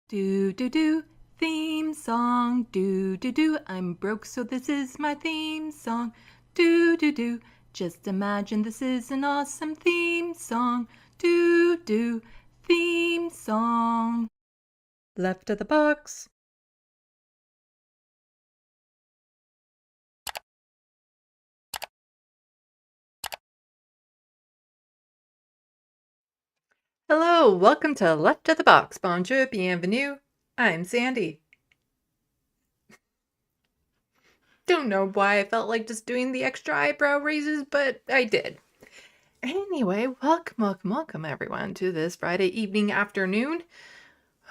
Do do do, theme song. Do do do, I'm broke so this is my theme song. Do do do, just imagine this is an awesome theme song. Do do, theme song. Left of the box. Hello, welcome to Left of the Box. Bonjour, bienvenue. I'm Sandy. Don't know why I felt like just doing the extra eyebrow raises, but I did. Anyway, welcome everyone to this Friday evening afternoon.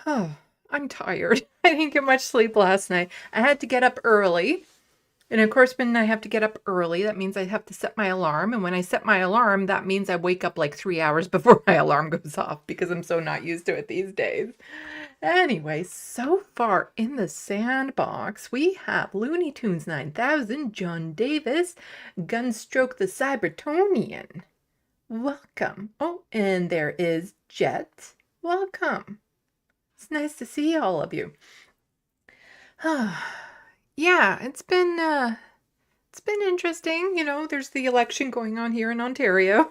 Oh, I'm tired. I didn't get much sleep last night. I had to get up early. And of course, when I have to get up early, that means I have to set my alarm. And when I set my alarm, that means I wake up like 3 hours before my alarm goes off because I'm so not used to it these days. Anyway, so far in the sandbox, we have Looney Tunes 9000, John Davis, Gunstroke the Cybertonian. Welcome. Oh, and there is Jet. Welcome. It's nice to see all of you. Yeah, it's been interesting. You know, there's the election going on here in Ontario.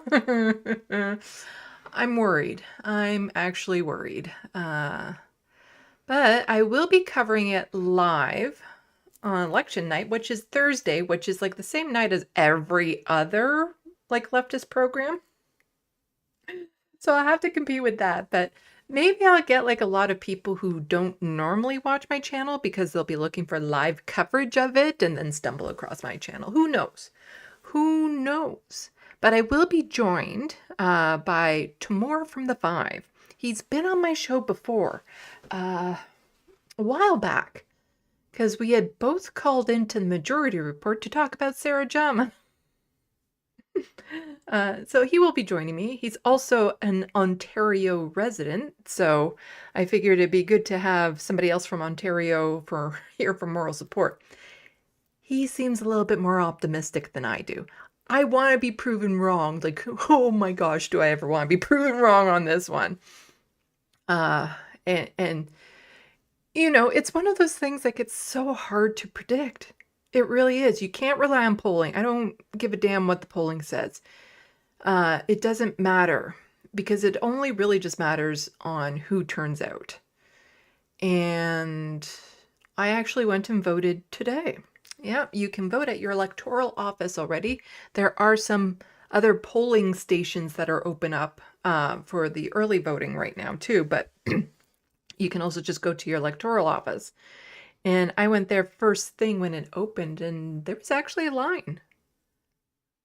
I'm worried. I'm actually worried. But I will be covering it live on election night, which is Thursday, which is like the same night as every other like leftist program. So I'll have to compete with that, but maybe I'll get like a lot of people who don't normally watch my channel because they'll be looking for live coverage of it and then stumble across my channel. Who knows? Who knows? But I will be joined by Timur from the Five. He's been on my show before, a while back, because we had both called into the Majority Report to talk about Sarah Jama. So he will be joining me. He's also an Ontario resident, so I figured it'd be good to have somebody else from Ontario here for moral support. He seems a little bit more optimistic than I do. I want to be proven wrong. Like, oh my gosh, do I ever want to be proven wrong on this one? And you know, it's one of those things that gets so hard to predict. It really is. You can't rely on polling. I don't give a damn what the polling says. It doesn't matter because it only really just matters on who turns out. And I actually went and voted today. Yeah, you can vote at your electoral office already. There are some other polling stations that are open up for the early voting right now too, but you can also just go to your electoral office. And I went there first thing when it opened, and there was actually a line.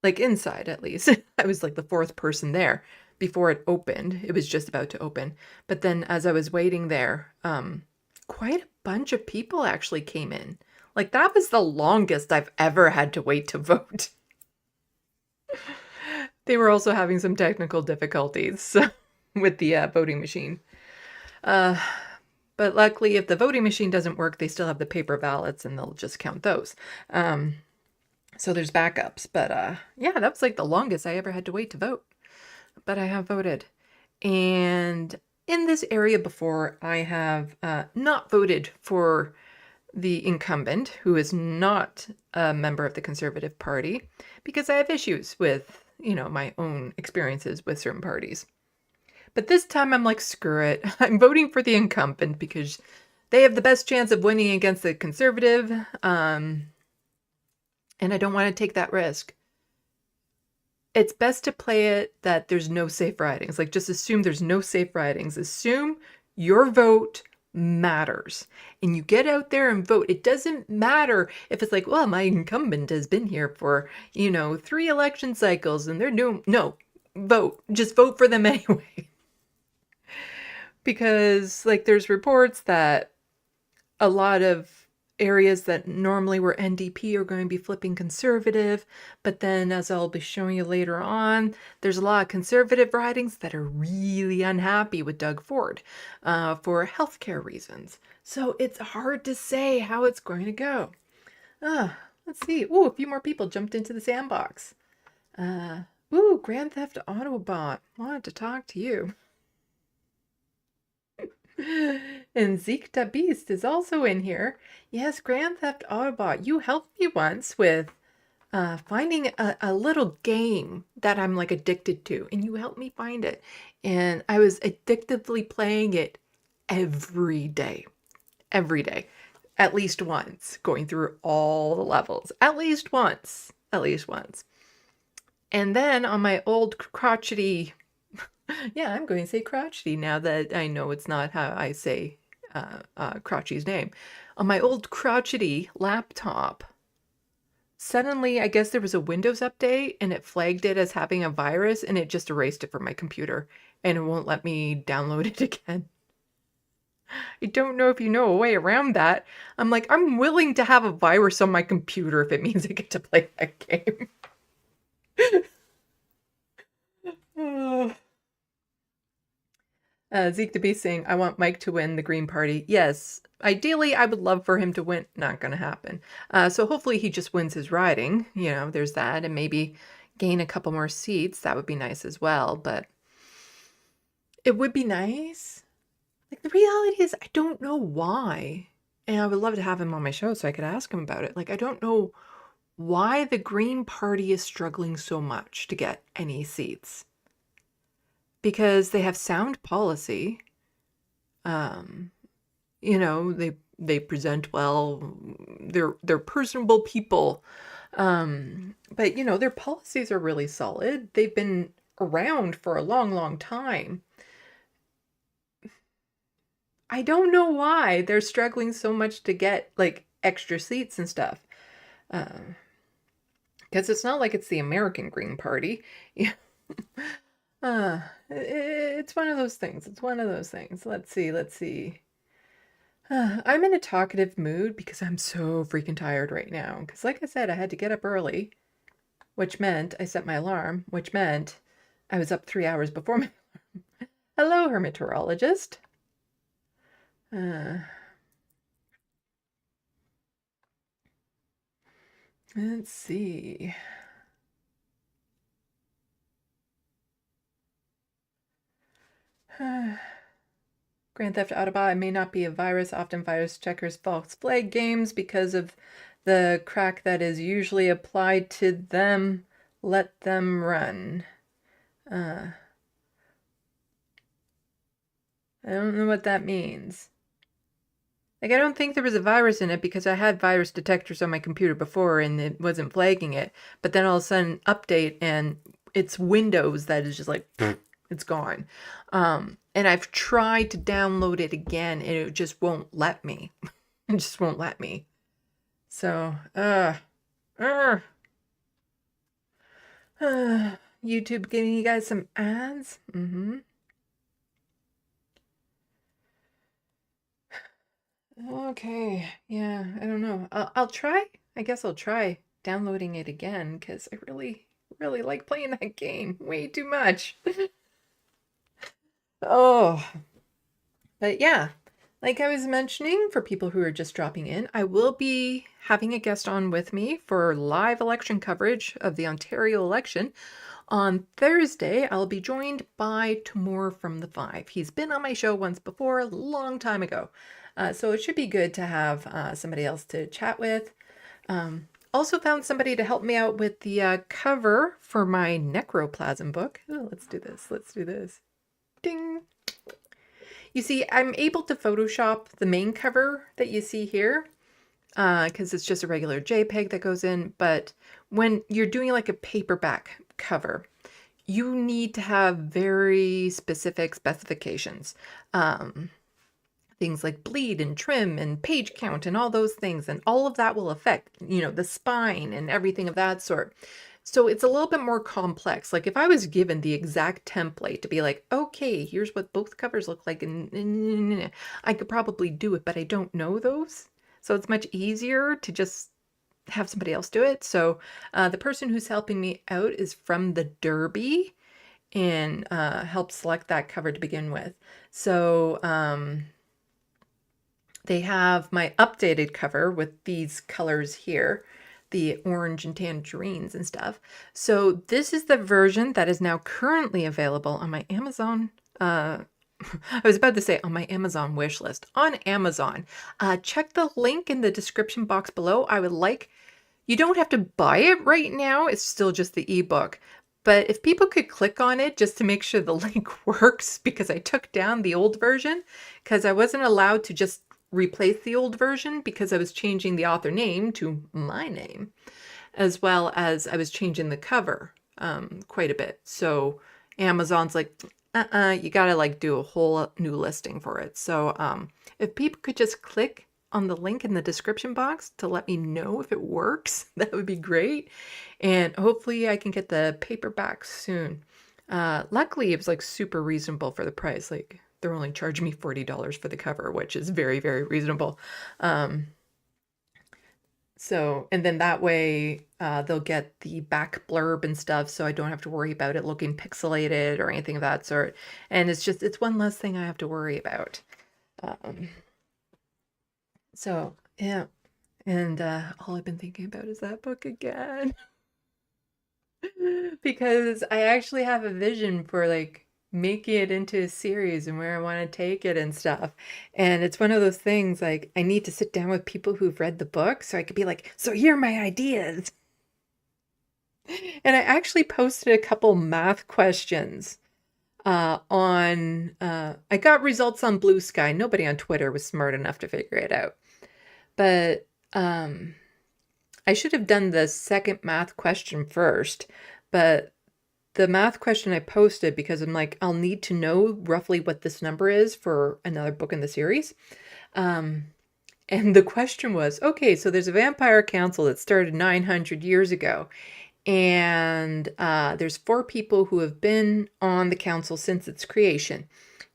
Like inside, at least. I was like the fourth person there before it opened. It was just about to open. But then as I was waiting there, quite a bunch of people actually came in. Like that was the longest I've ever had to wait to vote. They were also having some technical difficulties with the voting machine. But luckily, if the voting machine doesn't work, they still have the paper ballots and they'll just count those. So there's backups. But yeah, that was like the longest I ever had to wait to vote. But I have voted. And in this area before, I have not voted for the incumbent, who is not a member of the Conservative Party, because I have issues with, my own experiences with certain parties. But this time I'm like, screw it. I'm voting for the incumbent because they have the best chance of winning against the Conservative. And I don't want to take that risk. It's best to play it that there's no safe ridings. Like, just assume there's no safe ridings. Assume your vote matters. And you get out there and vote. It doesn't matter if it's like, well, my incumbent has been here for, 3 election cycles and they're new. No, vote. Just vote for them anyway. Because, like, there's reports that a lot of areas that normally were NDP are going to be flipping Conservative. But then, as I'll be showing you later on, there's a lot of Conservative ridings that are really unhappy with Doug Ford for healthcare reasons. So it's hard to say how it's going to go. Let's see. Ooh, a few more people jumped into the sandbox. Ooh, Grand Theft Autobot. Wanted to talk to you. And Zeke the Beast is also in here. Yes, Grand Theft Autobot, you helped me once with finding a little game that I'm like addicted to, and you helped me find it. And I was addictively playing it every day, at least once, going through all the levels, at least once. And then on my old crotchety, yeah, I'm going to say crotchety now that I know it's not how I say Crotchy's name. On my old crotchety laptop, suddenly I guess there was a Windows update and it flagged it as having a virus and it just erased it from my computer and it won't let me download it again. I don't know if you know a way around that. I'm like, I'm willing to have a virus on my computer if it means I get to play that game. Zeke the Beast saying, I want Mike to win the Green Party. Yes, ideally, I would love for him to win. Not going to happen. So hopefully he just wins his riding. There's that. And maybe gain a couple more seats. That would be nice as well. But it would be nice. Like, the reality is, I don't know why. And I would love to have him on my show so I could ask him about it. Like, I don't know why the Green Party is struggling so much to get any seats. Because they have sound policy. They present well. They're personable people. But their policies are really solid. They've been around for a long, long time. I don't know why they're struggling so much to get like extra seats and stuff. Because it's not like it's the American Green Party. It's one of those things. Let's see. I'm in a talkative mood because I'm so freaking tired right now. Because like I said, I had to get up early, which meant I set my alarm, which meant I was up 3 hours before my alarm. Hello, hermeteorologist. Let's see. Grand Theft Autobot may not be a virus. Often virus checkers false flag games because of the crack that is usually applied to them. Let them run. I don't know what that means. Like, I don't think there was a virus in it because I had virus detectors on my computer before and it wasn't flagging it. But then all of a sudden, update and it's Windows that is just like, it's gone. And I've tried to download it again and it just won't let me. It just won't let me. So, YouTube giving you guys some ads. Okay, yeah, I don't know. I'll try. I guess I'll try downloading it again because I really, really like playing that game way too much. Oh, but yeah, like I was mentioning, for people who are just dropping in, I will be having a guest on with me for live election coverage of the Ontario election. On Thursday, I'll be joined by Timur from the Five. He's been on my show once before, a long time ago. So it should be good to have somebody else to chat with. Also found somebody to help me out with the cover for my Necroplasm book. Oh, let's do this. Let's do this. Ding. You see, I'm able to Photoshop the main cover that you see here because it's just a regular JPEG that goes in. But when you're doing like a paperback cover, you need to have very specific specifications. Things like bleed and trim and page count and all those things. And all of that will affect, the spine and everything of that sort. So it's a little bit more complex. Like if I was given the exact template to be like, okay, here's what both covers look like, and I could probably do it, but I don't know those. So it's much easier to just have somebody else do it. So the person who's helping me out is from the Derby and helped select that cover to begin with. So they have my updated cover with these colors here, the orange and tangerines and stuff. So this is the version that is now currently available on my Amazon. I was about to say on my Amazon wish list. On Amazon. Check the link in the description box below. You don't have to buy it right now. It's still just the ebook. But if people could click on it just to make sure the link works, because I took down the old version because I wasn't allowed to just replace the old version because I was changing the author name to my name, as well as I was changing the cover quite a bit. So Amazon's like, you gotta like do a whole new listing for it. So if people could just click on the link in the description box to let me know if it works, that would be great. And hopefully I can get the paperback soon. Luckily it was like super reasonable for the price. Like they're only charging me $40 for the cover, which is very, very reasonable. So, and then that way they'll get the back blurb and stuff, so I don't have to worry about it looking pixelated or anything of that sort. And it's one less thing I have to worry about. So, yeah. And all I've been thinking about is that book again. Because I actually have a vision for like making it into a series and where I want to take it and stuff. And it's one of those things like I need to sit down with people who've read the book so I could be like, so here are my ideas. And I actually posted a couple math questions I got results on Blue Sky. Nobody on Twitter was smart enough to figure it out. But I should have done the second math question first, but the math question I posted because I'm like, I'll need to know roughly what this number is for another book in the series. And the question was, okay, so there's a vampire council that started 900 years ago. And there's 4 people who have been on the council since its creation.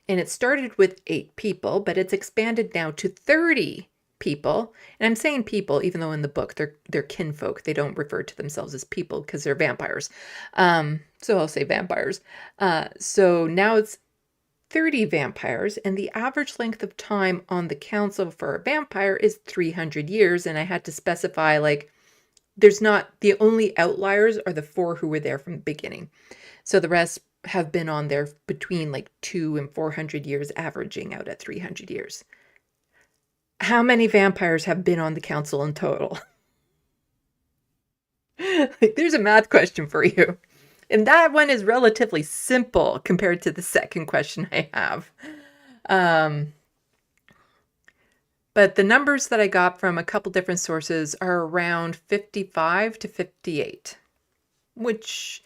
And it started with 8 people, but it's expanded now to 30 people. And I'm saying people, even though in the book they're kinfolk. They don't refer to themselves as people because they're vampires. So I'll say vampires. So now it's 30 vampires, and the average length of time on the council for a vampire is 300 years. And I had to specify, like, there's not, the only outliers are the 4 who were there from the beginning. So the rest have been on there between like 200 and 400 years, averaging out at 300 years. How many vampires have been on the council in total? Like, there's a math question for you. And that one is relatively simple compared to the second question I have. But the numbers that I got from a couple different sources are around 55 to 58, which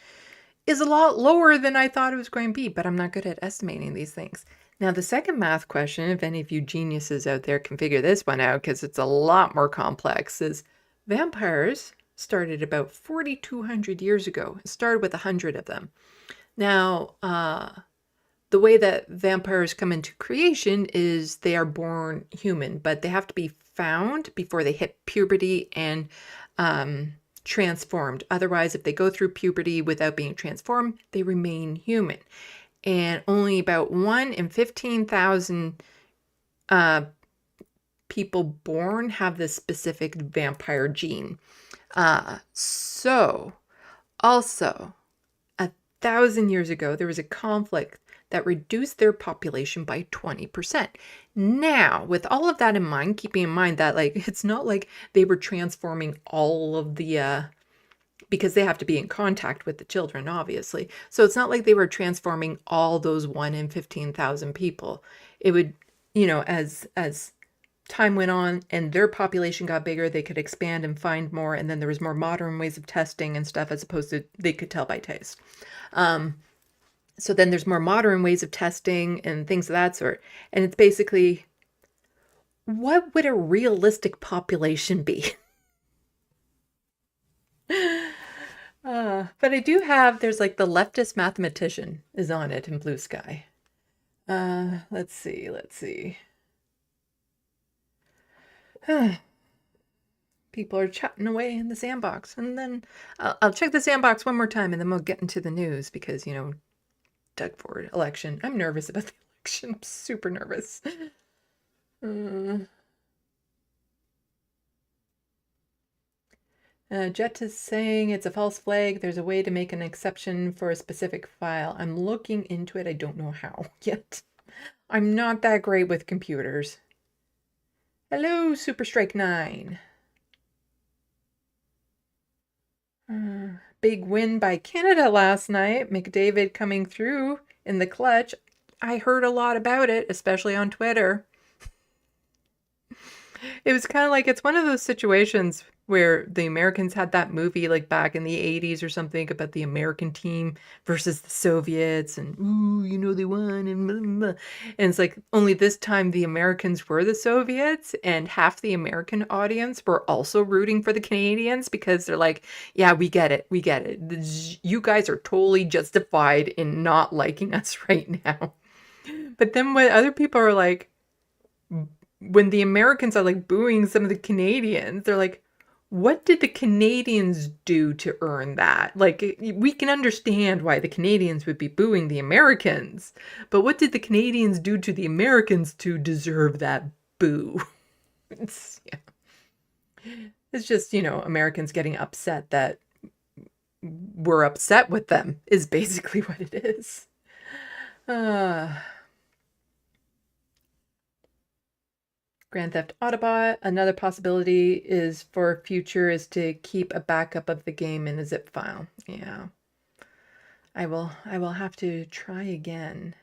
is a lot lower than I thought it was going to be, but I'm not good at estimating these things. Now, the second math question, if any of you geniuses out there can figure this one out, because it's a lot more complex, is vampires started about 4,200 years ago. It started with 100 of them. Now, the way that vampires come into creation is they are born human, but they have to be found before they hit puberty and transformed. Otherwise, if they go through puberty without being transformed, they remain human. And only about 1 in 15,000 people born have this specific vampire gene. So, also, 1,000 years ago, there was a conflict that reduced their population by 20%. Now, with all of that in mind, keeping in mind that like it's not like they were transforming all of the because they have to be in contact with the children, obviously. So it's not like they were transforming all those 1 in 15,000 people. It would, as time went on and their population got bigger, they could expand and find more, and then there was more modern ways of testing and stuff as opposed to they could tell by taste. So then there's more modern ways of testing and things of that sort. And it's basically, what would a realistic population be? But I do have, there's like the leftist mathematician is on it in Blue Sky. Let's see. People are chatting away in the sandbox. And then I'll check the sandbox one more time and then we'll get into the news because, Doug Ford election. I'm nervous about the election. I'm super nervous. Jet is saying it's a false flag. There's a way to make an exception for a specific file. I'm looking into it. I don't know how yet. I'm not that great with computers. Hello, Super Strike 9. Big win by Canada last night. McDavid coming through in the clutch. I heard a lot about it, especially on Twitter. It was kind of like, it's one of those situations where the Americans had that movie like back in the 80s or something about the American team versus the Soviets and, ooh, they won and blah, blah, blah. And it's like only this time the Americans were the Soviets and half the American audience were also rooting for the Canadians because they're like, yeah, we get it. You guys are totally justified in not liking us right now. But then when other people are like, when the Americans are like booing some of the Canadians, they're like, what did the Canadians do to earn that? Like, we can understand why the Canadians would be booing the Americans, but what did the Canadians do to the Americans to deserve that boo? It's just, Americans getting upset that we're upset with them is basically what it is. Grand Theft Autobot. Another possibility is for future is to keep a backup of the game in a zip file. Yeah. I will have to try again.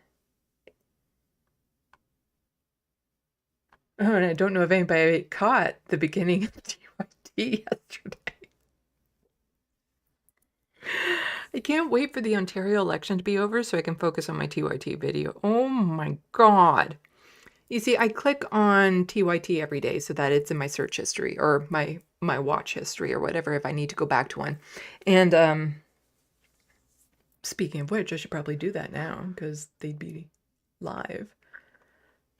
Oh, and I don't know if anybody caught the beginning of the TYT yesterday. I can't wait for the Ontario election to be over so I can focus on my TYT video. Oh my God. You see, I click on TYT every day so that it's in my search history or my watch history or whatever if I need to go back to one. And speaking of which, I should probably do that now because they'd be live.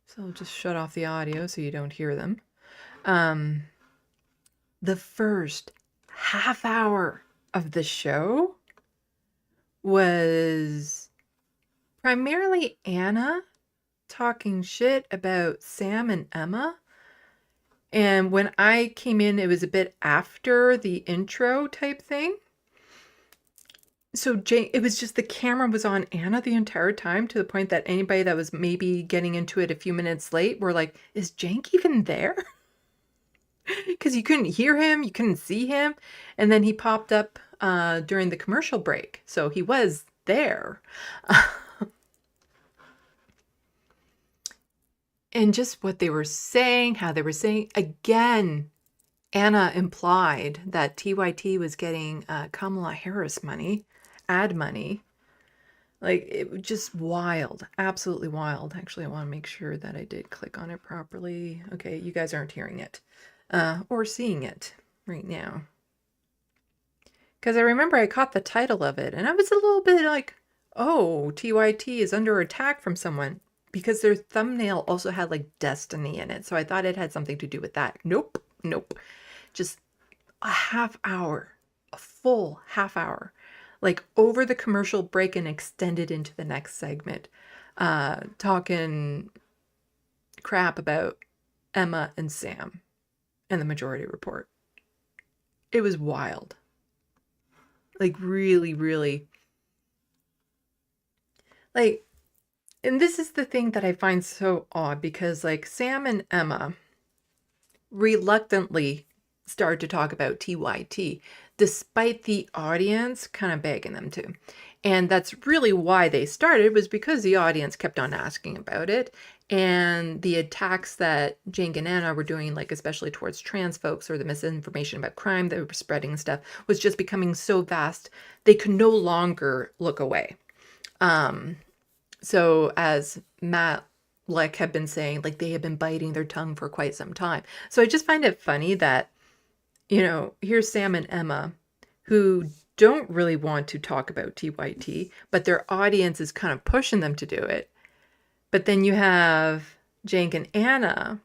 So I'll just shut off the audio so you don't hear them. The first half hour of the show was primarily Anna talking shit about Sam and Emma. And when I came in, it was a bit after the intro type thing. So it was just the camera was on Anna the entire time to the point that anybody that was maybe getting into it a few minutes late were like, is Jank even there? Because you couldn't hear him, you couldn't see him. And then he popped up during the commercial break. So he was there. And just what they were saying, how they were saying, again, Anna implied that TYT was getting Kamala Harris money ad money. Like, it was just wild, absolutely wild. Actually, I want to make sure that I did click on it properly. Okay, you guys aren't hearing it or seeing it right now. Because I remember I caught the title of it and I was a little bit like, oh, TYT is under attack from someone, because their thumbnail also had like Destiny in it. So I thought it had something to do with that. Nope, nope. Just a half hour, a full half hour, like over the commercial break and extended into the next segment, talking crap about Emma and Sam and the Majority Report. It was wild. Like, really, really. Like, and this is the thing that I find so odd, because like Sam and Emma reluctantly started to talk about TYT, despite the audience kind of begging them to. And that's really why they started, was because the audience kept on asking about it. And the attacks that Jake and Anna were doing, like especially towards trans folks, or the misinformation about crime that were spreading and stuff, was just becoming so vast, they could no longer look away. So as Matt Leck had been saying, like, they had been biting their tongue for quite some time. So I just find it funny that, here's Sam and Emma, who don't really want to talk about TYT, but their audience is kind of pushing them to do it. But then you have Jake and Anna,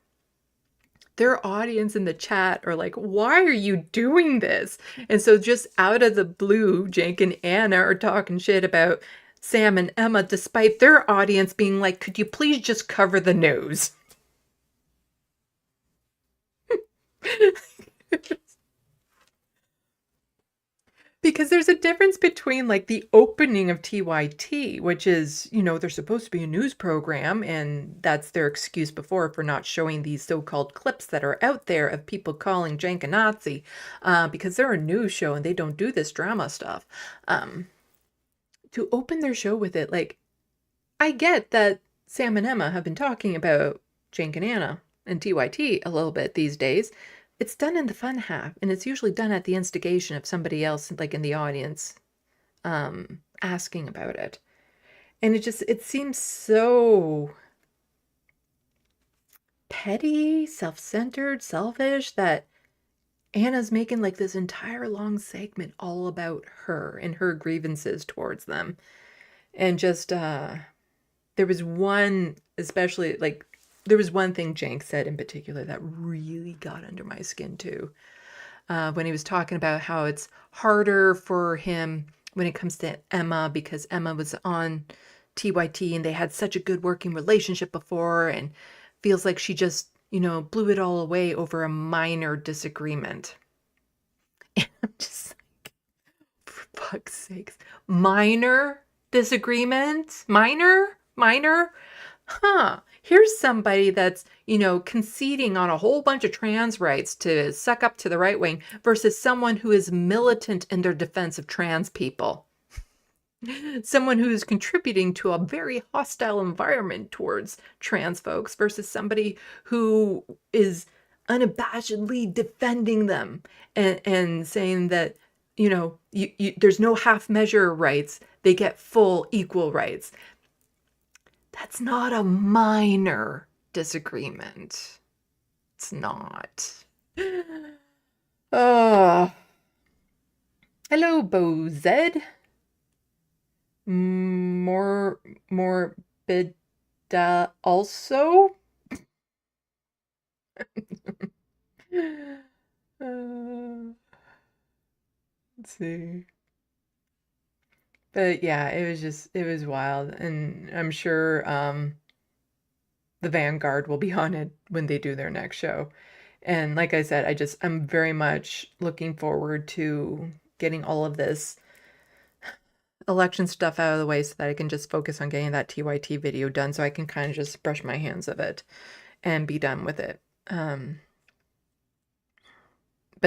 their audience in the chat are like, why are you doing this? And so just out of the blue, Jake and Anna are talking shit about Sam and Emma, despite their audience being like, could you please just cover the news? Because there's a difference between like the opening of TYT, which is, they're supposed to be a news program, and that's their excuse before for not showing these so-called clips that are out there of people calling Jank a Nazi, because they're a news show and they don't do this drama stuff. To open their show with it, like, I get that Sam and Emma have been talking about Jank and Anna and TYT a little bit these days. It's done in the fun half, and it's usually done at the instigation of somebody else, like in the audience, asking about it. And it seems so petty, self-centered, selfish, that Anna's making like this entire long segment all about her and her grievances towards them. And just, there was one, especially like, there was one thing Jank said in particular that really got under my skin too. When he was talking about how it's harder for him when it comes to Emma, because Emma was on TYT and they had such a good working relationship before, and feels like she just, blew it all away over a minor disagreement. And I'm just like, for fuck's sakes, minor disagreement? Minor? Huh, here's somebody that's, conceding on a whole bunch of trans rights to suck up to the right wing, versus someone who is militant in their defense of trans people. Someone who is contributing to a very hostile environment towards trans folks, versus somebody who is unabashedly defending them and saying that, there's no half measure rights, they get full equal rights. That's not a minor disagreement. It's not. Oh. Hello, Bozed. More bida also. Let's see. But yeah, it was wild, and I'm sure the Vanguard will be on it when they do their next show. And like I said, I'm very much looking forward to getting all of this election stuff out of the way so that I can just focus on getting that TYT video done, so I can kind of just brush my hands of it and be done with it. But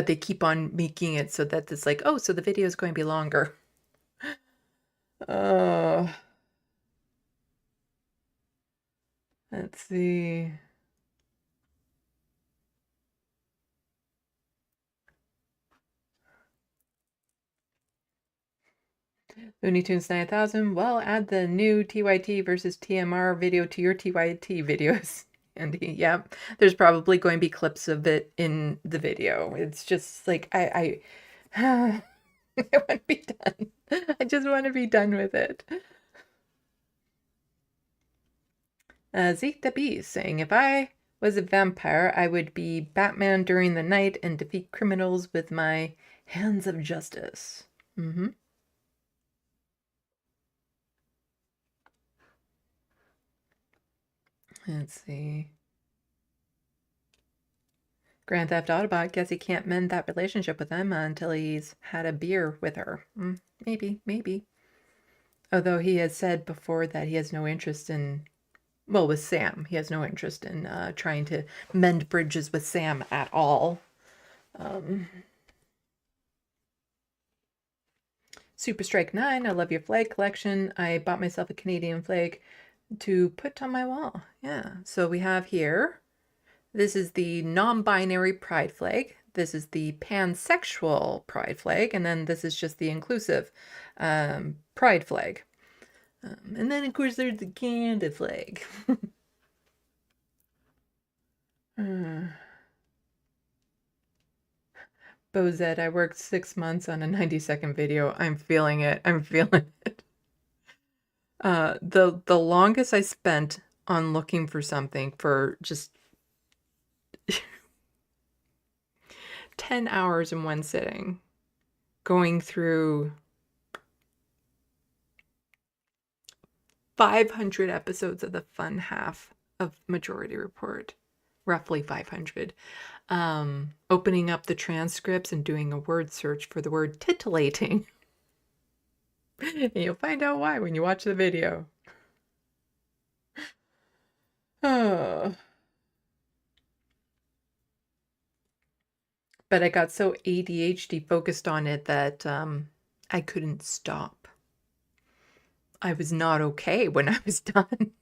they keep on making it so that it's like, oh, so the video is going to be longer. Let's see. Looney Tunes 9000. Well, add the new TYT versus TMR video to your TYT videos. And yeah, there's probably going to be clips of it in the video. It's just like I I want to be done. I just want to be done with it. Zeke the Beast saying, if I was a vampire, I would be Batman during the night and defeat criminals with my hands of justice. Mm-hmm. Let's see. Grand Theft Autobot guess he can't mend that relationship with Emma until he's had a beer with her. Maybe. Although he has said before that he has no interest in, well, with Sam, he has no interest in trying to mend bridges with Sam at all. Super Strike 9, I love your flag collection. I bought myself a Canadian flag to put on my wall. Yeah, so we have here, this is the non-binary pride flag. This is the pansexual pride flag. And then this is just the inclusive pride flag. And then, of course, there's the Canada flag. Bozette, I worked 6 months on a 90-second video. I'm feeling it. I'm feeling it. The longest I spent on looking for something for just 10 hours in one sitting, going through 500 episodes of the fun half of Majority Report, roughly 500. Opening up the transcripts and doing a word search for the word titillating. And you'll find out why when you watch the video. Oh. But I got so ADHD focused on it that I couldn't stop. I was not okay when I was done.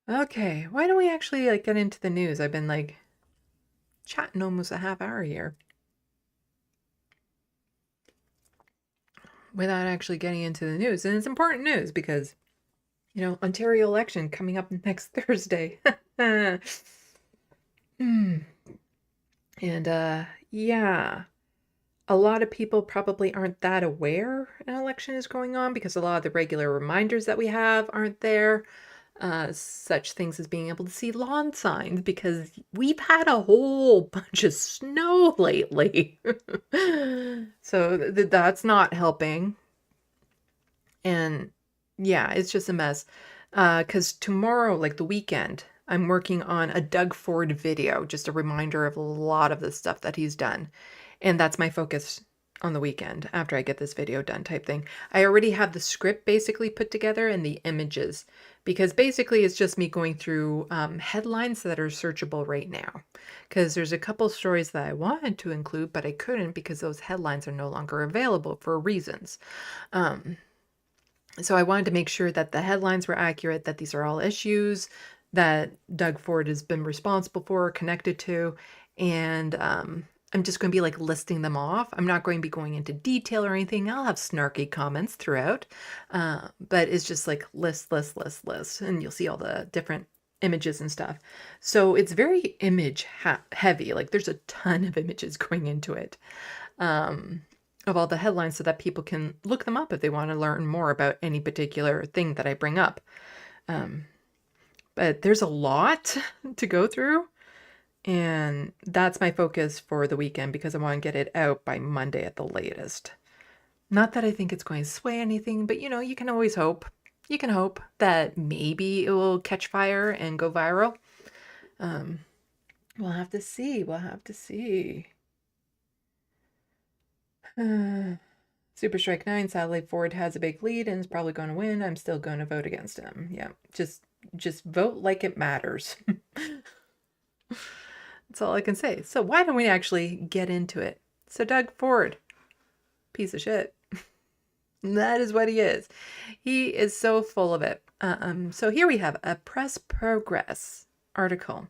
Okay, why don't we actually get into the news? I've been chatting almost a half hour here without actually getting into the news. And it's important news because, Ontario election coming up next Thursday. And yeah, a lot of people probably aren't that aware an election is going on because a lot of the regular reminders that we have aren't there. Such things as being able to see lawn signs because we've had a whole bunch of snow lately. So that's not helping. And yeah, it's just a mess. Because tomorrow, the weekend, I'm working on a Doug Ford video, just a reminder of a lot of the stuff that he's done. And that's my focus on the weekend after I get this video done type thing. I already have the script basically put together and the images because basically it's just me going through headlines that are searchable right now. Because there's a couple stories that I wanted to include, but I couldn't because those headlines are no longer available for reasons. So I wanted to make sure that the headlines were accurate, that these are all issues that Doug Ford has been responsible for, connected to, and I'm just going to be listing them off. I'm not going to be going into detail or anything. I'll have snarky comments throughout, but it's just list, and you'll see all the different images and stuff. So it's very image heavy. There's a ton of images going into it. Of all the headlines so that people can look them up if they want to learn more about any particular thing that I bring up. But there's a lot to go through, and that's my focus for the weekend because I want to get it out by Monday at the latest. Not that I think it's going to sway anything, but you can always hope. You can hope that maybe it will catch fire and go viral. We'll have to see. We'll have to see. Super Strike 9, sadly Ford has a big lead and is probably going to win. I'm still going to vote against him. Yeah, just vote like it matters. That's all I can say. So why don't we actually get into it? So Doug Ford, piece of shit. That is what he is. He is so full of it. So here we have a Press Progress article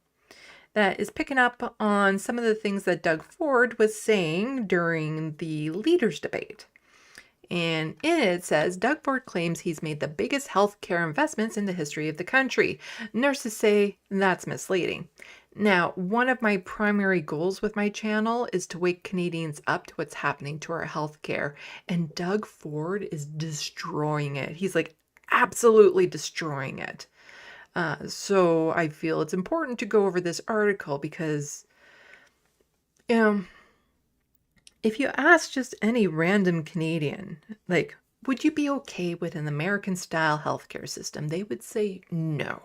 that is picking up on some of the things that Doug Ford was saying during the leaders debate. And in it says, Doug Ford claims he's made the biggest healthcare investments in the history of the country. Nurses say that's misleading. Now, one of my primary goals with my channel is to wake Canadians up to what's happening to our healthcare. And Doug Ford is destroying it. He's like absolutely destroying it. So I feel it's important to go over this article because, you know, if you ask just any random Canadian, like, would you be okay with an American-style healthcare system? They would say no.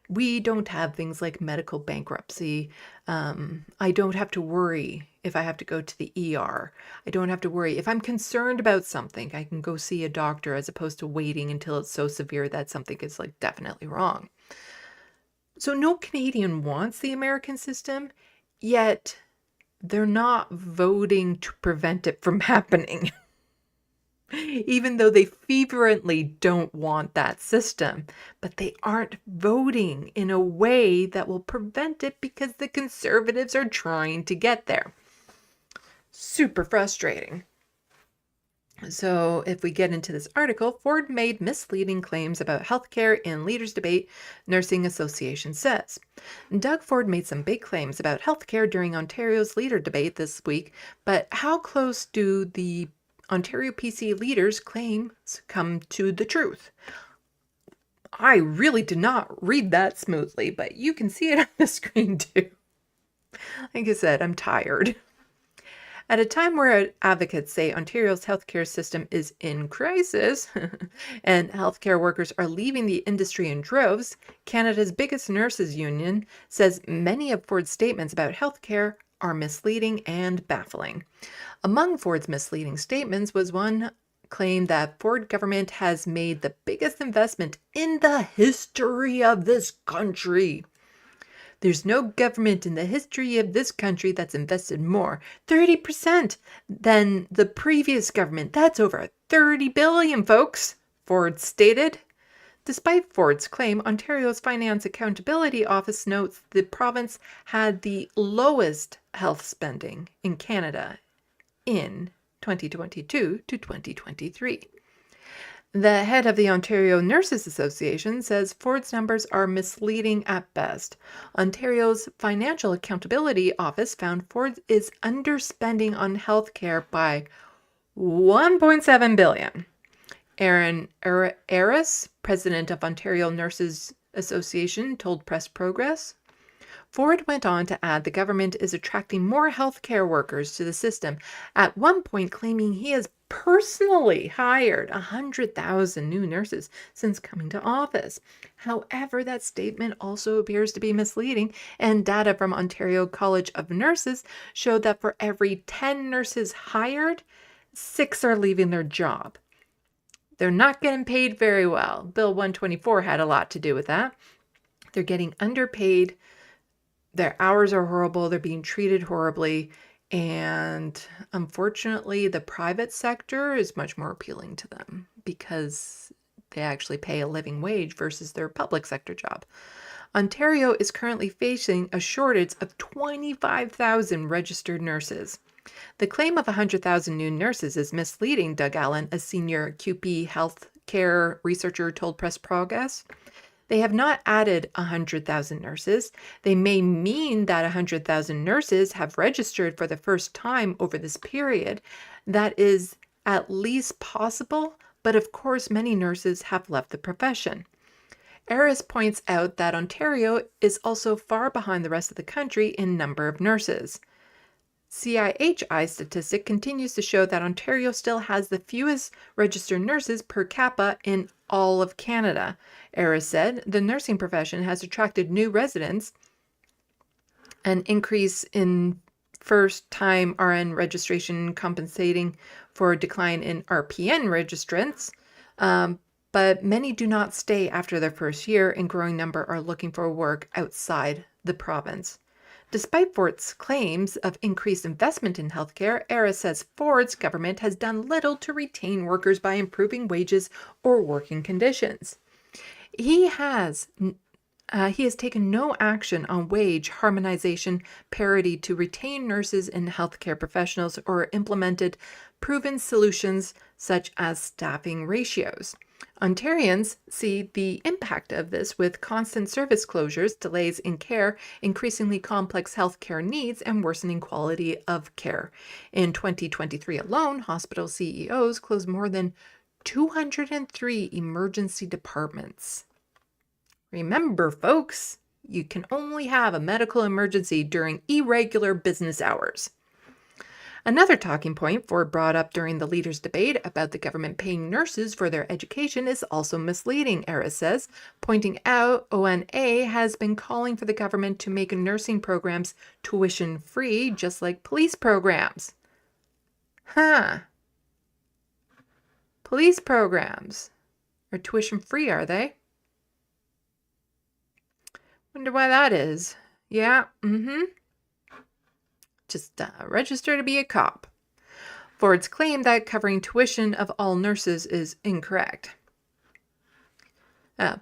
We don't have things like medical bankruptcy. I don't have to worry if I have to go to the ER. I don't have to worry. If I'm concerned about something, I can go see a doctor as opposed to waiting until it's so severe that something is like definitely wrong. So no Canadian wants the American system, yet they're not voting to prevent it from happening. Even though they fervently don't want that system, but they aren't voting in a way that will prevent it because the Conservatives are trying to get there. Super frustrating. So if we get into this article, Ford made misleading claims about healthcare in leaders' debate, Nursing Association says. Doug Ford made some big claims about healthcare during Ontario's leader debate this week, but how close do the Ontario PC leaders' claims come to the truth? I really did not read that smoothly, but you can see it on the screen too. Like I said, I'm tired. At a time where advocates say Ontario's healthcare system is in crisis and healthcare workers are leaving the industry in droves, Canada's biggest nurses union says many of Ford's statements about healthcare are misleading and baffling. Among Ford's misleading statements was one claim that Ford government has made the biggest investment in the history of this country. There's no government in the history of this country that's invested more, 30%, than the previous government. That's over $30 billion, folks, Ford stated. Despite Ford's claim, Ontario's Finance Accountability Office notes the province had the lowest health spending in Canada in 2022 to 2023. The head of the Ontario Nurses Association says Ford's numbers are misleading at best. Ontario's Financial Accountability Office found Ford is underspending on healthcare by $1.7 billion. Aaron Aris, president of Ontario Nurses Association, told Press Progress. Ford went on to add the government is attracting more healthcare workers to the system, at one point claiming he has personally hired 100,000 new nurses since coming to office. However, that statement also appears to be misleading, and data from Ontario College of Nurses showed that for every 10 nurses hired, 6 are leaving their job. They're not getting paid very well. Bill 124 had a lot to do with that. They're getting underpaid. Their hours are horrible. They're being treated horribly. And unfortunately, the private sector is much more appealing to them because they actually pay a living wage versus their public sector job. Ontario is currently facing a shortage of 25,000 registered nurses. The claim of 100,000 new nurses is misleading, Doug Allen, a senior QP healthcare researcher, told Press Progress. They have not added 100,000 nurses. They may mean that 100,000 nurses have registered for the first time over this period. That is at least possible, but of course many nurses have left the profession. Aris points out that Ontario is also far behind the rest of the country in number of nurses. CIHI statistic continues to show that Ontario still has the fewest registered nurses per capita in all of Canada. Aris said the nursing profession has attracted new residents, an increase in first-time RN registration compensating for a decline in RPN registrants, but many do not stay after their first year, and growing number are looking for work outside the province. Despite Ford's claims of increased investment in healthcare, Aris says Ford's government has done little to retain workers by improving wages or working conditions. He has taken no action on wage harmonization, parity to retain nurses and healthcare professionals, or implemented proven solutions such as staffing ratios. Ontarians see the impact of this with constant service closures, delays in care, increasingly complex healthcare needs, and worsening quality of care. In 2023 alone, hospital CEOs closed more than 203 emergency departments. Remember, folks, you can only have a medical emergency during irregular business hours. Another talking point Ford brought up during the leaders' debate about the government paying nurses for their education is also misleading, Era says, pointing out ONA has been calling for the government to make nursing programs tuition-free, just like police programs. Police programs are tuition-free, are they? Wonder why that is. Yeah, Just register to be a cop. Ford's claim that covering tuition of all nurses is incorrect.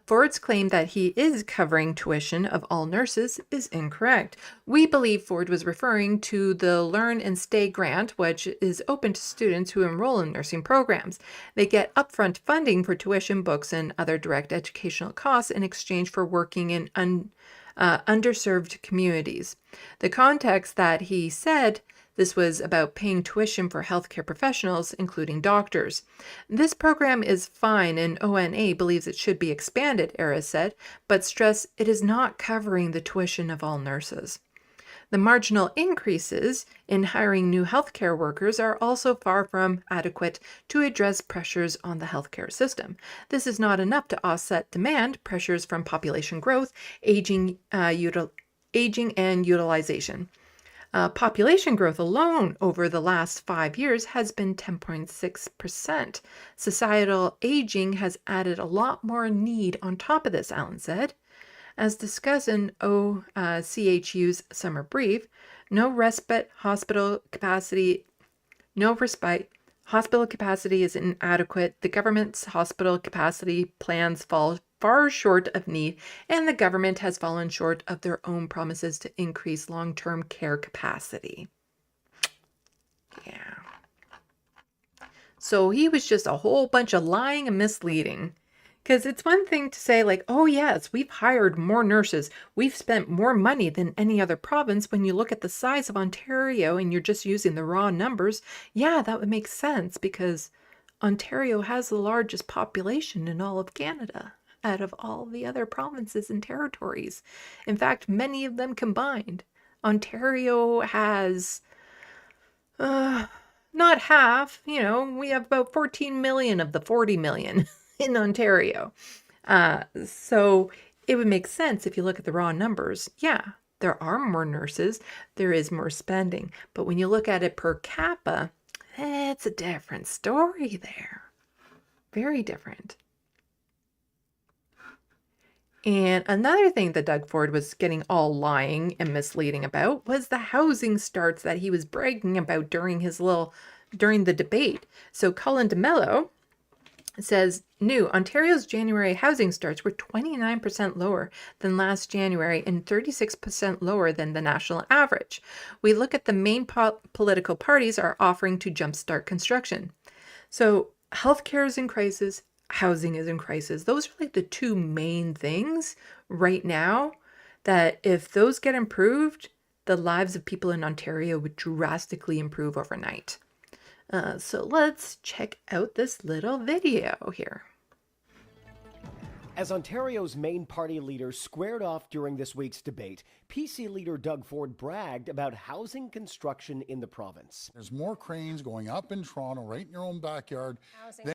Ford's claim that he is covering tuition of all nurses is incorrect. We believe Ford was referring to the Learn and Stay grant, which is open to students who enroll in nursing programs. They get upfront funding for tuition, books, and other direct educational costs in exchange for working in underserved communities. The context that he said this was about paying tuition for healthcare professionals, including doctors. This program is fine and ONA believes it should be expanded, Era said, but stressed it is not covering the tuition of all nurses. The marginal increases in hiring new healthcare workers are also far from adequate to address pressures on the healthcare system. This is not enough to offset demand pressures from population growth, aging and utilization. Population growth alone over the last 5 years has been 10.6%. Societal aging has added a lot more need on top of this, Allen said. As discussed in OCHU's summer brief, hospital capacity is inadequate. The government's hospital capacity plans fall far short of need, and the government has fallen short of their own promises to increase long-term care capacity. Yeah. So he was just a whole bunch of lying and misleading. Because it's one thing to say like, oh yes, we've hired more nurses. We've spent more money than any other province. When you look at the size of Ontario and you're just using the raw numbers, yeah, that would make sense because Ontario has the largest population in all of Canada out of all the other provinces and territories. In fact, many of them combined. Ontario has, not half, we have about 14 million of the 40 million in Ontario. So it would make sense if you look at the raw numbers. Yeah, there are more nurses, there is more spending. But when you look at it per capita, it's a different story there. Very different. And another thing that Doug Ford was getting all lying and misleading about was the housing starts that he was bragging about during the debate. So Colin DeMello says, Ontario's January housing starts were 29% lower than last January and 36% lower than the national average. We look at the main political parties are offering to jumpstart construction. So healthcare is in crisis, housing is in crisis. Those are like the two main things right now that if those get improved, the lives of people in Ontario would drastically improve overnight. So let's check out this little video here. As Ontario's main party leaders squared off during this week's debate, PC leader Doug Ford bragged about housing construction in the province. There's more cranes going up in Toronto, right in your own backyard,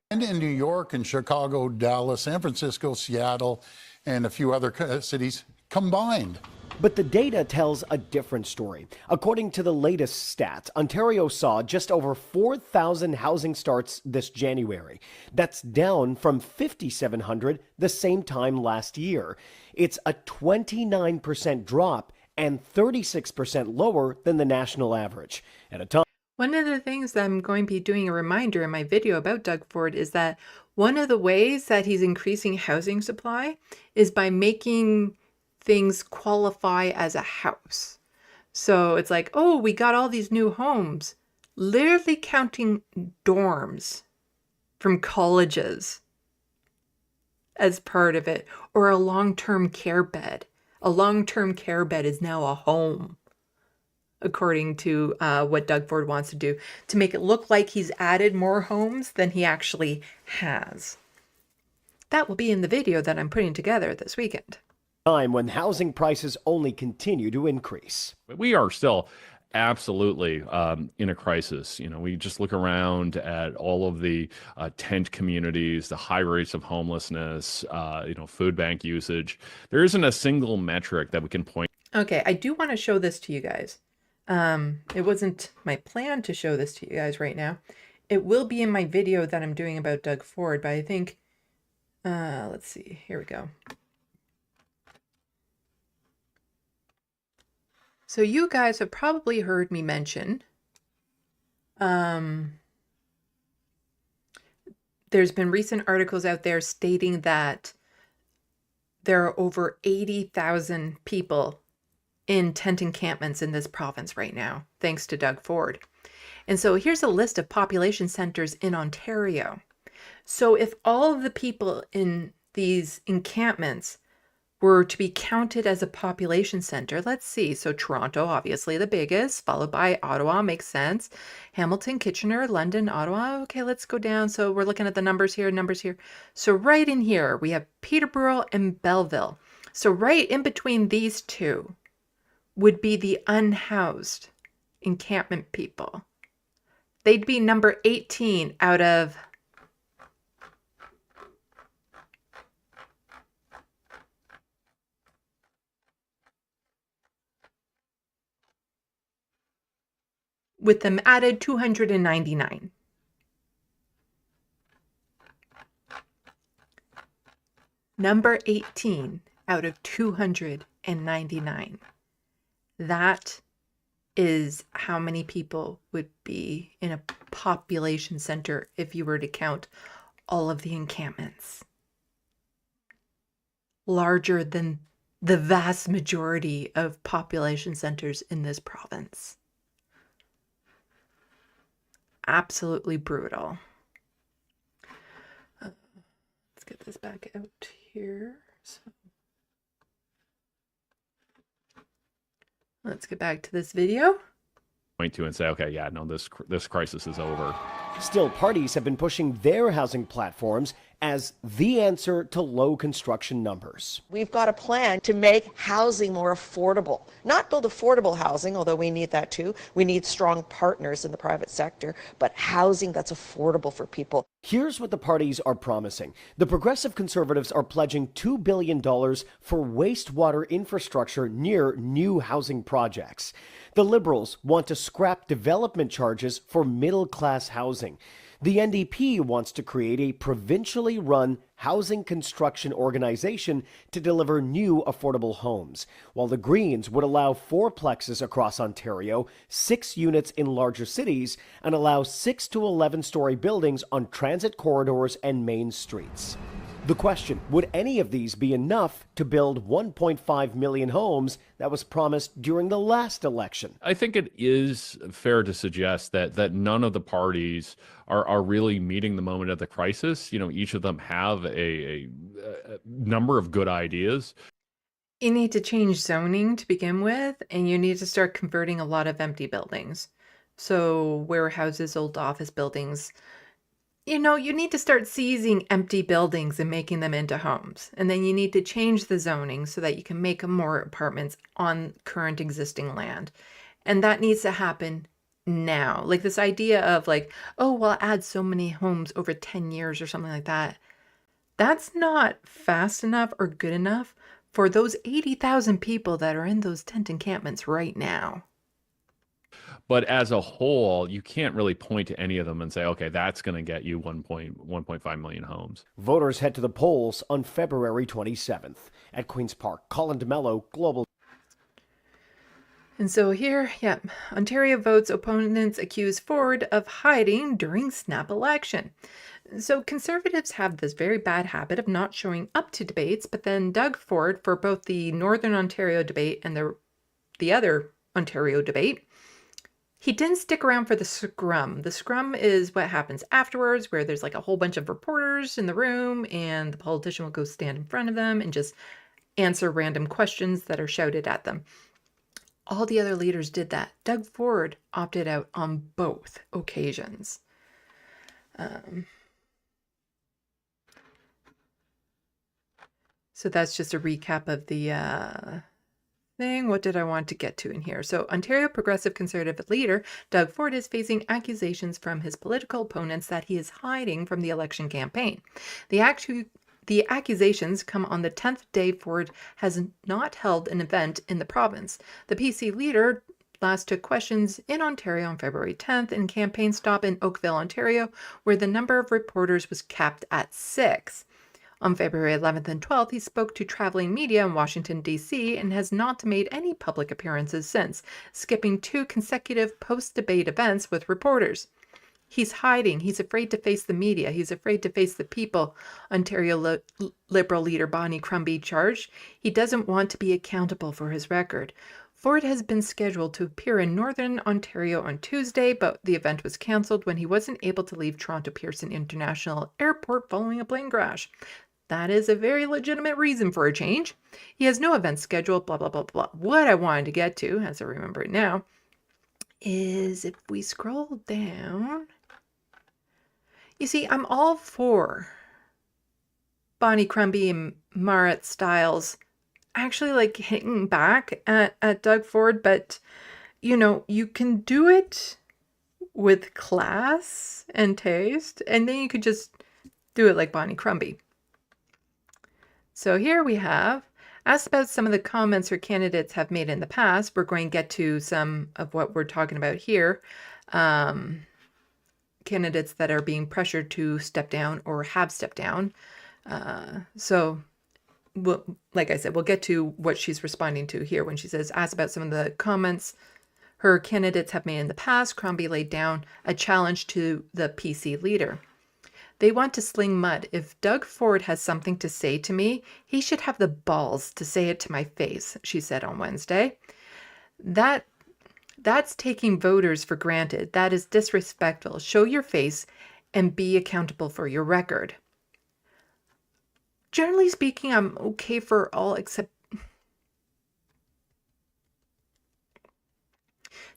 than in New York and Chicago, Dallas, San Francisco, Seattle, and a few other cities combined. But the data tells a different story. According to the latest stats, Ontario saw just over 4,000 housing starts this January. That's down from 5,700 the same time last year. It's a 29% drop and 36% lower than the national average. At a time One of the things that I'm going to be doing a reminder in my video about Doug Ford is that One of the ways that he's increasing housing supply is by making things qualify as a house. So it's like, oh, we got all these new homes, literally counting dorms from colleges as part of it, or a long-term care bed. A long-term care bed is now a home, according to what Doug Ford wants to do, to make it look like he's added more homes than he actually has. That will be in the video that I'm putting together this weekend. Time when housing prices only continue to increase. We are still absolutely in a crisis. You know, we just look around at all of the tent communities, the high rates of homelessness, food bank usage. There isn't a single metric that we can point. Okay, I do want to show this to you guys. It wasn't my plan to show this to you guys right now. It will be in my video that I'm doing about Doug Ford, but I think, let's see, here we go. So you guys have probably heard me mention, there's been recent articles out there stating that there are over 80,000 people in tent encampments in this province right now, thanks to Doug Ford. And so here's a list of population centers in Ontario. So if all of the people in these encampments were to be counted as a population center, let's see. So Toronto, obviously the biggest, followed by Ottawa, makes sense. Hamilton, Kitchener, London, Ottawa. Okay, let's go down. So we're looking at the numbers here. So right in here, we have Peterborough and Belleville. So right in between these two would be the unhoused encampment people. They'd be number 18 out of with them added 299. Number 18 out of 299. That is how many people would be in a population center if you were to count all of the encampments. Larger than the vast majority of population centers in this province. Absolutely brutal. Let's get this back out here. So let's get back to this video. Point to and say, okay, yeah, no, this crisis is over. Still, parties have been pushing their housing platforms as the answer to low construction numbers. We've got a plan to make housing more affordable. Not build affordable housing, although we need that too. We need strong partners in the private sector, but housing that's affordable for people. Here's what the parties are promising. The Progressive Conservatives are pledging $2 billion for wastewater infrastructure near new housing projects. The Liberals want to scrap development charges for middle-class housing. The NDP wants to create a provincially run housing construction organization to deliver new affordable homes, while the Greens would allow fourplexes across Ontario, 6 units in larger cities, and allow 6 to 11-story buildings on transit corridors and main streets. The question, would any of these be enough to build 1.5 million homes that was promised during the last election? I think it is fair to suggest that none of the parties are really meeting the moment of the crisis. You know, each of them have a number of good ideas. You need to change zoning to begin with, and you need to start converting a lot of empty buildings. So warehouses, old office buildings. You know, you need to start seizing empty buildings and making them into homes. And then you need to change the zoning so that you can make more apartments on current existing land. And that needs to happen now. Like this idea of like, oh, well, add so many homes over 10 years or something like that. That's not fast enough or good enough for those 80,000 people that are in those tent encampments right now. But as a whole, you can't really point to any of them and say, okay, that's going to get you 1.5 million homes. Voters head to the polls on February 27th. At Queen's Park, Colin DeMello, Global. And so here, yeah, Ontario votes opponents accuse Ford of hiding during snap election. So Conservatives have this very bad habit of not showing up to debates, but then Doug Ford, for both the Northern Ontario debate and the other Ontario debate, he didn't stick around for the scrum. The scrum is what happens afterwards, where there's like a whole bunch of reporters in the room and the politician will go stand in front of them and just answer random questions that are shouted at them. All the other leaders did that. Doug Ford opted out on both occasions. So that's just a recap of the thing. What did I want to get to in here? So Ontario Progressive Conservative leader Doug Ford is facing accusations from his political opponents that he is hiding from the election campaign. The accusations come on the 10th day Ford has not held an event in the province. The PC leader last took questions in Ontario on February 10th in a campaign stop in Oakville, Ontario, where the number of reporters was capped at 6. On February 11th and 12th, he spoke to traveling media in Washington, D.C., and has not made any public appearances since, skipping 2 consecutive post-debate events with reporters. He's hiding. He's afraid to face the media. He's afraid to face the people, Ontario Liberal leader Bonnie Crombie charged. He doesn't want to be accountable for his record. Ford has been scheduled to appear in Northern Ontario on Tuesday, but the event was cancelled when he wasn't able to leave Toronto Pearson International Airport following a plane crash. That is a very legitimate reason for a change. He has no event scheduled, blah, blah, blah, blah. What I wanted to get to, as I remember it now, is if we scroll down, you see, I'm all for Bonnie Crombie and Marit Stiles actually like hitting back at Doug Ford, but you can do it with class and taste, and then you could just do it like Bonnie Crombie. So here we have asked about some of the comments her candidates have made in the past. We're going to get to some of what we're talking about here. Candidates that are being pressured to step down or have stepped down. Like I said, we'll get to what she's responding to here when she says, asked about some of the comments her candidates have made in the past. Crombie laid down a challenge to the PC leader. They want to sling mud. If Doug Ford has something to say to me, he should have the balls to say it to my face, she said on Wednesday. That's taking voters for granted. That is disrespectful. Show your face and be accountable for your record. Generally speaking, I'm okay for all except...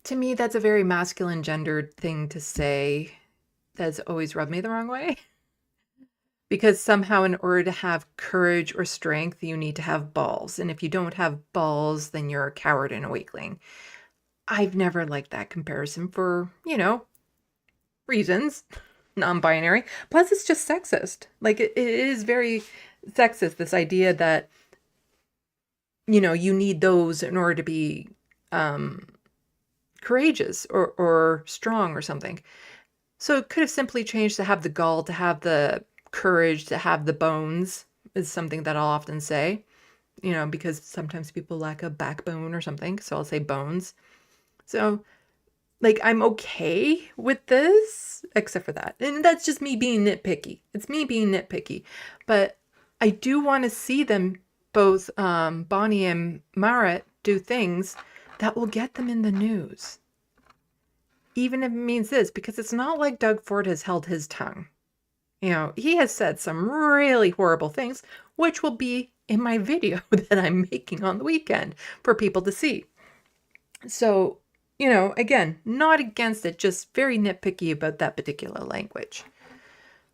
To me, that's a very masculine gendered thing to say. That's always rubbed me the wrong way. Because somehow in order to have courage or strength, you need to have balls. And if you don't have balls, then you're a coward and a weakling. I've never liked that comparison for, reasons. Non-binary. Plus, it's just sexist. Like, it is very sexist, this idea that, you need those in order to be courageous or strong or something. So it could have simply changed to have the gall, to have the courage, to have the bones, is something that I'll often say, because sometimes people lack a backbone or something. So I'll say bones. So, I'm okay with this, except for that. And that's just me being nitpicky. It's me being nitpicky. But I do want to see them, both Bonnie and Marit, do things that will get them in the news. Even if it means this, because it's not like Doug Ford has held his tongue. He has said some really horrible things, which will be in my video that I'm making on the weekend for people to see. So, again, not against it, just very nitpicky about that particular language.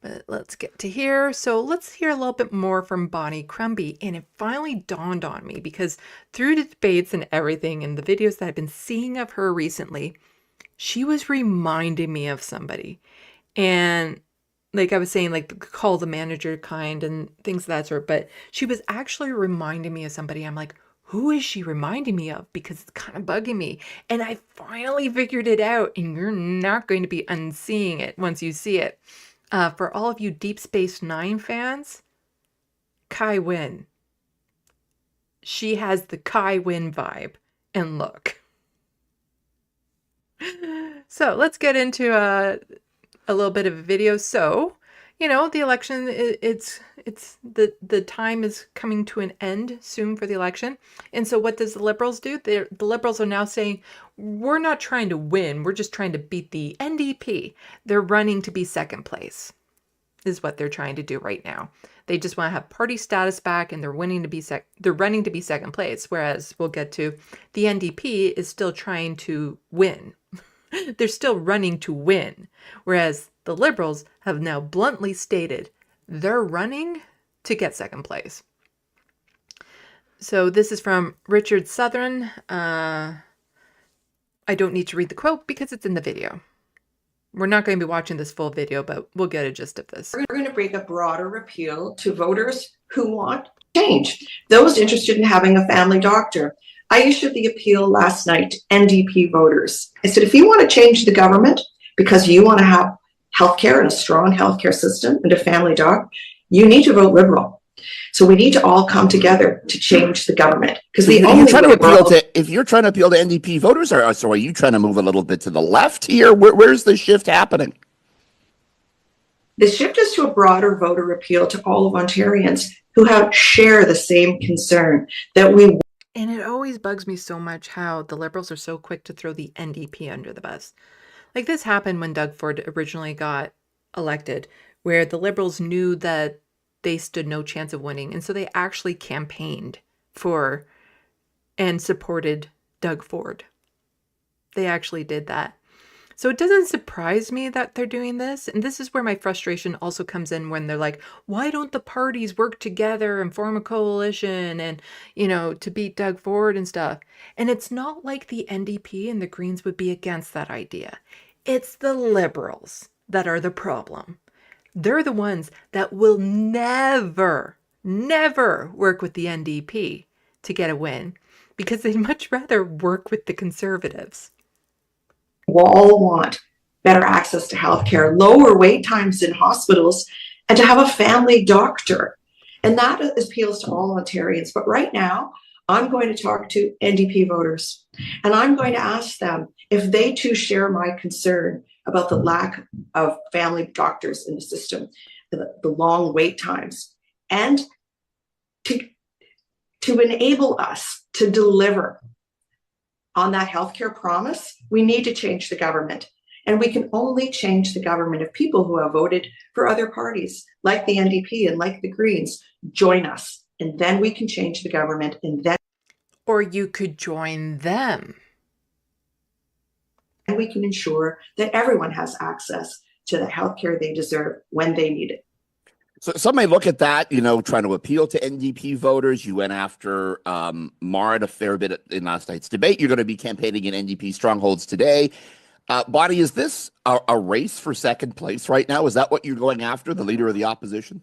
But let's get to here. So let's hear a little bit more from Bonnie Crombie. And it finally dawned on me, because through the debates and everything and the videos that I've been seeing of her recently, she was reminding me of somebody. And like I was saying, like call the manager kind and things of that sort. But she was actually reminding me of somebody. I'm like, who is she reminding me of? Because it's kind of bugging me. And I finally figured it out. And you're not going to be unseeing it once you see it. For all of you Deep Space Nine fans, Kai Wynn. She has the Kai Wynn vibe and look. So let's get into a little bit of a video. So, the election, it's the time is coming to an end soon for the election. And so what does the Liberals do? The Liberals are now saying, we're not trying to win, we're just trying to beat the NDP. They're running to be second place, is what they're trying to do right now. They just want to have party status back, and they're running to be second place. Whereas we'll get to the NDP is still trying to win. They're still running to win. Whereas the Liberals have now bluntly stated they're running to get second place. So this is from Richard Southern. I don't need to read the quote because it's in the video. We're not going to be watching this full video, but we'll get a gist of this. We're going to bring a broader appeal to voters who want change, those interested in having a family doctor. I issued the appeal last night to NDP voters. I said, if you want to change the government because you want to have healthcare and a strong healthcare system and a family doc, you need to vote Liberal. So we need to all come together to change the government. Because if you're trying to appeal to NDP voters, so are you trying to move a little bit to the left here? Where's the shift happening? The shift is to a broader voter appeal to all of Ontarians who share the same concern that we. And it always bugs me so much how the Liberals are so quick to throw the NDP under the bus. Like this happened when Doug Ford originally got elected, where the Liberals knew that they stood no chance of winning. And so they actually campaigned for and supported Doug Ford. They actually did that. So it doesn't surprise me that they're doing this. And this is where my frustration also comes in when they're like, why don't the parties work together and form a coalition and, to beat Doug Ford and stuff? And it's not like the NDP and the Greens would be against that idea. It's the Liberals that are the problem. They're the ones that will never work with the NDP to get a win because they'd much rather work with the Conservatives. We all want better access to healthcare, lower wait times in hospitals, and to have a family doctor. And that appeals to all Ontarians. But right now, I'm going to talk to NDP voters, and I'm going to ask them if they too share my concern about the lack of family doctors in the system, the long wait times, and to enable us to deliver on that healthcare promise. We need to change the government. And we can only change the government if people who have voted for other parties, like the NDP and like the Greens, join us. And then we can change the government. And then. Or you could join them. And we can ensure that everyone has access to the healthcare they deserve when they need it. So some may look at that, trying to appeal to NDP voters. You went after Marit a fair bit in last night's debate. You're going to be campaigning in NDP strongholds today. Bonnie, is this a race for second place right now? Is that what you're going after, the leader of the opposition?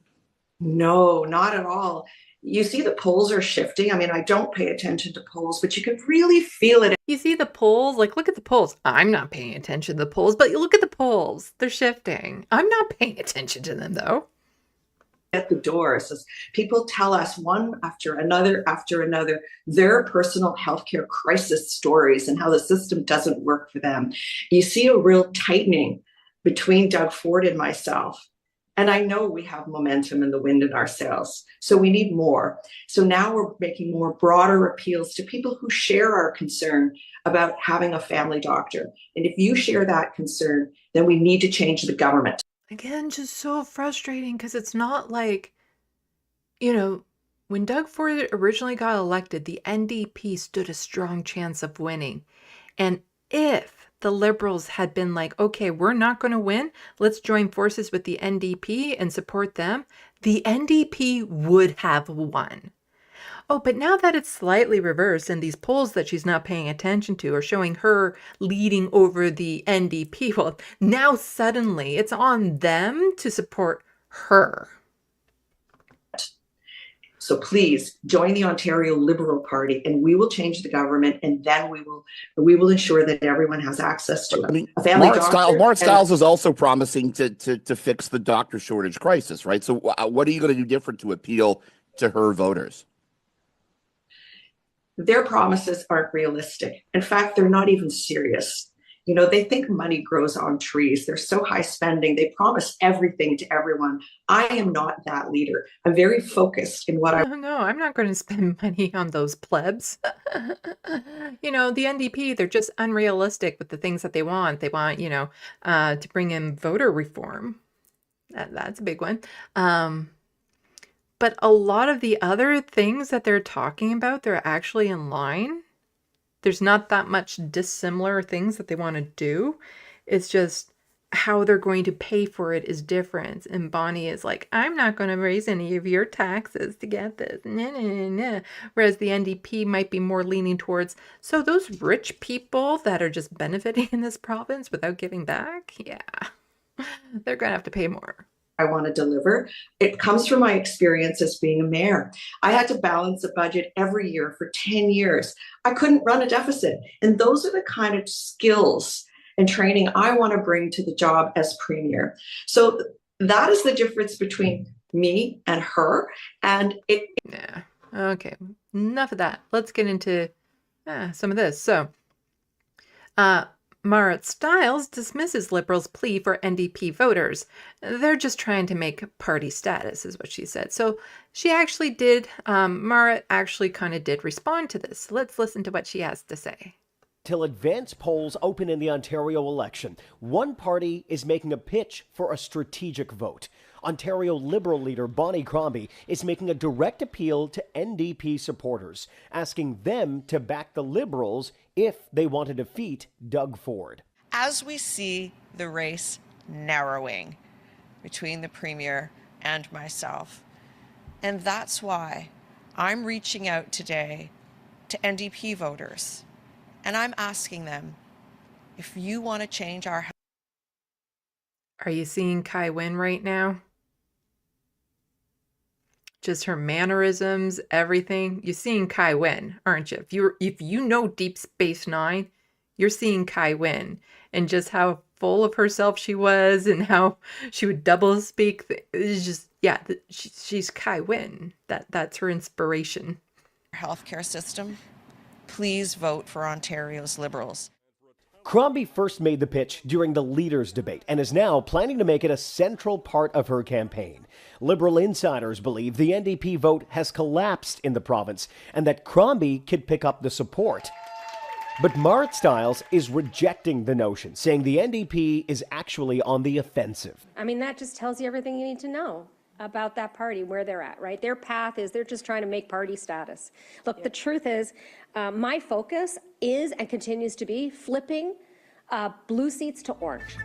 No, not at all. You see the polls are shifting. I mean, I don't pay attention to polls, but you can really feel it. You see the polls? Like, look at the polls. I'm not paying attention to the polls, but you look at the polls. They're shifting. I'm not paying attention to them, though. At the doors, as people tell us one after another, their personal healthcare crisis stories and how the system doesn't work for them. You see a real tightening between Doug Ford and myself. And I know we have momentum and the wind in our sails, so we need more. So now we're making more broader appeals to people who share our concern about having a family doctor. And if you share that concern, then we need to change the government. Again, just so frustrating because it's not like, when Doug Ford originally got elected, the NDP stood a strong chance of winning. And if the Liberals had been like, okay, we're not going to win, let's join forces with the NDP and support them, the NDP would have won. Oh, but now that it's slightly reversed and these polls that she's not paying attention to are showing her leading over the NDP, well, now suddenly it's on them to support her. So please join the Ontario Liberal Party and we will change the government, and then we will ensure that everyone has access to a family doctor. Marit Stiles is also promising to fix the doctor shortage crisis, right? So what are you going to do different to appeal to her voters? Their promises aren't realistic. In fact, they're not even serious. You know, they think money grows on trees. They're so high spending. They promise everything to everyone. I am not that leader. I'm very focused in what I No, I'm not going to spend money on those plebs. You know, the NDP, they're just unrealistic with the things that they want. They want, to bring in voter reform. That's a big one. But a lot of the other things that they're talking about, they're actually in line. There's not that much dissimilar things that they want to do. It's just how they're going to pay for it is different. And Bonnie is like, I'm not going to raise any of your taxes to get this. Nah, nah, nah, nah. Whereas the NDP might be more leaning towards, so those rich people that are just benefiting in this province without giving back, yeah, they're going to have to pay more. want to deliver. It comes from my experience as being a mayor. I had to balance a budget every year for 10 years. I couldn't run a deficit. And those are the kind of skills and training I want to bring to the job as premier. So that is the difference between me and her. And it. Yeah. Okay. Enough of that. Let's get into some of this. So, Marit Stiles dismisses Liberals' plea for NDP voters. They're just trying to make party status, is what she said. So she actually did, Marit actually kind of did respond to this. Let's listen to what she has to say. Till advance polls open in the Ontario election, one party is making a pitch for a strategic vote. Ontario Liberal leader Bonnie Crombie is making a direct appeal to NDP supporters, asking them to back the Liberals if they want to defeat Doug Ford. As we see the race narrowing between the Premier and myself, and that's why I'm reaching out today to NDP voters, and I'm asking them, if you want to change our... Are you seeing Kai win right now? Just her mannerisms, everything. You're seeing Kai win, aren't you? If you know Deep Space Nine, you're seeing Kai win, and just how full of herself she was, and how she would double speak. It's just, yeah, she's Kai Wynn. That's her inspiration. Healthcare system. Please vote for Ontario's Liberals. Crombie first made the pitch during the leaders' debate and is now planning to make it a central part of her campaign. Liberal insiders believe the NDP vote has collapsed in the province and that Crombie could pick up the support. But Marit Stiles is rejecting the notion, saying the NDP is actually on the offensive. I mean, that just tells you everything you need to know about that party, where they're at, right? Their path is they're just trying to make party status. Look, the truth is, my focus is and continues to be flipping blue seats to orange.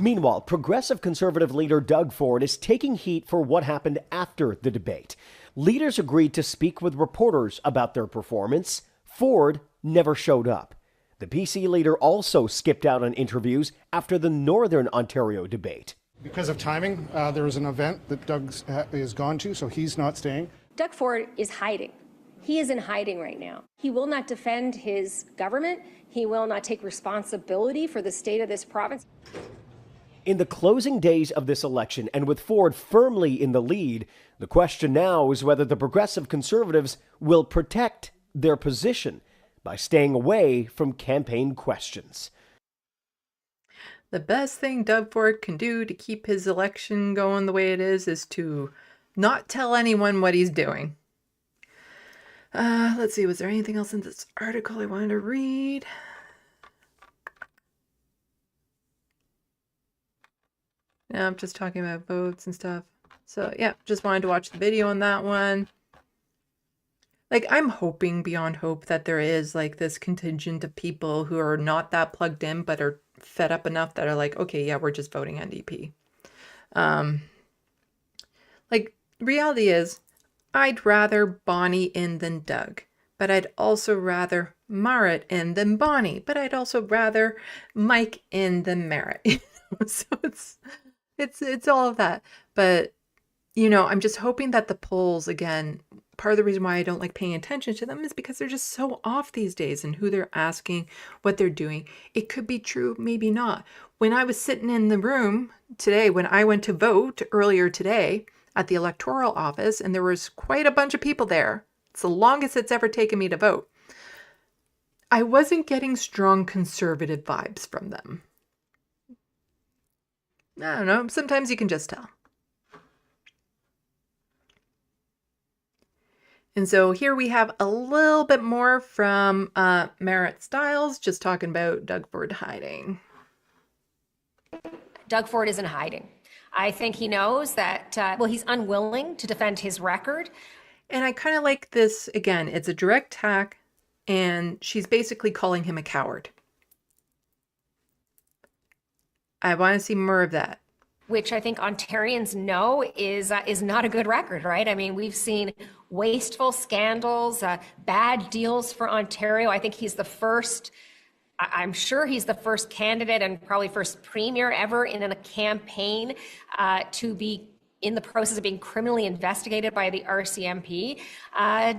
Meanwhile, Progressive Conservative leader Doug Ford is taking heat for what happened after the debate. Leaders agreed to speak with reporters about their performance. Ford never showed up. The PC leader also skipped out on interviews after the Northern Ontario debate. Because of timing, there was an event that Doug is gone to, so he's not staying. Doug Ford is hiding. He is in hiding right now. He will not defend his government. He will not take responsibility for the state of this province. In the closing days of this election, and with Ford firmly in the lead, the question now is whether the Progressive Conservatives will protect their position by staying away from campaign questions. The best thing Doug Ford can do to keep his election going the way it is to not tell anyone what he's doing. Let's see, was there anything else in this article I wanted to read? No, I'm just talking about votes and stuff. So yeah, just wanted to watch the video on that one. Like, I'm hoping beyond hope that there is like this contingent of people who are not that plugged in, but are fed up enough that are like, okay, yeah, we're just voting NDP. Like, reality is, I'd rather Bonnie in than Doug, but I'd also rather Marit in than Bonnie, but I'd also rather Mike in than Marit. So it's all of that. But, you know, I'm just hoping that the polls, again, part of the reason why I don't like paying attention to them is because they're just so off these days and who they're asking, what they're doing. It could be true, maybe not. When I was sitting in the room today, when I went to vote earlier today at the electoral office, and there was quite a bunch of people there. It's the longest it's ever taken me to vote. I wasn't getting strong conservative vibes from them. I don't know. Sometimes you can just tell. And so here we have a little bit more from Merritt Stiles, just talking about Doug Ford hiding. Doug Ford isn't hiding. I think he knows that, he's unwilling to defend his record. And I kind of like this, again, it's a direct attack, and she's basically calling him a coward. I want to see more of that. Which I think Ontarians know is not a good record, right? I mean, we've seen wasteful scandals, bad deals for Ontario. I think he's the first, I'm sure he's the first candidate and probably first premier ever in a campaign to be in the process of being criminally investigated by the RCMP.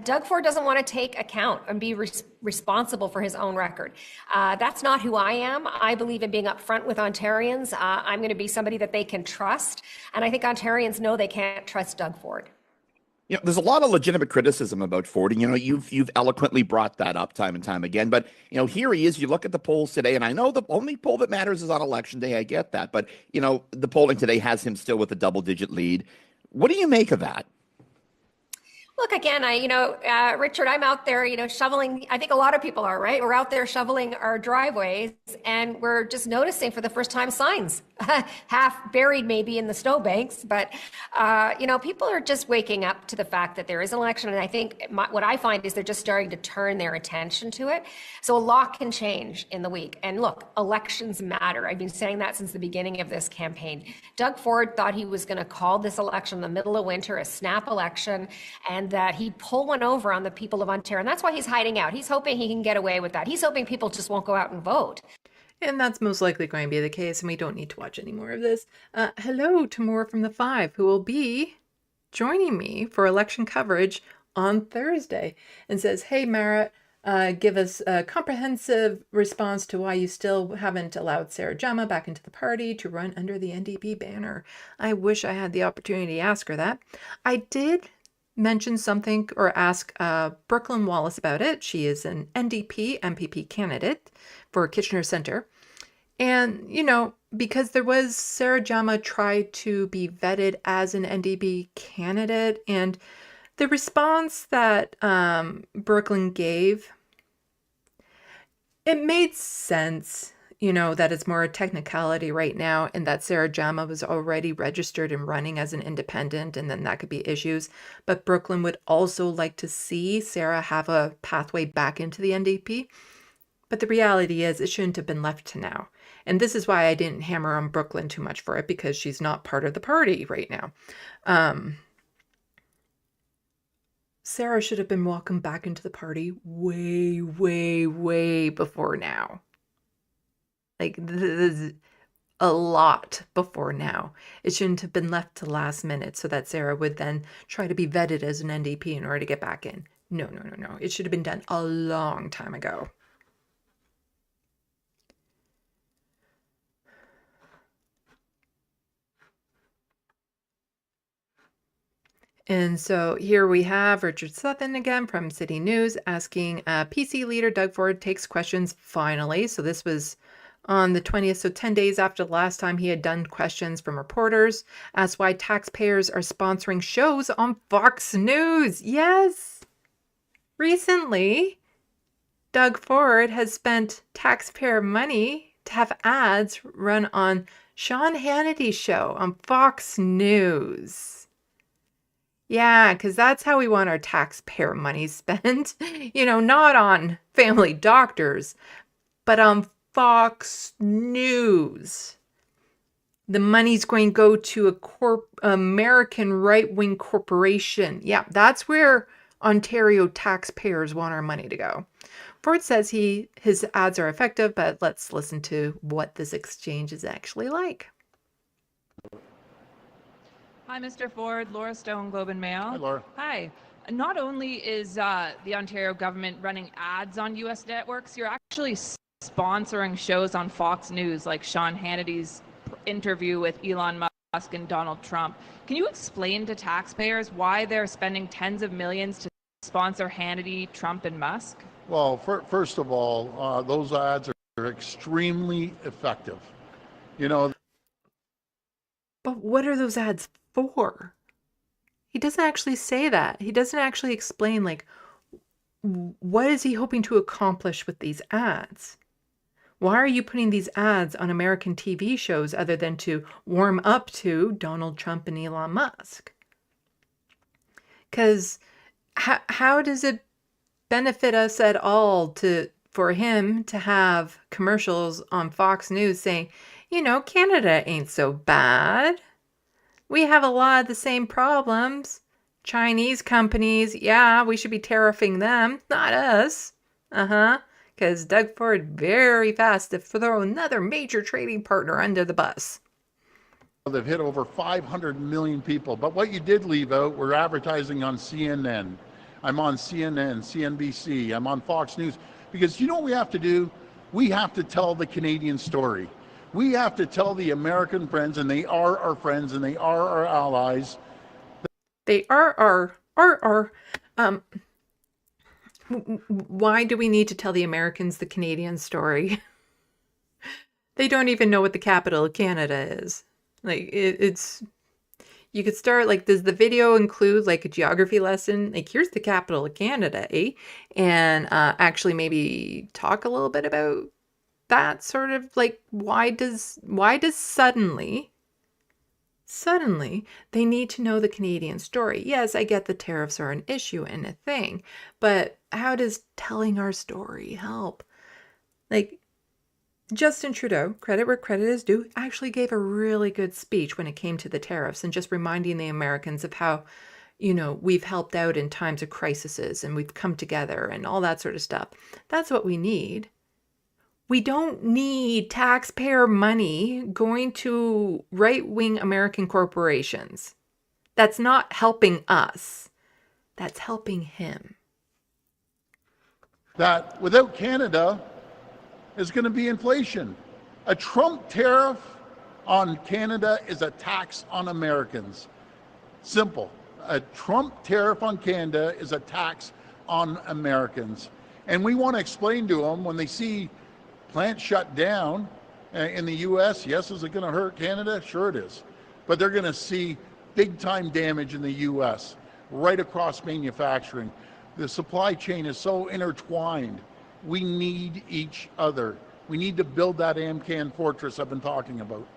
Doug Ford doesn't want to take account and be responsible for his own record. That's not who I am. I believe in being upfront with Ontarians. I'm going to be somebody that they can trust. And I think Ontarians know they can't trust Doug Ford. You know, there's a lot of legitimate criticism about Ford, and you've eloquently brought that up time and time again. But here he is. You look at the polls today, and I know the only poll that matters is on election day. I get that, but the polling today has him still with a double-digit lead. What do you make of that? Look, again, Richard, I'm out there, shoveling. I think a lot of people are, right? We're out there shoveling our driveways, and we're just noticing for the first time signs, half buried maybe in the snowbanks. But, people are just waking up to the fact that there is an election. And I think what I find is they're just starting to turn their attention to it. So a lot can change in the week. And look, elections matter. I've been saying that since the beginning of this campaign. Doug Ford thought he was going to call this election in the middle of winter a snap election, and that he'd pull one over on the people of Ontario. And that's why he's hiding out. He's hoping he can get away with that. He's hoping people just won't go out and vote. And that's most likely going to be the case, and we don't need to watch any more of this. Hello to more from the 5, who will be joining me for election coverage on Thursday, and says, hey, Mara, give us a comprehensive response to why you still haven't allowed Sarah Jama back into the party to run under the NDP banner. I wish I had the opportunity to ask her that. I did mention something or ask Brooklyn Wallace about it. She is an NDP MPP candidate for Kitchener Centre. And, because there was Sarah Jama tried to be vetted as an NDP candidate, and the response that Brooklyn gave, it made sense, that it's more a technicality right now, and that Sarah Jama was already registered and running as an independent, and then that could be issues. But Brooklyn would also like to see Sarah have a pathway back into the NDP. But the reality is it shouldn't have been left to now. And this is why I didn't hammer on Brooklyn too much for it, because she's not part of the party right now. Sarah should have been welcomed back into the party way, way, way before now. Like, this is a lot before now. It shouldn't have been left to last minute so that Sarah would then try to be vetted as an NDP in order to get back in. No. It should have been done a long time ago. And so here we have Richard Sutton again from City News asking PC leader Doug Ford takes questions finally. So this was on the 20th, so 10 days after the last time he had done questions from reporters. Asked why taxpayers are sponsoring shows on Fox News. Yes! Recently, Doug Ford has spent taxpayer money to have ads run on Sean Hannity's show on Fox News. Yeah, because that's how we want our taxpayer money spent. Not on family doctors, but on Fox News. The money's going to go to American right-wing corporation. Yeah, that's where Ontario taxpayers want our money to go. Ford says his ads are effective, but let's listen to what this exchange is actually like. Hi, Mr. Ford. Laura Stone, Globe and Mail. Hi, Laura. Hi. Not only is the Ontario government running ads on U.S. networks, you're actually sponsoring shows on Fox News, like Sean Hannity's interview with Elon Musk and Donald Trump. Can you explain to taxpayers why they're spending tens of millions to sponsor Hannity, Trump, and Musk? Well, first of all, those ads are extremely effective. You know, But what are those ads for? He doesn't actually say that. He doesn't actually explain, like, what is he hoping to accomplish with these ads? Why are you putting these ads on American TV shows other than to warm up to Donald Trump and Elon Musk? Because how does it benefit us at all for him to have commercials on Fox News saying, Canada ain't so bad. We have a lot of the same problems. Chinese companies, yeah, we should be tariffing them, not us. Because Doug Ford very fast to throw another major trading partner under the bus. they've hit over 500 million people. But what you did leave out were advertising on CNN. I'm on CNN, CNBC, I'm on Fox News. Because you know what we have to do? We have to tell the Canadian story. We have to tell the American friends, and they are our friends and they are our allies. They are why do we need to tell the Americans the Canadian story? They don't even know what the capital of Canada is. Like, it's, you could start, like, does the video include, like, a geography lesson? Like, here's the capital of Canada, eh? And actually maybe talk a little bit about that sort of, like, why does suddenly they need to know the Canadian story? Yes, I get the tariffs are an issue and a thing, but how does telling our story help? Like, Justin Trudeau, credit where credit is due, actually gave a really good speech when it came to the tariffs and just reminding the Americans of how, we've helped out in times of crises and we've come together and all that sort of stuff. That's what we need. We don't need taxpayer money going to right-wing American corporations. That's not helping us. That's helping him. That without Canada is going to be inflation. A Trump tariff on Canada is a tax on Americans. Simple. A Trump tariff on Canada is a tax on Americans. And we want to explain to them when they see plants shut down in the US, yes, is it going to hurt Canada? Sure it is. But they're going to see big time damage in the US, right across manufacturing. The supply chain is so intertwined. We need each other. We need to build that AmCan fortress I've been talking about.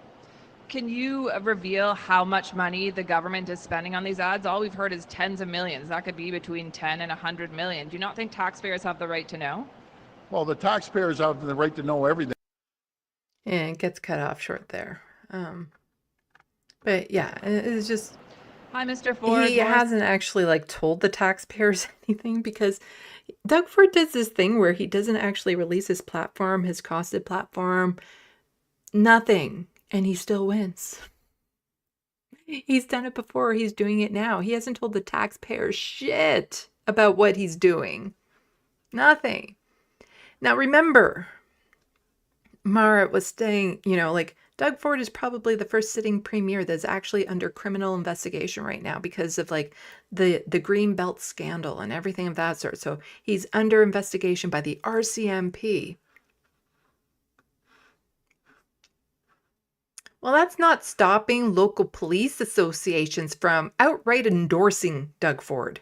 Can you reveal how much money the government is spending on these ads? All we've heard is tens of millions. That could be between 10 and 100 million. Do you not think taxpayers have the right to know? Well, the taxpayers have the right to know everything. And it gets cut off short there. But yeah, it's just... Hi, Mr. Ford. He hasn't actually, like, told the taxpayers anything, because Doug Ford does this thing where he doesn't actually release his platform, his costed platform, nothing, and he still wins. He's done it before. He's doing it now. He hasn't told the taxpayers shit about what he's doing. Nothing. Now, remember, Mara was saying, like, Doug Ford is probably the first sitting premier that's actually under criminal investigation right now because of, like, the Green Belt scandal and everything of that sort. So he's under investigation by the RCMP. Well, that's not stopping local police associations from outright endorsing Doug Ford.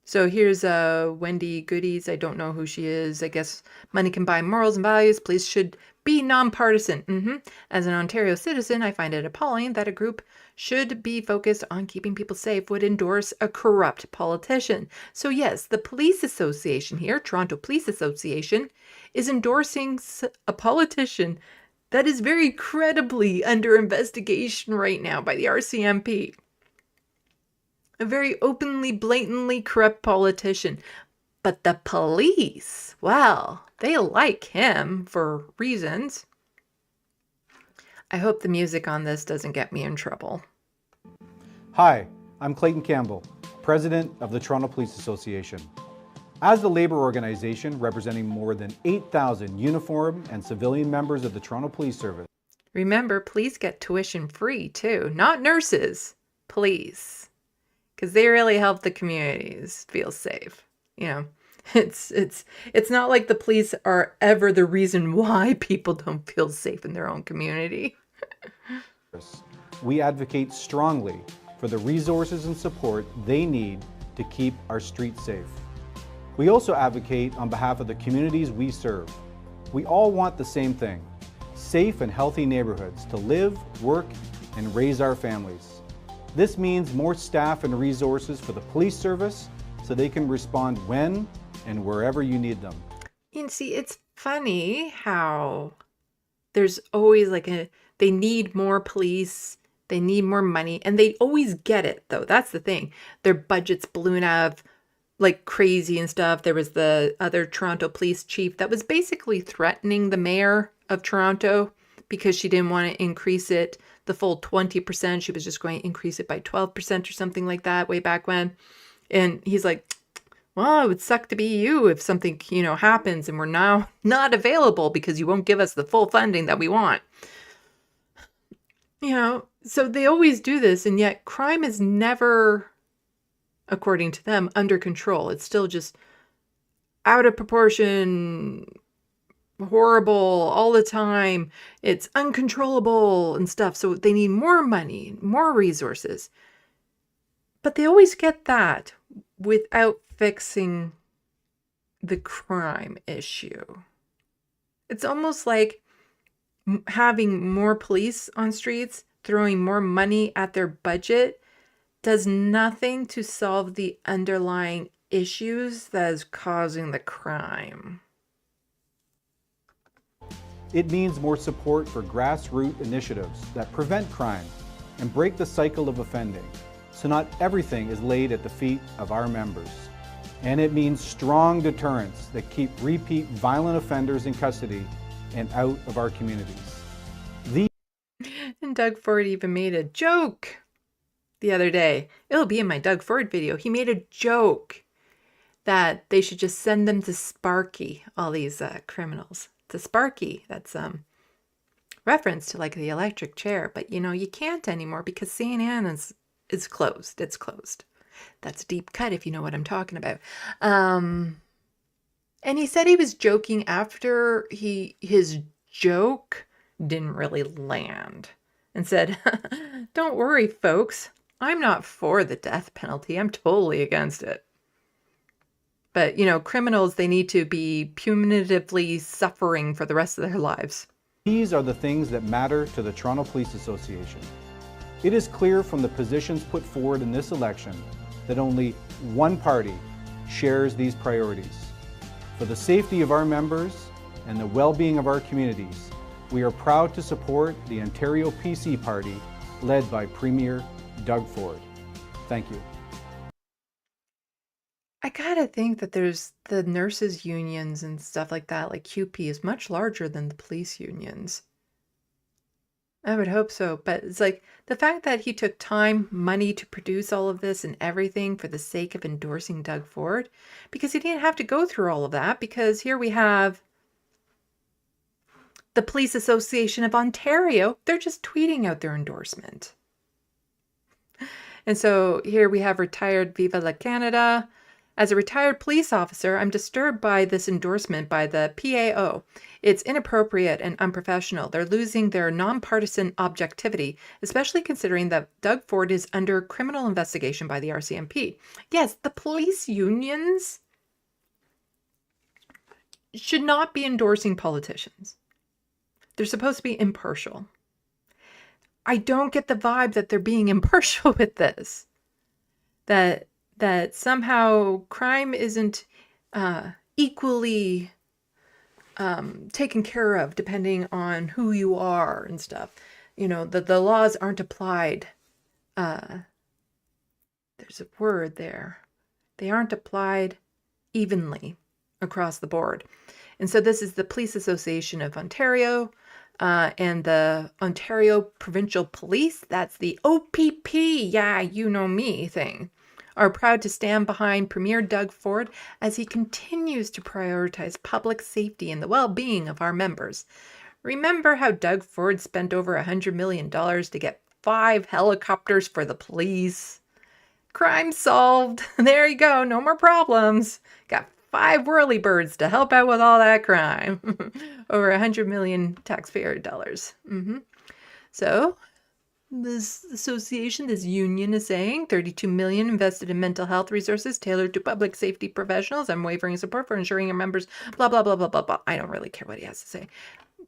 So here's Wendy Goodies. I don't know who she is. I guess money can buy morals and values. Police should be nonpartisan. As an Ontario citizen, I find it appalling that a group should be focused on keeping people safe would endorse a corrupt politician. So yes, the police association here, Toronto Police Association, is endorsing a politician that is very credibly under investigation right now by the RCMP. A very openly, blatantly corrupt politician. But the police, well, they like him for reasons. I hope the music on this doesn't get me in trouble. Hi, I'm Clayton Campbell, President of the Toronto Police Association. As the labor organization representing more than 8,000 uniform and civilian members of the Toronto Police Service. Remember, police get tuition free too, not nurses, police. Because they really help the communities feel safe. You know, it's not like the police are ever the reason why people don't feel safe in their own community. We advocate strongly for the resources and support they need to keep our streets safe. We also advocate on behalf of the communities we serve. We all want the same thing: safe and healthy neighborhoods to live, work, and raise our families. This means more staff and resources for the police service so they can respond when and wherever you need them. You see, it's funny how there's always like they need more police, they need more money, and they always get it though. That's the thing. Their budgets balloon out like crazy and stuff. There was the other Toronto police chief that was basically threatening the mayor of Toronto because she didn't want to increase it the full 20%. She was just going to increase it by 12% or something like that way back when. And he's like, well, it would suck to be you if something, happens and we're now not available because you won't give us the full funding that we want. So they always do this, and yet crime is never, according to them, under control. It's still just out of proportion, horrible all the time. It's uncontrollable and stuff. So they need more money, more resources. But they always get that without fixing the crime issue. It's almost like having more police on streets, throwing more money at their budget, does nothing to solve the underlying issues that is causing the crime. It means more support for grassroots initiatives that prevent crime and break the cycle of offending, so not everything is laid at the feet of our members. And it means strong deterrents that keep repeat violent offenders in custody and out of our communities. And Doug Ford even made a joke the other day. It'll be in my Doug Ford video. He made a joke that they should just send them to Sparky, all these criminals. To Sparky. That's reference to like the electric chair. But you can't anymore because St. Anne's is closed. It's closed. That's a deep cut if you know what I'm talking about. And he said he was joking after his joke didn't really land, and said, don't worry, folks. I'm not for the death penalty. I'm totally against it. But, criminals, they need to be punitively suffering for the rest of their lives. These are the things that matter to the Toronto Police Association. It is clear from the positions put forward in this election that only one party shares these priorities. For the safety of our members and the well-being of our communities, we are proud to support the Ontario PC Party led by Premier Doug Ford. Thank you. I gotta think that there's the nurses' unions and stuff like that, like QP, is much larger than the police unions. I would hope so, but it's like the fact that he took time, money to produce all of this and everything for the sake of endorsing Doug Ford, because he didn't have to go through all of that, because here we have the Police Association of Ontario. They're just tweeting out their endorsement. And so here we have retired Viva la Canada. As a retired police officer, I'm disturbed by this endorsement by the PAO. It's inappropriate and unprofessional. They're losing their nonpartisan objectivity, especially considering that Doug Ford is under criminal investigation by the RCMP. Yes, the police unions should not be endorsing politicians. They're supposed to be impartial. I don't get the vibe that they're being impartial with this. That somehow crime isn't equally taken care of depending on who you are and stuff. The laws aren't applied. There's a word there. They aren't applied evenly across the board. And so this is the Police Association of Ontario and the Ontario Provincial Police. That's the OPP, yeah, you know me thing, are proud to stand behind Premier Doug Ford as he continues to prioritize public safety and the well-being of our members. Remember how Doug Ford spent over $100 million to get 5 helicopters for the police? Crime solved. There you go. No more problems. Got 5 whirlybirds to help out with all that crime. Over 100 million taxpayer dollars. So this association, this union is saying 32 million invested in mental health resources tailored to public safety professionals, unwavering support for ensuring your members, blah, blah, blah, blah, blah, blah. I don't really care what he has to say.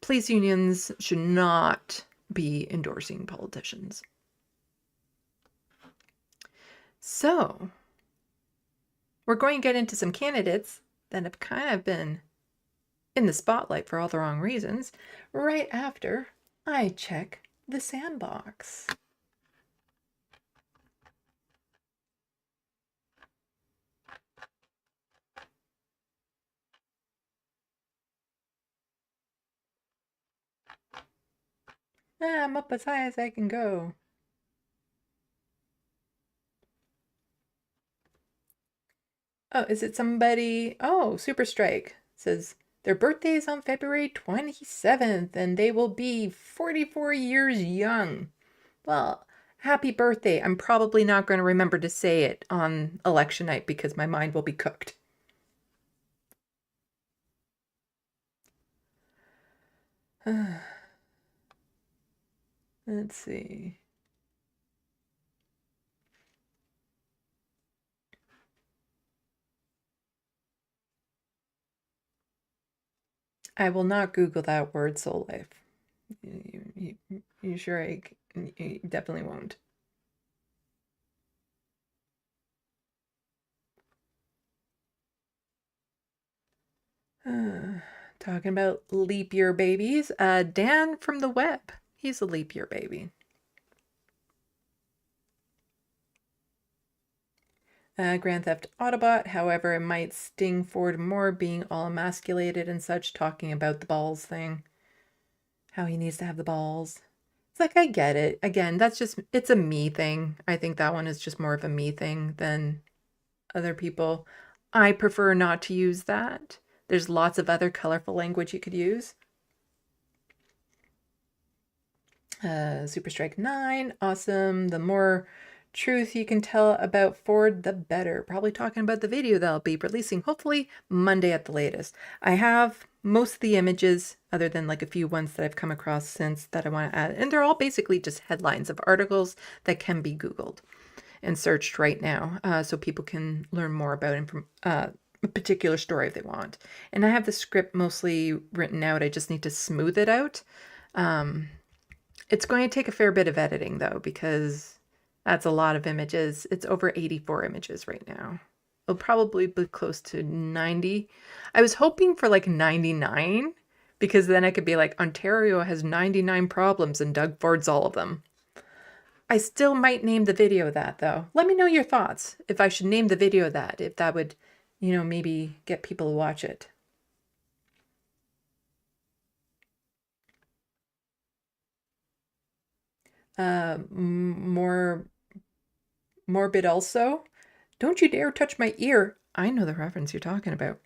Police unions should not be endorsing politicians. So we're going to get into some candidates that have kind of been in the spotlight for all the wrong reasons right after I check the sandbox. I'm up as high as I can go. Oh, is it somebody? Oh, Super Strike says their birthday is on February 27th and they will be 44 years young. Well, happy birthday. I'm probably not going to remember to say it on election night because my mind will be cooked. Let's see. I will not Google that word, soul life. You sure you definitely won't. Talking about leap year babies. Dan from the web. He's a leap year baby. Grand Theft Autobot, however, it might sting Ford more being all emasculated and such, talking about the balls thing. How he needs to have the balls. It's like, I get it. Again, that's just, it's a me thing. I think that one is just more of a me thing than other people. I prefer not to use that. There's lots of other colorful language you could use. Super Strike 9, awesome. The more truth you can tell about Ford, the better. Probably talking about the video that I'll be releasing, hopefully Monday at the latest. I have most of the images, other than like a few ones that I've come across since that I want to add. And they're all basically just headlines of articles that can be Googled and searched right now. So people can learn more about a particular story if they want. And I have the script mostly written out. I just need to smooth it out. It's going to take a fair bit of editing though, because that's a lot of images. It's over 84 images right now. It'll probably be close to 90. I was hoping for like 99 because then I could be like, Ontario has 99 problems and Doug Ford's all of them. I still might name the video that though. Let me know your thoughts if I should name the video that, if that would, maybe get people to watch it. More morbid also. Don't you dare touch my ear. I know the reference you're talking about.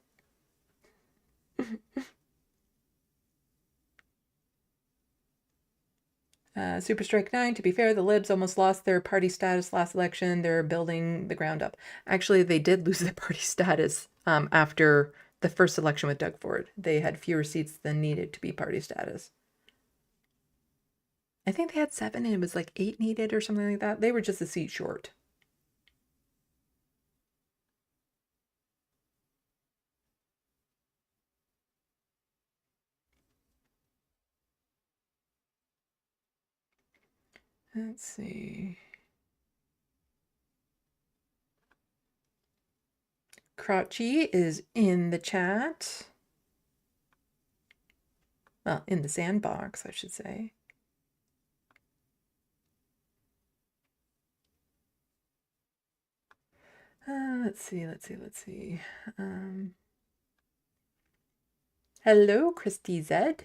Super Strike 9, to be fair, the Libs almost lost their party status last election. They're building the ground up. Actually, they did lose their party status after the first election with Doug Ford. They had fewer seats than needed to be party status. I think they had 7 and it was like 8 needed or something like that. They were just a seat short. Let's see. Crotchy is in the chat. Well, in the sandbox, I should say. Let's see. Hello, Christy Zed.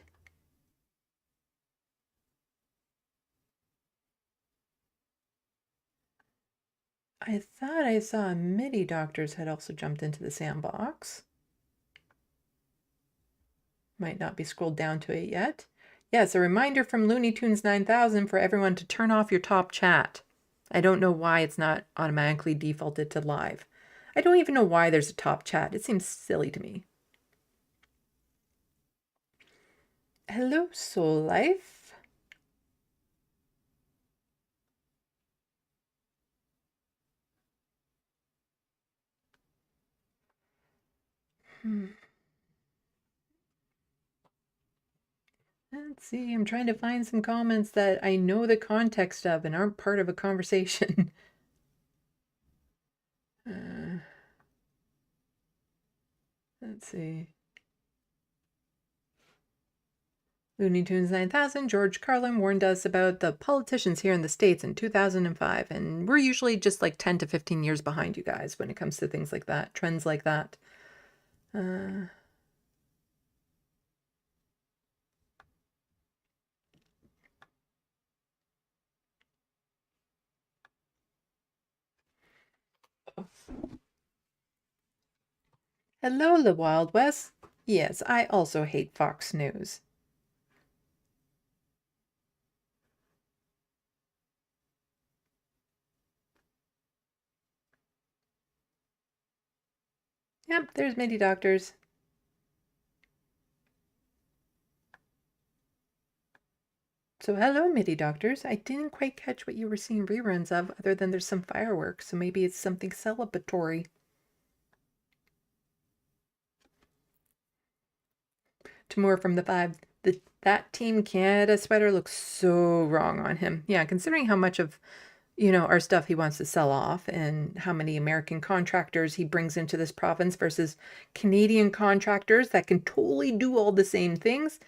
I thought I saw MIDI Doctors had also jumped into the sandbox. Might not be scrolled down to it yet. Yes, a reminder from Looney Tunes 9000 for everyone to turn off your top chat. I don't know why it's not automatically defaulted to live. I don't even know why there's a top chat. It seems silly to me. Hello, Soul Life. Let's see. I'm trying to find some comments that I know the context of and aren't part of a conversation. Let's see. Looney Tunes 9000, George Carlin warned us about the politicians here in the States in 2005, and we're usually just like 10 to 15 years behind you guys when it comes to things like that, trends like that. Hello, the Wild West. Yes, I also hate Fox News. Yep, there's MIDI doctors. So hello, MIDI doctors. I didn't quite catch what you were seeing reruns of, other than there's some fireworks, so maybe it's something celebratory. Tamura from the 5. That Team Canada sweater looks so wrong on him. Yeah, considering how much of, our stuff he wants to sell off and how many American contractors he brings into this province versus Canadian contractors that can totally do all the same things,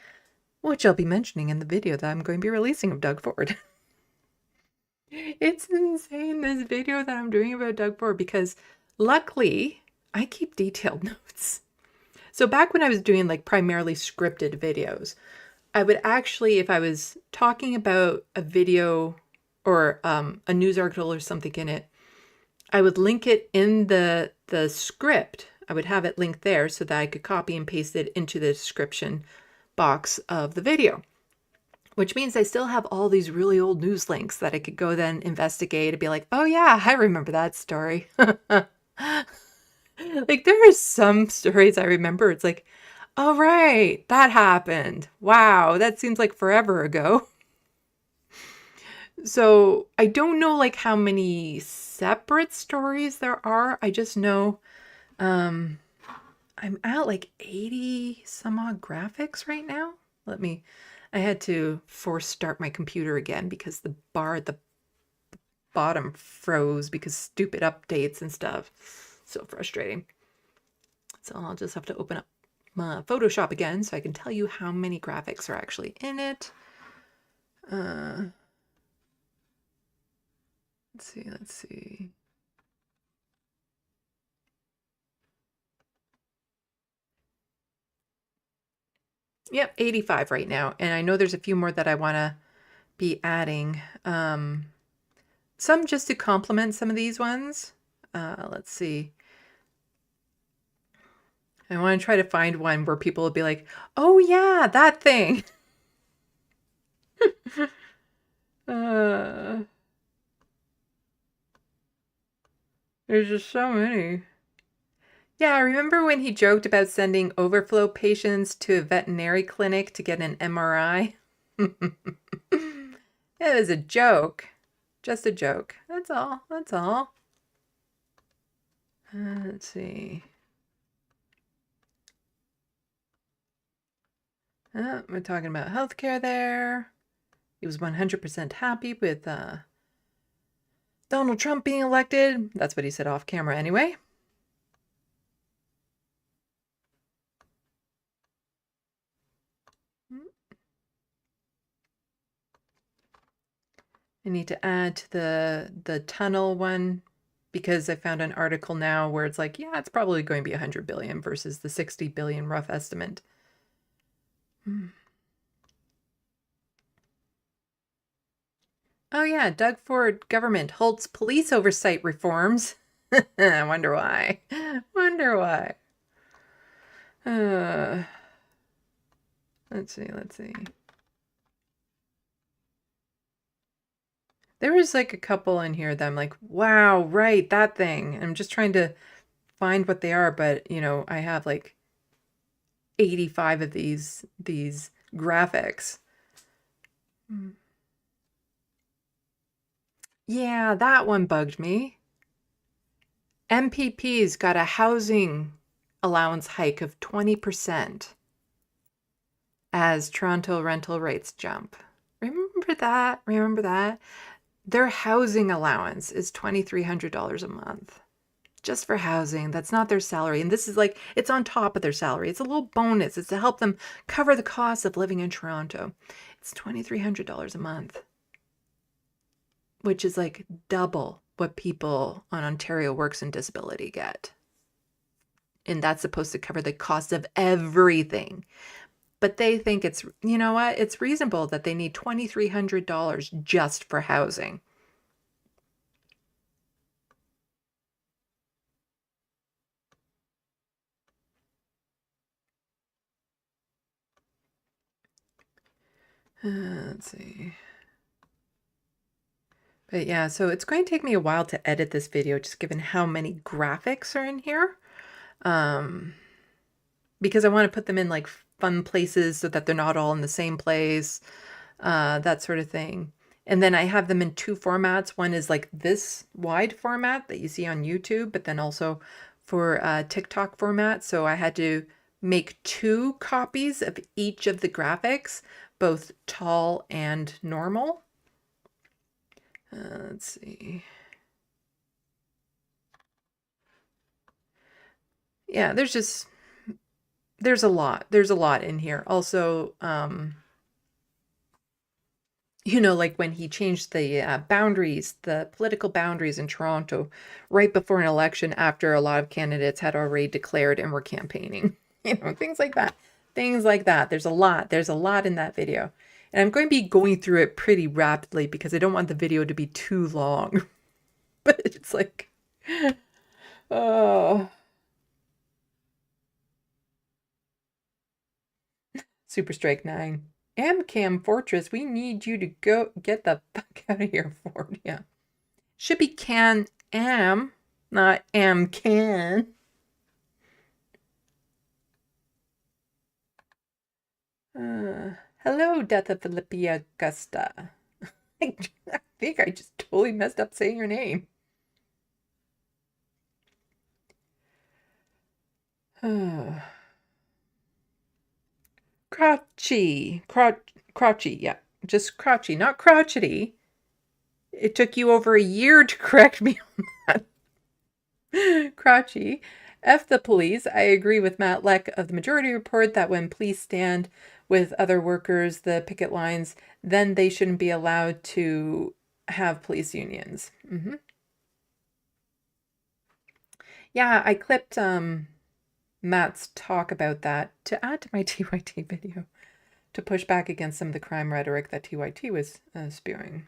which I'll be mentioning in the video that I'm going to be releasing of Doug Ford. It's insane, this video that I'm doing about Doug Ford, because luckily I keep detailed notes. So back when I was doing like primarily scripted videos, I would actually, if I was talking about a video or a news article or something in it, I would link it in the script. I would have it linked there so that I could copy and paste it into the description box of the video, which means I still have all these really old news links that I could go then investigate and be like, oh yeah, I remember that story. Like there are some stories I remember. It's like, oh right, that happened. Wow, that seems like forever ago. So I don't know like how many separate stories there are. I just know I'm at like 80 some odd graphics right now. I had to force start my computer again because the bar at the bottom froze because stupid updates and stuff. So frustrating. So I'll just have to open up Photoshop again so I can tell you how many graphics are actually in it. Let's see. Yep, 85 right now. And I know there's a few more that I want to be adding. Some just to complement some of these ones. Let's see. I want to try to find one where people will be like, oh yeah, that thing. There's just so many. Yeah, I remember when he joked about sending overflow patients to a veterinary clinic to get an MRI. It was a joke. Just a joke. That's all. That's all. Let's see. We're talking about healthcare there. He was 100% happy with Donald Trump being elected. That's what he said off camera anyway. I need to add to the tunnel one because I found an article now where it's like, yeah, it's probably going to be 100 billion versus the 60 billion rough estimate. Oh yeah, Doug Ford government halts police oversight reforms. I wonder why. Wonder why. Let's see. There was like a couple in here that I'm like, wow, right, that thing. I'm just trying to find what they are, but you know, I have like 85 of these graphics. Yeah, that one bugged me. MPP's got a housing allowance hike of 20% as Toronto rental rates jump. Remember that? Remember that? Their housing allowance is $2,300 a month. Just for housing. That's not their salary. And this is like, it's on top of their salary. It's a little bonus. It's to help them cover the cost of living in Toronto. It's $2,300 a month, which is like double what people on Ontario Works and Disability get. And that's supposed to cover the cost of everything. But they think it's, you know what? It's reasonable that they need $2,300 just for housing. Let's see. But yeah, so it's going to take me a while to edit this video, just given how many graphics are in here. Because I want to put them in like fun places so that they're not all in the same place, that sort of thing. And then I have them in two formats. One is like this wide format that you see on YouTube, but then also for TikTok format. So I had to make two copies of each of the graphics, both tall and normal. Let's see. Yeah, there's a lot. There's a lot in here. Also, you know, like when he changed the boundaries, the political boundaries in Toronto right before an election after a lot of candidates had already declared and were campaigning. You know, things like that. Things like that. There's a lot. There's a lot in that video. And I'm going to be going through it pretty rapidly because I don't want the video to be too long. But it's like, oh. Super Strike 9. Amcam Fortress, we need you to go get the fuck out of here, Ford. Yeah. Should be can am, not am can. Hello, Death of Philippia Augusta. I think I just totally messed up saying your name. Crouchy. Crouchy, yeah. Just crouchy, not crouchety. It took you over a year to correct me on that. Crouchy. F the police. I agree with Matt Leck of the Majority Report that when police stand with other workers, the picket lines, then they shouldn't be allowed to have police unions. Yeah, I clipped Matt's talk about that to add to my TYT video to push back against some of the crime rhetoric that TYT was spewing.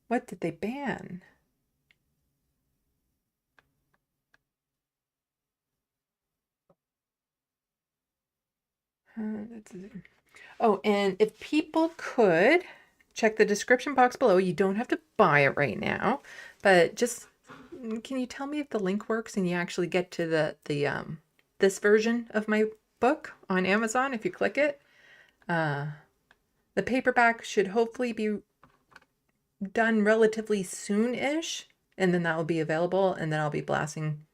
What did they ban? Oh, and if people could check the description box below, you don't have to buy it right now, but just can you tell me if the link works and you actually get to the this version of my book on Amazon if you click it? The paperback should hopefully be done relatively soon-ish, and then that will be available, and then I'll be blasting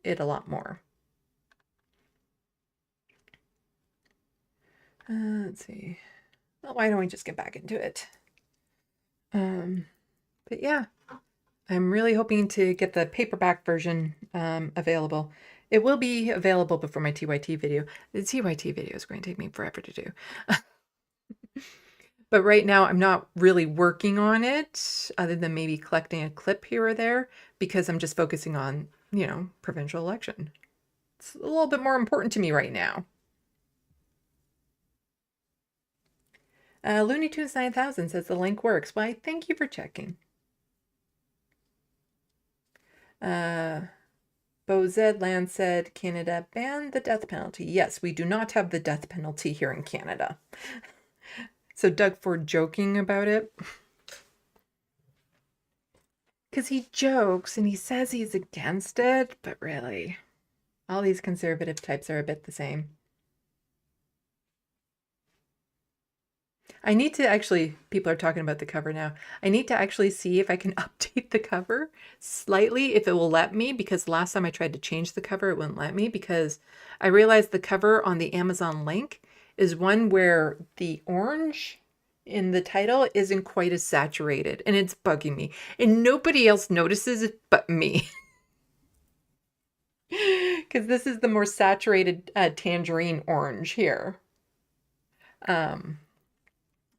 it a lot more. Let's see. Well, why don't we just get back into it? But yeah, I'm really hoping to get the paperback version available. It will be available before my TYT video. The TYT video is going to take me forever to do. But right now, I'm not really working on it, other than maybe collecting a clip here or there, because I'm just focusing on, you know, provincial election. It's a little bit more important to me right now. Looney Tunes 9000 says the link works. Why, thank you for checking. Bo Zedland said, Canada banned the death penalty. Yes, we do not have the death penalty here in Canada. So Doug Ford joking about it. Because he jokes and he says he's against it, but really, all these conservative types are a bit the same. I need to actually, people are talking about the cover now. I need to actually see if I can update the cover slightly, if it will let me, because last time I tried to change the cover, it wouldn't let me, because I realized the cover on the Amazon link is one where the orange in the title isn't quite as saturated, and it's bugging me. And nobody else notices it but me. Because this is the more saturated tangerine orange here.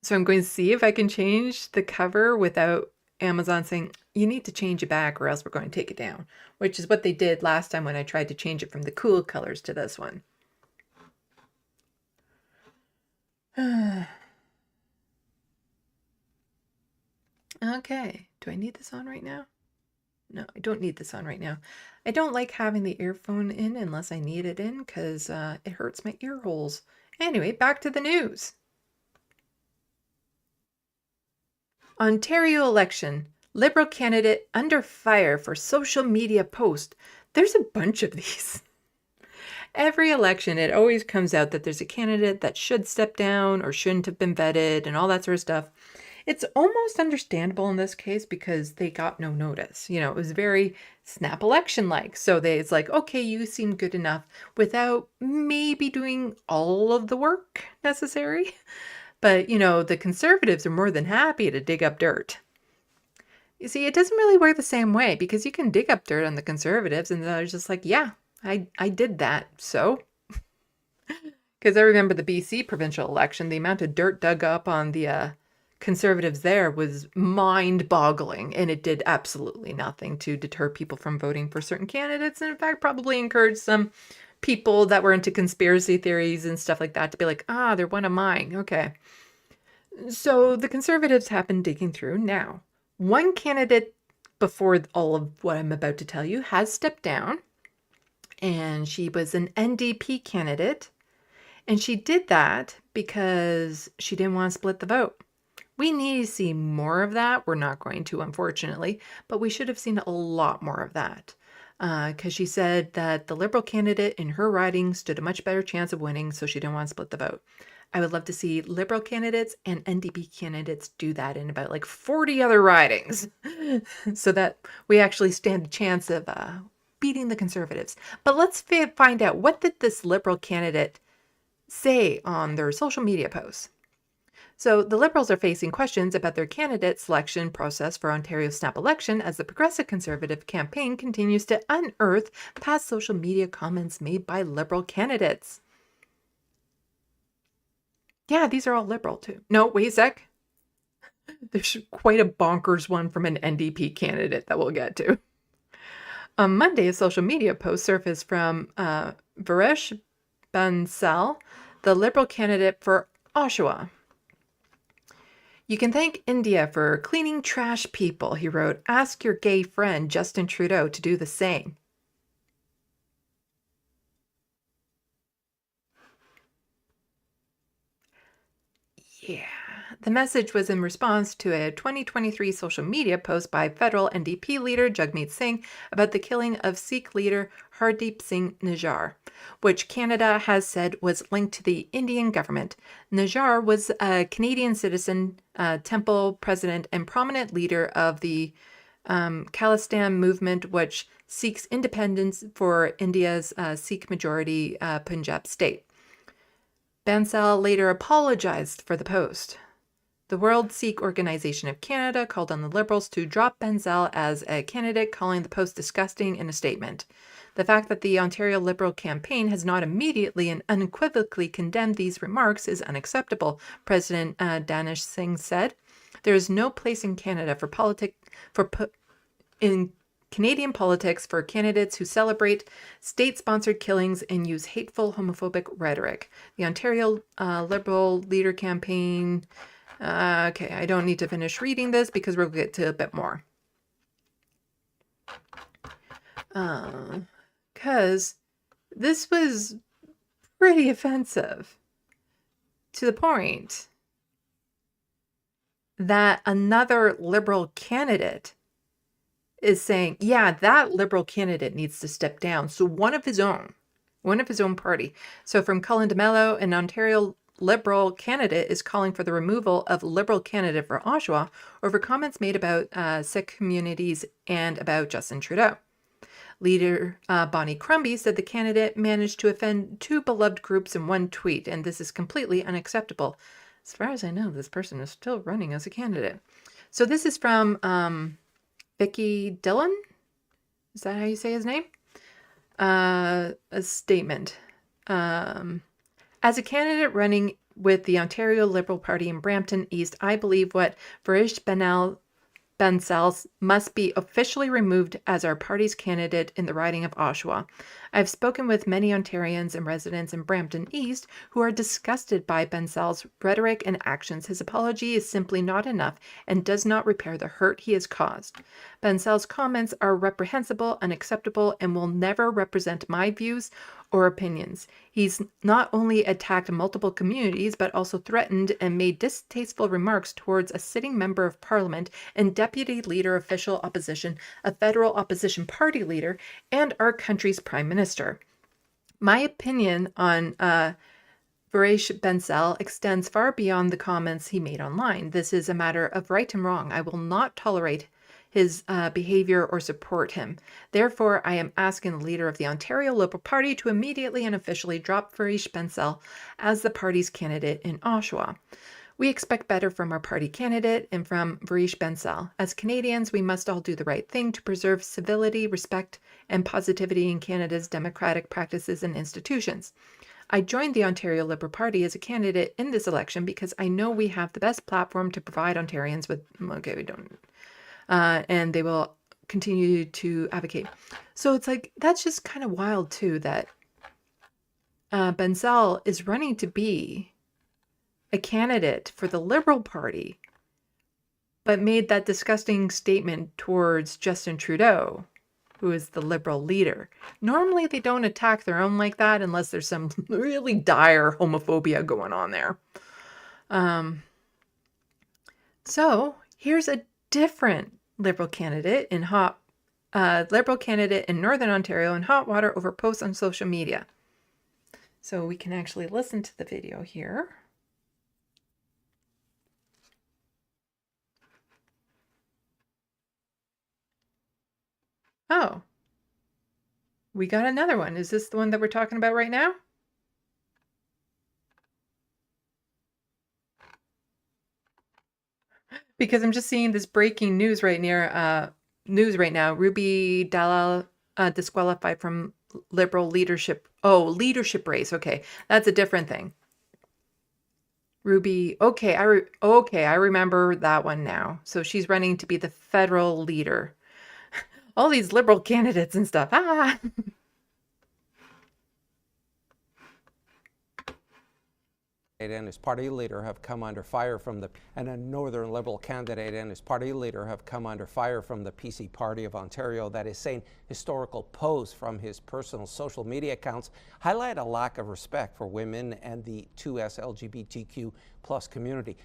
So I'm going to see if I can change the cover without Amazon saying, you need to change it back or else we're going to take it down, which is what they did last time when I tried to change it from the cool colors to this one. Okay, do I need this on right now? No, I don't need this on right now. I don't like having the earphone in unless I need it in because it hurts my ear holes. Anyway, back to the news. Ontario election. Liberal candidate under fire for social media post. There's a bunch of these. Every election, it always comes out that there's a candidate that should step down or shouldn't have been vetted and all that sort of stuff. It's almost understandable in this case because they got no notice. You know, it was very snap election-like. So it's like, okay, you seem good enough without maybe doing all of the work necessary. But, you know, the Conservatives are more than happy to dig up dirt. You see, it doesn't really work the same way because you can dig up dirt on the Conservatives and they're just like, yeah, I did that. So, because I remember the BC provincial election, the amount of dirt dug up on the Conservatives there was mind-boggling, and it did absolutely nothing to deter people from voting for certain candidates, and in fact probably encouraged some people that were into conspiracy theories and stuff like that to be like, they're one of mine. Okay. So the Conservatives have been digging through. Now, one candidate before all of what I'm about to tell you has stepped down, and she was an NDP candidate, and she did that because she didn't want to split the vote. We need to see more of that. We're not going to, unfortunately, but we should have seen a lot more of that. Because she said that the Liberal candidate in her riding stood a much better chance of winning, so she didn't want to split the vote. I would love to see Liberal candidates and NDP candidates do that in about like 40 other ridings so that we actually stand a chance of beating the Conservatives. But let's find out, what did this Liberal candidate say on their social media posts? So the Liberals are facing questions about their candidate selection process for Ontario's snap election as the Progressive Conservative campaign continues to unearth past social media comments made by Liberal candidates. Yeah, these are all Liberal too. No, wait a sec. There's quite a bonkers one from an NDP candidate that we'll get to. On Monday, a social media post surfaced from Varesh Bansal, the Liberal candidate for Oshawa. You can thank India for cleaning trash, people, he wrote. Ask your gay friend Justin Trudeau to do the same. Yeah. The message was in response to a 2023 social media post by federal NDP leader Jagmeet Singh about the killing of Sikh leader Hardeep Singh Nijjar, which Canada has said was linked to the Indian government. Nijjar was a Canadian citizen, temple president, and prominent leader of the Khalistan movement, which seeks independence for India's Sikh majority Punjab state. Bansal later apologized for the post. The World Sikh Organization of Canada called on the Liberals to drop Bansal as a candidate, calling the post disgusting in a statement. The fact that the Ontario Liberal campaign has not immediately and unequivocally condemned these remarks is unacceptable, President Danish Singh said. There is no place in Canada in Canadian politics for candidates who celebrate state-sponsored killings and use hateful homophobic rhetoric. The Ontario Liberal Leader Campaign... okay, I don't need to finish reading this because we'll get to a bit more. because this was pretty offensive to the point that another Liberal candidate is saying, yeah, that Liberal candidate needs to step down. So one of his own party. So from Cullen DeMello, an Ontario Liberal candidate is calling for the removal of Liberal candidate for Oshawa over comments made about Sikh communities and about Justin Trudeau. Leader Bonnie Crumby said the candidate managed to offend two beloved groups in one tweet, and this is completely unacceptable. As far as I know, this person is still running as a candidate. So this is from Vicky Dillon. Is that how you say his name? A statement. As a candidate running with the Ontario Liberal Party in Brampton East, I believe what Varish Bansal must be officially removed as our party's candidate in the riding of Oshawa. I've spoken with many Ontarians and residents in Brampton East who are disgusted by Bansal's rhetoric and actions. His apology is simply not enough and does not repair the hurt he has caused. Bansal's comments are reprehensible, unacceptable, and will never represent my views or opinions. He's not only attacked multiple communities, but also threatened and made distasteful remarks towards a sitting member of parliament and deputy leader official opposition, a federal opposition party leader, and our country's prime minister. My opinion on Varish Bansal extends far beyond the comments he made online. This is a matter of right and wrong. I will not tolerate his behavior or support him. Therefore, I am asking the leader of the Ontario Liberal Party to immediately and officially drop Varish Bansal as the party's candidate in Oshawa. We expect better from our party candidate and from Varish Bansal. As Canadians, we must all do the right thing to preserve civility, respect, and positivity in Canada's democratic practices and institutions. I joined the Ontario Liberal Party as a candidate in this election because I know we have the best platform to provide Ontarians with, and they will continue to advocate. So it's like, that's just kind of wild too, that Bansal is running to be a candidate for the Liberal Party, but made that disgusting statement towards Justin Trudeau, who is the Liberal leader. Normally they don't attack their own like that unless there's some really dire homophobia going on there. So here's a different Liberal candidate in Northern Ontario in hot water over posts on social media. So we can actually listen to the video here. Oh, we got another one. Is this the one that we're talking about right now? Because I'm just seeing this breaking news right now. Ruby Dalal disqualified from Liberal leadership. Oh, leadership race. Okay, that's a different thing. Ruby. Okay, I remember that one now. So she's running to be the federal leader. All these Liberal candidates and stuff. And his party leader have come under fire from and a Northern Liberal candidate and his party leader have come under fire from the PC Party of Ontario that is saying historical posts from his personal social media accounts highlight a lack of respect for women and the 2S LGBTQ plus community.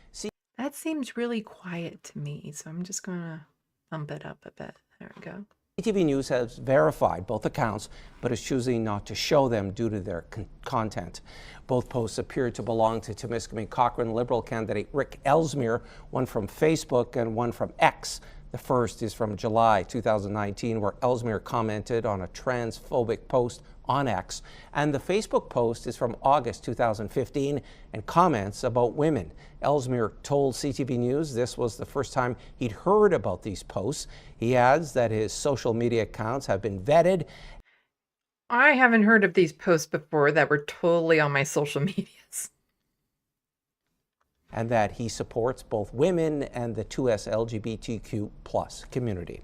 That seems really quiet to me, so I'm just gonna bump it up a bit. There we go. CTV News has verified both accounts, but is choosing not to show them due to their content. Both posts appear to belong to Timiskaming Cochrane Liberal candidate Rick Ellesmere, one from Facebook and one from X. The first is from July 2019, where Ellesmere commented on a transphobic post on X, and the Facebook post is from August 2015 and comments about women. Ellesmere told CTV News this was the first time he'd heard about these posts. He adds that his social media accounts have been vetted. I haven't heard of these posts before that were totally on my social medias. And that he supports both women and the 2S LGBTQ plus community.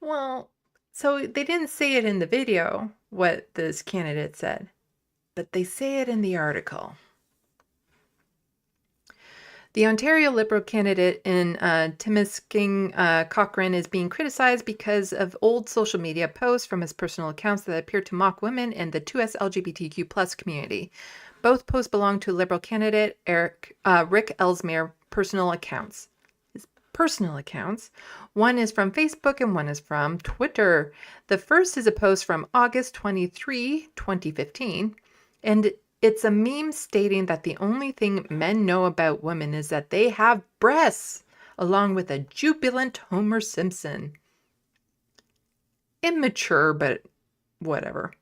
Well, so they didn't say it in the video, what this candidate said, but they say it in the article. The Ontario Liberal candidate in Timisking Cochrane is being criticized because of old social media posts from his personal accounts that appear to mock women and the 2S LGBTQ+ community. Both posts belong to Liberal candidate Rick Ellesmere personal accounts. His personal accounts. One is from Facebook and one is from Twitter. The first is a post from August 23, 2015, and it's a meme stating that the only thing men know about women is that they have breasts, along with a jubilant Homer Simpson. Immature, but whatever.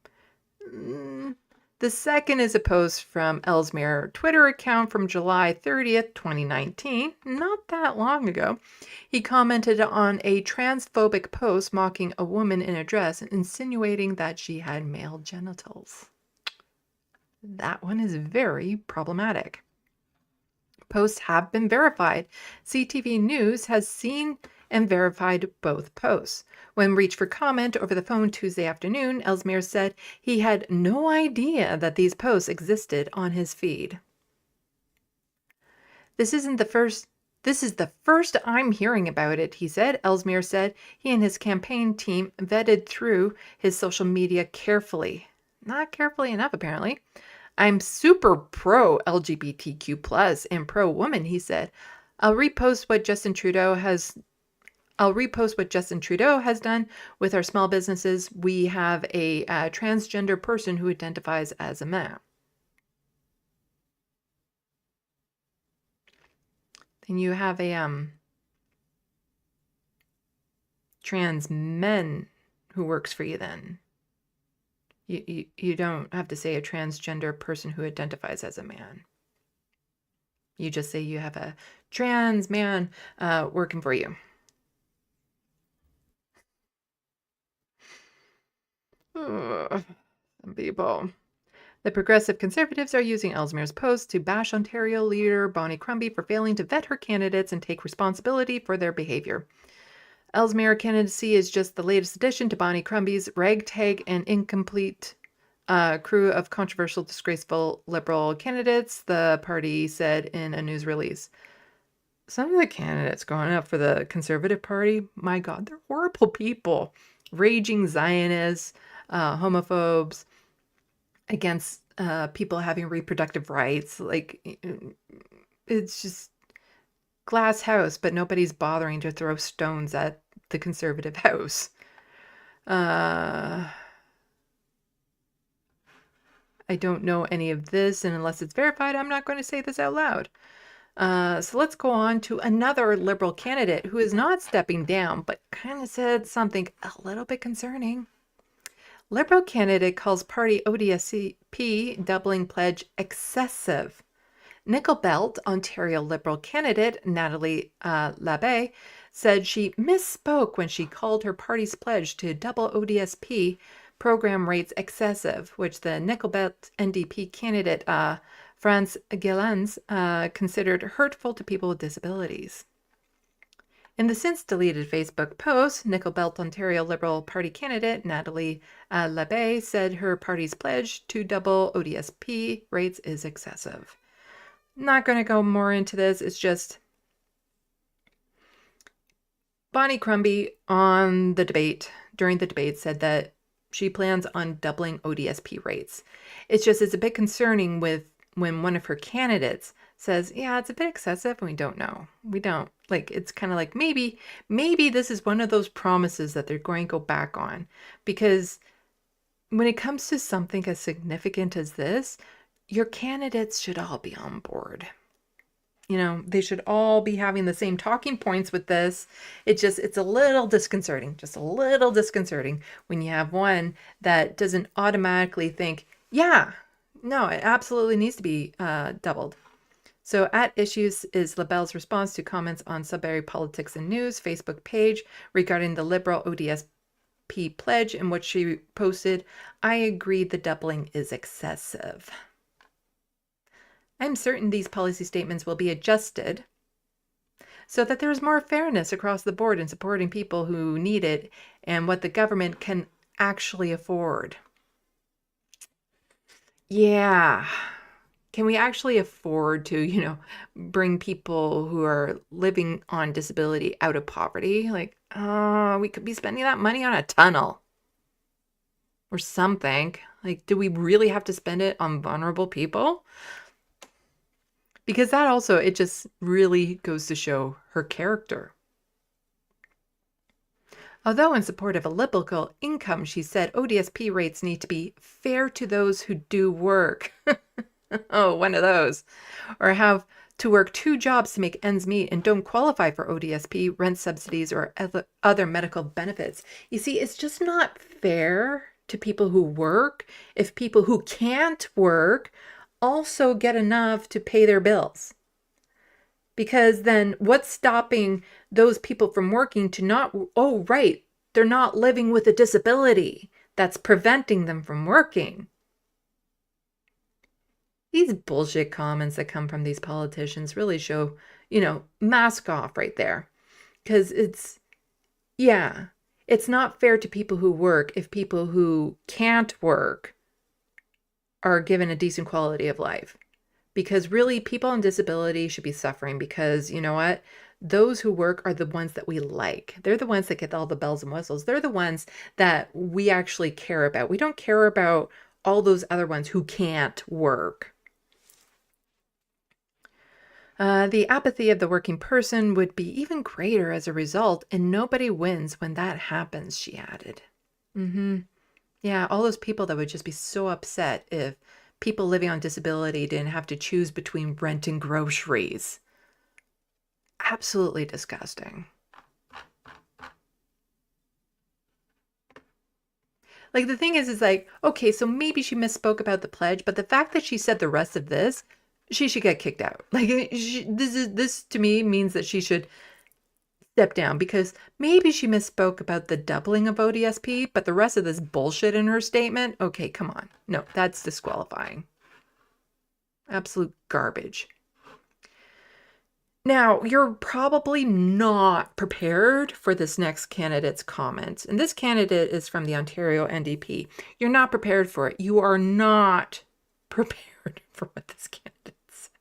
The second is a post from Ellesmere Twitter account from July 30th, 2019, not that long ago. He commented on a transphobic post mocking a woman in a dress, insinuating that she had male genitals. That one is very problematic. Posts have been verified. CTV News has seen and verified both posts. When reached for comment over the phone Tuesday afternoon, Ellesmere said he had no idea that these posts existed on his feed. This is the first I'm hearing about it, he said. Ellesmere said he and his campaign team vetted through his social media carefully. Not carefully enough, apparently. I'm super pro LGBTQ+ and pro woman, he said. I'll repost what Justin Trudeau has done with our small businesses. We have a transgender person who identifies as a man. Then you have a trans men who works for you then. You don't have to say a transgender person who identifies as a man. You just say you have a trans man working for you. Some people. The Progressive Conservatives are using Ellesmere's post to bash Ontario leader Bonnie Crombie for failing to vet her candidates and take responsibility for their behavior. Ellesmere candidacy is just the latest addition to Bonnie Crombie's ragtag and incomplete crew of controversial, disgraceful Liberal candidates, the party said in a news release. Some of the candidates going up for the Conservative Party, my God, they're horrible people. Raging Zionists, homophobes, against people having reproductive rights. Like, it's just glass house, but nobody's bothering to throw stones at the Conservative House. I don't know any of this, and unless it's verified, I'm not going to say this out loud. So let's go on to another Liberal candidate who is not stepping down, but kind of said something a little bit concerning. Liberal candidate calls party ODSP doubling pledge excessive. Nickel Belt Ontario Liberal candidate Natalie Labbe said she misspoke when she called her party's pledge to double ODSP program rates excessive, which the Nickel Belt NDP candidate Franz Gillens considered hurtful to people with disabilities. In the since-deleted Facebook post, Nickel Belt Ontario Liberal Party candidate Natalie Labbe said her party's pledge to double ODSP rates is excessive. Not going to go more into this. It's just Bonnie Crombie during the debate said that she plans on doubling ODSP rates. It's a bit concerning when one of her candidates says, yeah, it's a bit excessive, and we don't know. We don't. Like, it's kind of like maybe this is one of those promises that they're going to go back on. Because when it comes to something as significant as this, your candidates should all be on board. You know, they should all be having the same talking points with this. It's a little disconcerting, when you have one that doesn't automatically think, yeah, no, it absolutely needs to be doubled. So at issues is Labelle's response to comments on Sudbury Politics and News Facebook page regarding the Liberal ODSP pledge, in which she posted, I agree the doubling is excessive. I'm certain these policy statements will be adjusted so that there is more fairness across the board in supporting people who need it and what the government can actually afford. Yeah. Can we actually afford to, bring people who are living on disability out of poverty? Like, we could be spending that money on a tunnel or something. Like, do we really have to spend it on vulnerable people? Because that also, it just really goes to show her character. Although in support of a liberal income, she said ODSP rates need to be fair to those who do work. Oh, one of those. Or have to work 2 jobs to make ends meet and don't qualify for ODSP, rent subsidies, or other medical benefits. You see, it's just not fair to people who work if people who can't work also get enough to pay their bills. Because then what's stopping those people from working to not, oh, right, they're not living with a disability that's preventing them from working. These bullshit comments that come from these politicians really show, mask off right there. Because it's not fair to people who work if people who can't work are given a decent quality of life. Because really, people on disability should be suffering because, you know what? Those who work are the ones that we like. They're the ones that get all the bells and whistles. They're the ones that we actually care about. We don't care about all those other ones who can't work. The apathy of the working person would be even greater as a result, and nobody wins when that happens, she added. Yeah, all those people that would just be so upset if people living on disability didn't have to choose between rent and groceries. Absolutely disgusting. Like, the thing is like, okay, so maybe she misspoke about the pledge, but the fact that she said the rest of this, she should get kicked out. Like, this to me means that she should step down because maybe she misspoke about the doubling of ODSP, but the rest of this bullshit in her statement, okay, come on. No, that's disqualifying. Absolute garbage. Now, you're probably not prepared for this next candidate's comment. And this candidate is from the Ontario NDP. You're not prepared for it. You are not prepared for what this candidate said.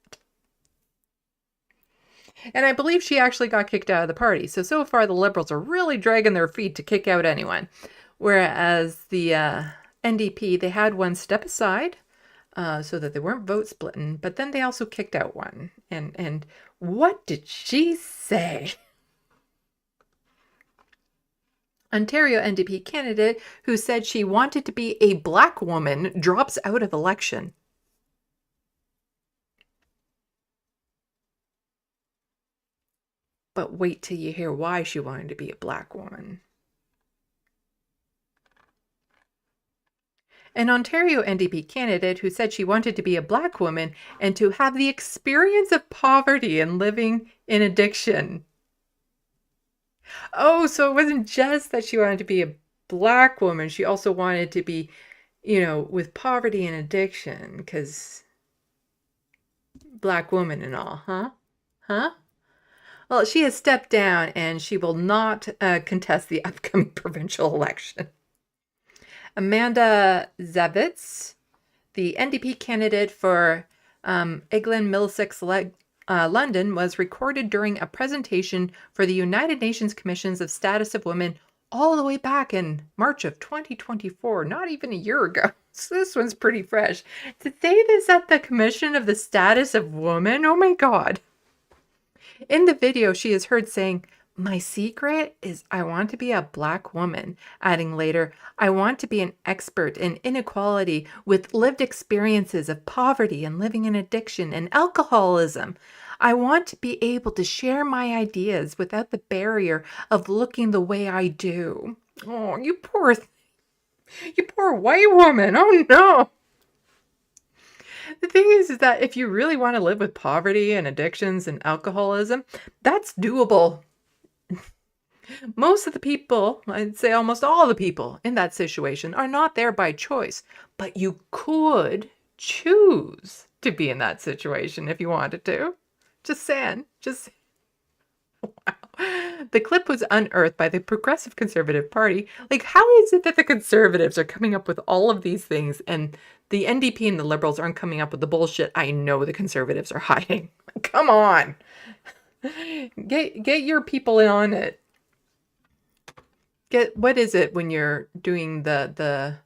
And I believe she actually got kicked out of the party. So far, the Liberals are really dragging their feet to kick out anyone. Whereas the NDP, they had one step aside so that they weren't vote splitting. But then they also kicked out one. And what did she say? Ontario NDP candidate who said she wanted to be a black woman drops out of election. But wait till you hear why she wanted to be a black woman. An Ontario NDP candidate who said she wanted to be a black woman and to have the experience of poverty and living in addiction. Oh, so it wasn't just that she wanted to be a black woman. She also wanted to be, with poverty and addiction, because black woman and all, huh? Well, she has stepped down and she will not contest the upcoming provincial election. Amanda Zavitz, the NDP candidate for Eglin Middlesex London, was recorded during a presentation for the United Nations Commissions of Status of Women all the way back in March of 2024, not even a year ago. So this one's pretty fresh. To say this at the Commission of the Status of Women, oh my God. In the video, she is heard saying, "My secret is I want to be a black woman," adding later, "I want to be an expert in inequality with lived experiences of poverty and living in addiction and alcoholism. I want to be able to share my ideas without the barrier of looking the way I do." Oh, you poor white woman. Oh no. The thing is that if you really want to live with poverty and addictions and alcoholism, that's doable. Most of the people, I'd say almost all the people in that situation are not there by choice, but you could choose to be in that situation if you wanted to. Just saying. Wow. The clip was unearthed by the Progressive Conservative Party. Like, how is it that the Conservatives are coming up with all of these things and the NDP and the Liberals aren't coming up with the bullshit I know the Conservatives are hiding? Come on. Get your people in on it. What is it when you're doing the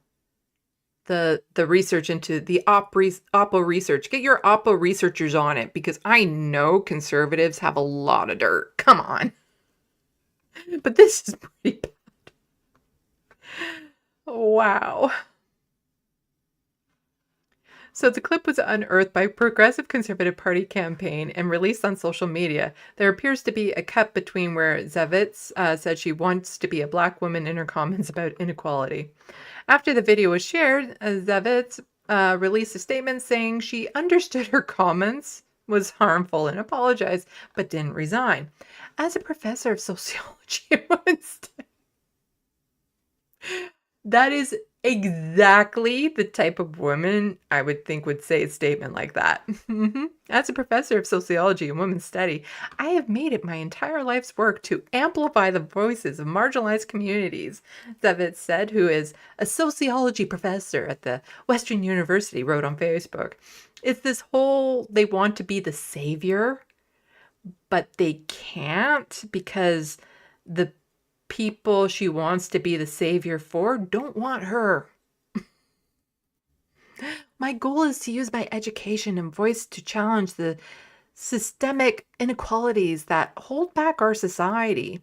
research into the Oppo research? Get your Oppo researchers on it, because I know Conservatives have a lot of dirt. Come on. But this is pretty bad. Wow. So the clip was unearthed by Progressive Conservative Party campaign and released on social media. There appears to be a cut between where Zavitz said she wants to be a black woman in her comments about inequality. After the video was shared, Zavitz released a statement saying she understood her comments was harmful and apologized, but didn't resign. As a professor of sociology at women's studies, that is exactly the type of woman I would think would say a statement like that. As a professor of sociology and women's study, I have made it my entire life's work to amplify the voices of marginalized communities, Zavitz said, who is a sociology professor at the Western University, wrote on Facebook. It's this whole, they want to be the savior, but they can't because the people she wants to be the savior for don't want her. My goal is to use my education and voice to challenge the systemic inequalities that hold back our society.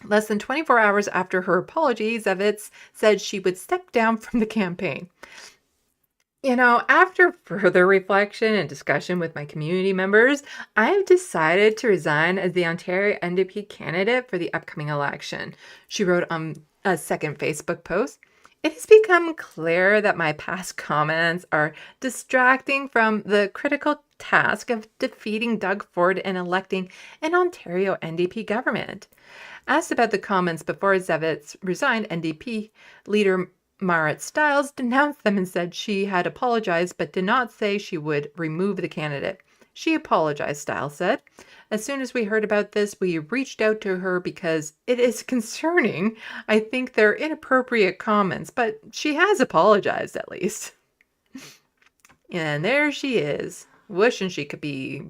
Less than 24 hours after her apology, Zavitz said she would step down from the campaign. You know, after further reflection and discussion with my community members, I have decided to resign as the Ontario NDP candidate for the upcoming election, she wrote on a second Facebook post. It has become clear that my past comments are distracting from the critical task of defeating Doug Ford and electing an Ontario NDP government. Asked about the comments before Zavitz resigned, NDP leader Marit Stiles denounced them and said she had apologized but did not say she would remove the candidate. She apologized, Stiles said. As soon as we heard about this, we reached out to her because it is concerning. I think they're inappropriate comments, but she has apologized at least. And there she is, wishing she could be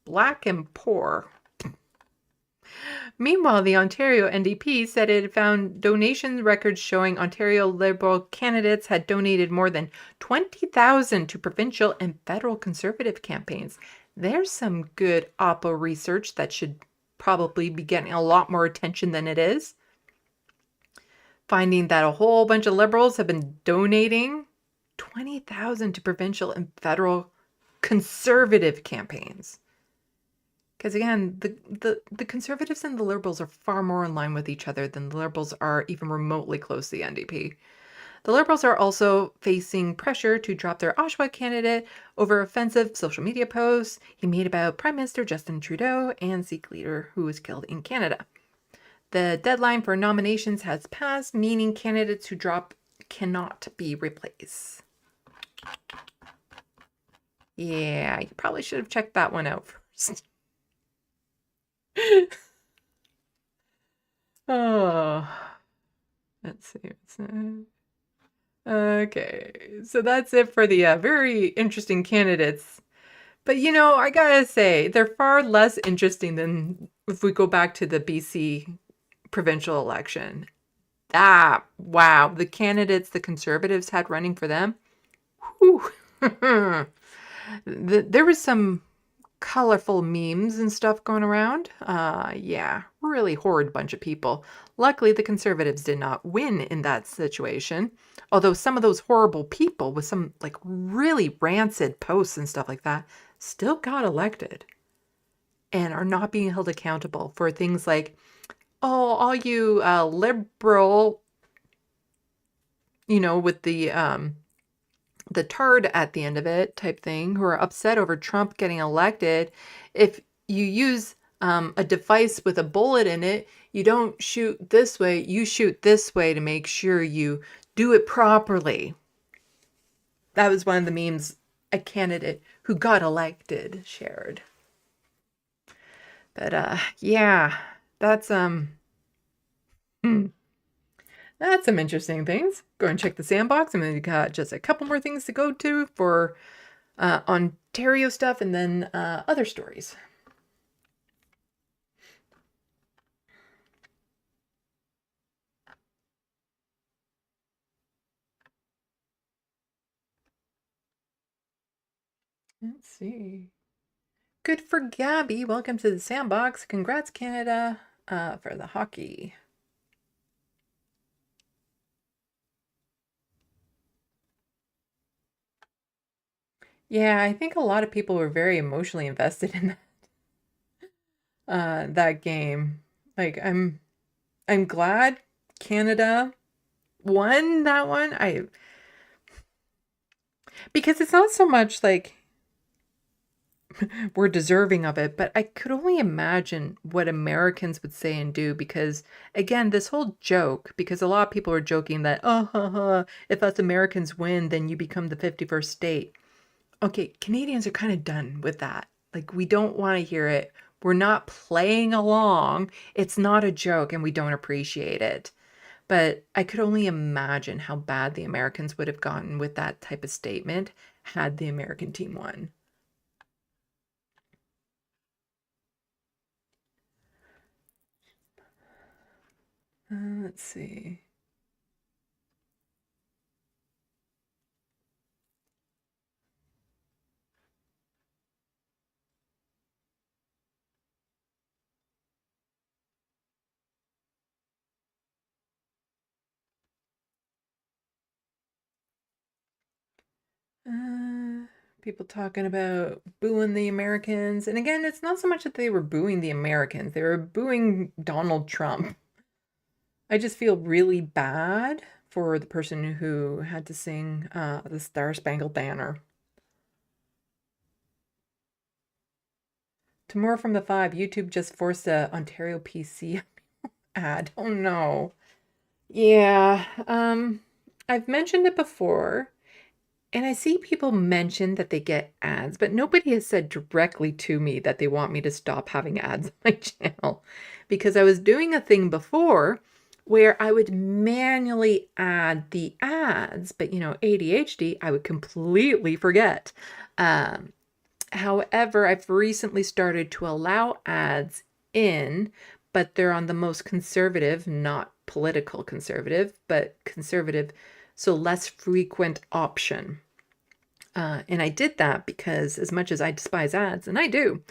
black and poor. Meanwhile, the Ontario NDP said it had found donation records showing Ontario Liberal candidates had donated more than $20,000 to provincial and federal Conservative campaigns. There's some good Oppo research that should probably be getting a lot more attention than it is. Finding that a whole bunch of Liberals have been donating $20,000 to provincial and federal Conservative campaigns. Because again, the Conservatives and the Liberals are far more in line with each other than the Liberals are even remotely close to the NDP. The Liberals are also facing pressure to drop their Oshawa candidate over offensive social media posts he made about Prime Minister Justin Trudeau and Sikh leader who was killed in Canada. The deadline for nominations has passed, meaning candidates who drop cannot be replaced. Yeah, you probably should have checked that one out first. Oh, let's see. Okay, so that's it for the very interesting candidates. But you know, I gotta say, they're far less interesting than if we go back to the BC provincial election. Wow, the candidates the Conservatives had running for them. Whew. There was some colorful memes and stuff going around. Yeah, really horrid bunch of people. Luckily, the Conservatives did not win in that situation. Although some of those horrible people with some like really rancid posts and stuff like that still got elected and are not being held accountable for things like, oh, all you liberal, you know, with the tard at the end of it type thing, who are upset over Trump getting elected. If you use a device with a bullet in it, you don't shoot this way, you shoot this way to make sure you do it properly. That was one of the memes a candidate who got elected shared. But yeah, That's hmm, that's some interesting things. Go and check the sandbox, and then you got just a couple more things to go to for Ontario stuff, and then other stories. Let's see. Good for Gabby. Welcome to the sandbox. Congrats, Canada, for the hockey. Yeah, I think a lot of people were very emotionally invested in that game. Like, I'm glad Canada won that one. Because it's not so much like we're deserving of it, but I could only imagine what Americans would say and do because, again, this whole joke, because a lot of people are joking that, if us Americans win, then you become the 51st state. Okay, Canadians are kind of done with that. Like, we don't want to hear it. We're not playing along. It's not a joke, and we don't appreciate it. But I could only imagine how bad the Americans would have gotten with that type of statement had the American team won. Let's see. People talking about booing the Americans. And again, it's not so much that they were booing the Americans, they were booing Donald Trump. I just feel really bad for the person who had to sing the Star Spangled Banner. Tomorrow from the 5, YouTube just forced a Ontario PC ad. Oh no. Yeah, I've mentioned it before. And I see people mention that they get ads, but nobody has said directly to me that they want me to stop having ads on my channel. Because I was doing a thing before where I would manually add the ads, but ADHD, I would completely forget. However, I've recently started to allow ads in, but they're on the most conservative, not political conservative, but conservative, so less frequent option. And I did that because as much as I despise ads, and I do,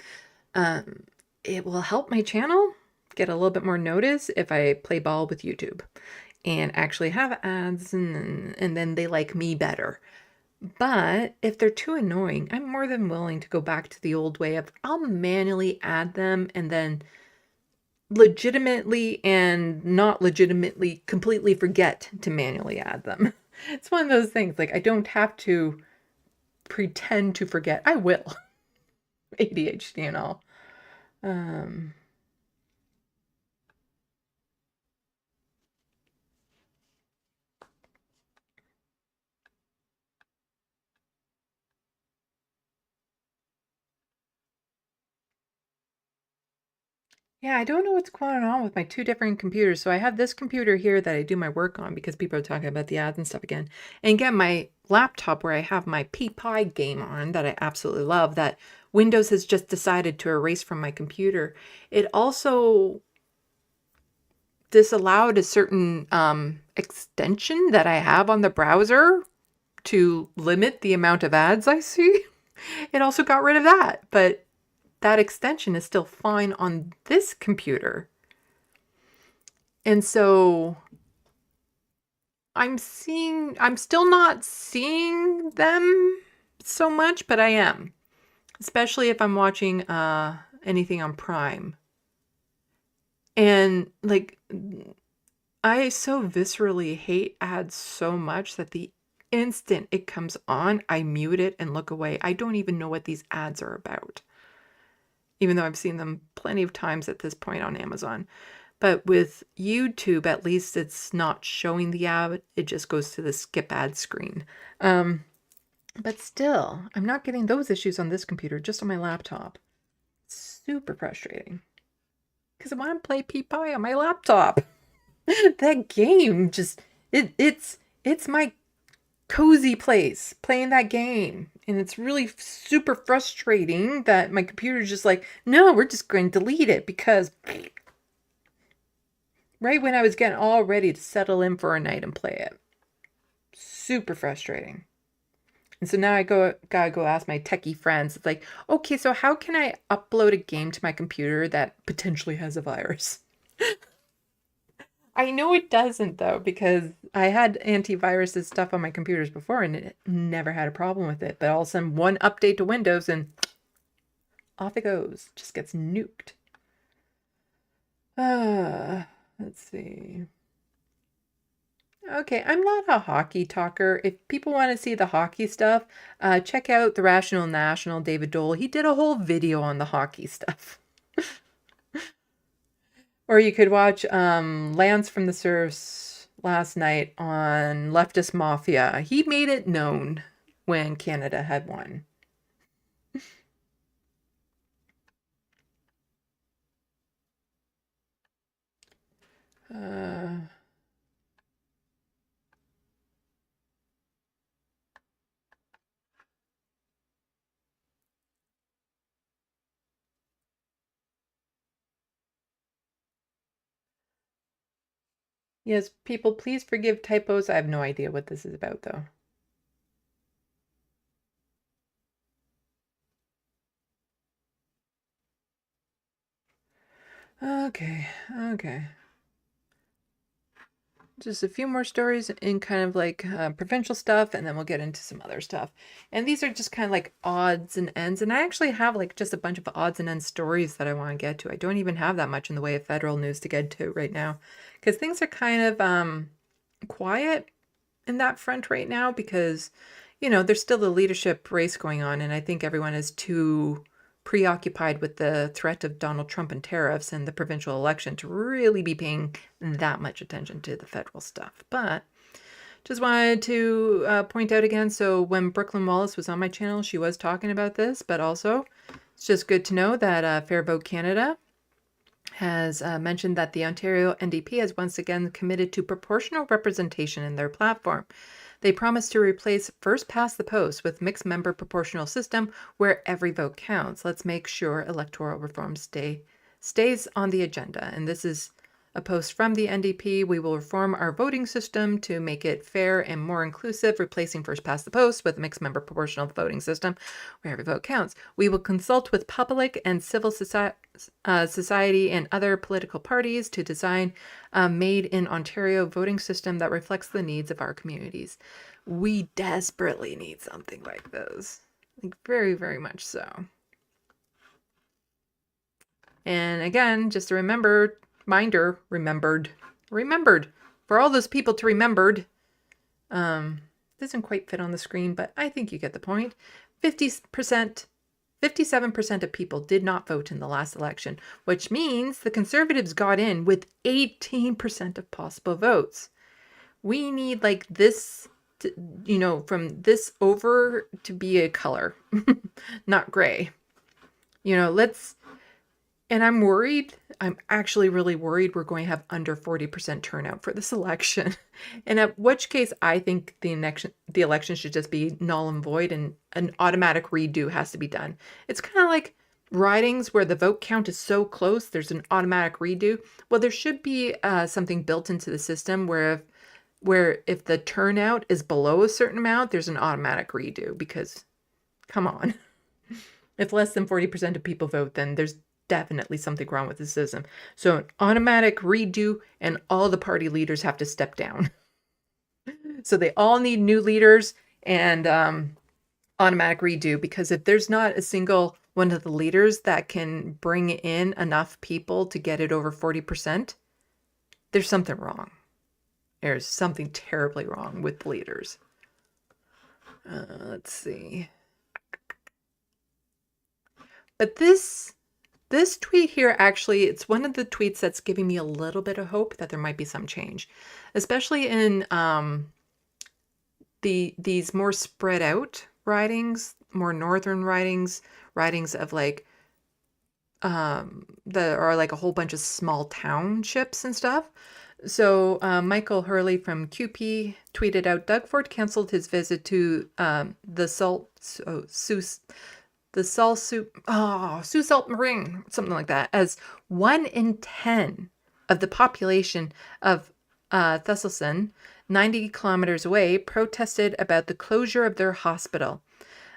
it will help my channel get a little bit more notice if I play ball with YouTube and actually have ads and then they like me better. But if they're too annoying, I'm more than willing to go back to the old way of I'll manually add them and then legitimately and not legitimately completely forget to manually add them. It's one of those things, like I don't have to pretend to forget. I will. ADHD and all. Yeah, I don't know what's going on with my two different computers. So I have this computer here that I do my work on because people are talking about the ads and stuff again. And again, my laptop where I have my Pie game on that I absolutely love that Windows has just decided to erase from my computer. It also disallowed a certain extension that I have on the browser to limit the amount of ads I see. It also got rid of that, but that extension is still fine on this computer. And so I'm still not seeing them so much, but I am. Especially if I'm watching anything on Prime. And like I so viscerally hate ads so much that the instant it comes on, I mute it and look away. I don't even know what these ads are about. Even though I've seen them plenty of times at this point on Amazon. But with YouTube, at least it's not showing the ad. It just goes to the skip ad screen. But still, I'm not getting those issues on this computer, just on my laptop. Super frustrating. because I want to play Pee-Pie on my laptop. That game just it's my cozy place playing that game, and it's really super frustrating that my computer's just like, no, we're just going to delete it, because right when I was getting all ready to settle in for a night and play it. Super frustrating. And so now I gotta go ask my techie friends. It's like, okay, so how can I upload a game to my computer that potentially has a virus? I know it doesn't, though, because I had antivirus stuff on my computers before and it never had a problem with it. But all of a sudden, one update to Windows and off it goes. Just gets nuked. Let's see. Okay, I'm not a hockey talker. If people want to see the hockey stuff, check out The Rational National, David Dole. He did a whole video on the hockey stuff. Or you could watch Lance from the Surfs last night on Leftist Mafia. He made it known when Canada had won. Yes, people, please forgive typos. I have no idea what this is about, though. Okay. Just a few more stories in kind of like provincial stuff, and then we'll get into some other stuff. And these are just kind of like odds and ends. And I actually have like just a bunch of odds and ends stories that I want to get to. I don't even have that much in the way of federal news to get to right now, because things are kind of quiet in that front right now, because, you know, there's still the leadership race going on. And I think everyone is too preoccupied with the threat of Donald Trump and tariffs and the provincial election to really be paying that much attention to the federal stuff. But just wanted to point out again, so when Brooklyn Wallace was on my channel, she was talking about this, but also it's just good to know that Fair Vote Canada has mentioned that the Ontario NDP has once again committed to proportional representation in their platform. They promise to replace first past the post with mixed member proportional system where every vote counts. Let's make sure electoral reform stays on the agenda. And this is a post from the NDP. We will reform our voting system to make it fair and more inclusive, replacing first past the post with a mixed member proportional voting system where every vote counts. We will consult with public and civil society and other political parties to design a made in Ontario voting system that reflects the needs of our communities. We desperately need something like this. Like very, very much so. And again, just a remembered for all those people to remembered. Doesn't quite fit on the screen, but I think you get the point. 57% of people did not vote in the last election, which means the Conservatives got in with 18% of possible votes. We need like this, from this over to be a color, not gray. And I'm worried. I'm actually really worried we're going to have under 40% turnout for this election. And at which case, I think the election should just be null and void, and an automatic redo has to be done. It's kind of like ridings where the vote count is so close, there's an automatic redo. Well, there should be something built into the system where if the turnout is below a certain amount, there's an automatic redo, because come on. If less than 40% of people vote, then there's definitely something wrong with the system. So an automatic redo, and all the party leaders have to step down. So they all need new leaders and automatic redo, because if there's not a single one of the leaders that can bring in enough people to get it over 40%, there's something wrong. There's something terribly wrong with leaders. Let's see. But this tweet here, actually, it's one of the tweets that's giving me a little bit of hope that there might be some change, especially in these more spread out ridings, more northern ridings of like that are like a whole bunch of small townships and stuff. So Michael Hurley from QP tweeted out, Doug Ford canceled his visit to the Sault Sault Marine, something like that, as 1 in 10 of the population of Thessalson, 90 kilometers away, protested about the closure of their hospital.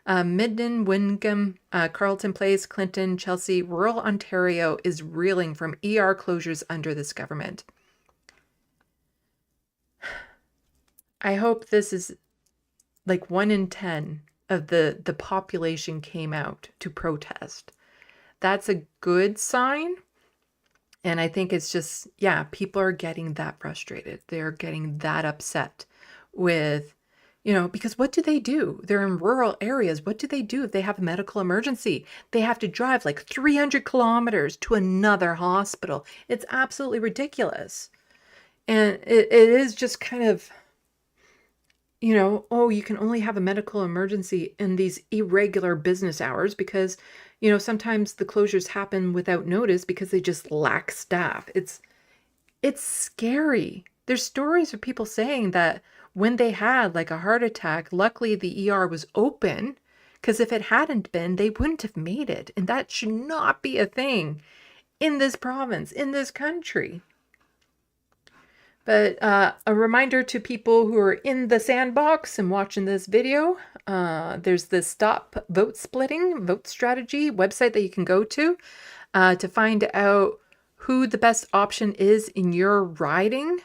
Midden, Windham, Carleton Place, Clinton, Chelsea, rural Ontario is reeling from ER closures under this government. I hope this is like 1 in 10 of the population came out to protest. That's a good sign. And I think it's just, yeah, people are getting that frustrated. They're getting that upset with, because what do they do? They're in rural areas. What do they do if they have a medical emergency? They have to drive like 300 kilometers to another hospital. It's absolutely ridiculous. And it is just kind of, you can only have a medical emergency in these irregular business hours because, sometimes the closures happen without notice because they just lack staff. It's scary. There's stories of people saying that when they had like a heart attack, luckily the ER was open, because if it hadn't been, they wouldn't have made it. And that should not be a thing in this province, in this country. But a reminder to people who are in the sandbox and watching this video, there's the Stop Vote Splitting Vote Strategy website that you can go to find out who the best option is in your riding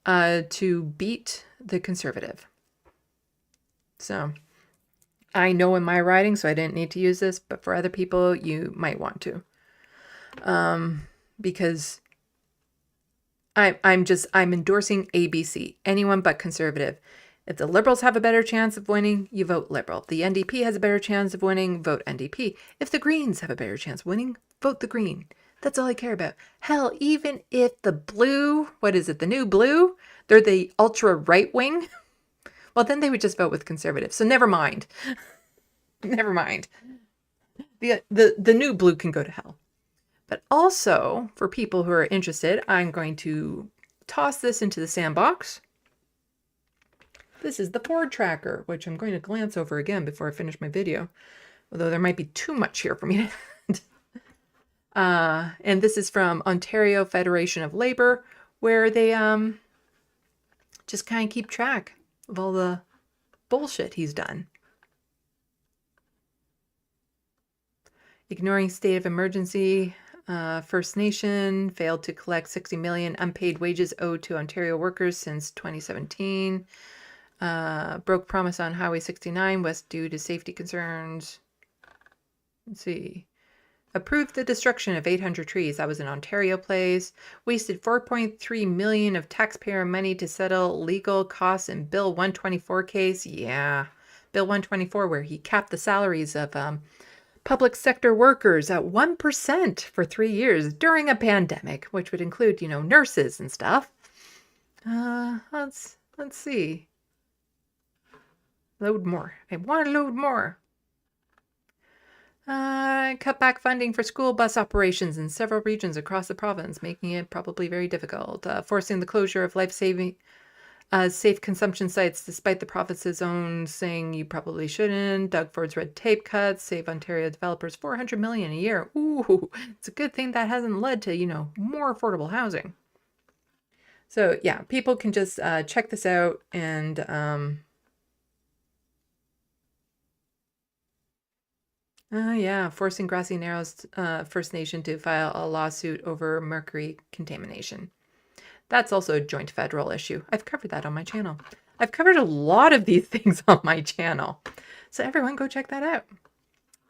to beat the Conservative. So I know in my riding, so I didn't need to use this, but for other people, you might want to. Because I'm endorsing ABC, anyone but Conservative. If the Liberals have a better chance of winning, you vote Liberal. If the NDP has a better chance of winning, vote NDP. If the Greens have a better chance of winning, vote the Green. That's all I care about. Hell, even if the blue, the new blue, they're the ultra right wing, well, then they would just vote with Conservative. So never mind. Never mind. The new blue can go to hell. But also, for people who are interested, I'm going to toss this into the sandbox. This is the Ford tracker, which I'm going to glance over again before I finish my video, although there might be too much here for me to and this is from Ontario Federation of Labor, where they just kind of keep track of all the bullshit he's done. Ignoring state of emergency. First Nation failed to collect 60 million unpaid wages owed to Ontario workers since 2017. Broke promise on Highway 69 west due to safety concerns. Let's see. Approved the destruction of 800 trees. That was in Ontario Place. Wasted 4.3 million of taxpayer money to settle legal costs in Bill 124 case. Yeah, Bill 124, where he capped the salaries of public sector workers at 1% for 3 years during a pandemic, which would include, nurses and stuff. Let's see. Load more. I want to load more. Cut back funding for school bus operations in several regions across the province, making it probably very difficult. Forcing the closure of life-saving safe consumption sites, despite the province's own saying you probably shouldn't. Doug Ford's red tape cuts save Ontario developers $400 million a year. Ooh, it's a good thing that hasn't led to, more affordable housing. So yeah, people can just check this out and forcing Grassy Narrows First Nation to file a lawsuit over mercury contamination. That's also a joint federal issue. I've covered that on my channel. I've covered a lot of these things on my channel. So everyone go check that out.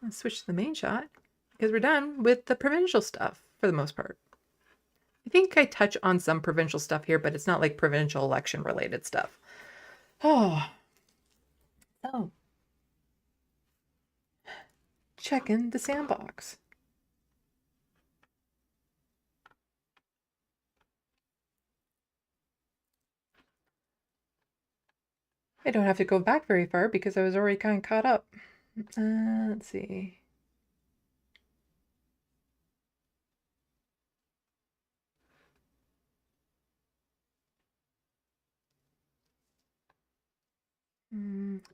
Let's switch to the main shot because we're done with the provincial stuff for the most part. I think I touch on some provincial stuff here, but it's not like provincial election related stuff. Oh. Checking the sandbox. I don't have to go back very far because I was already kind of caught up. Let's see.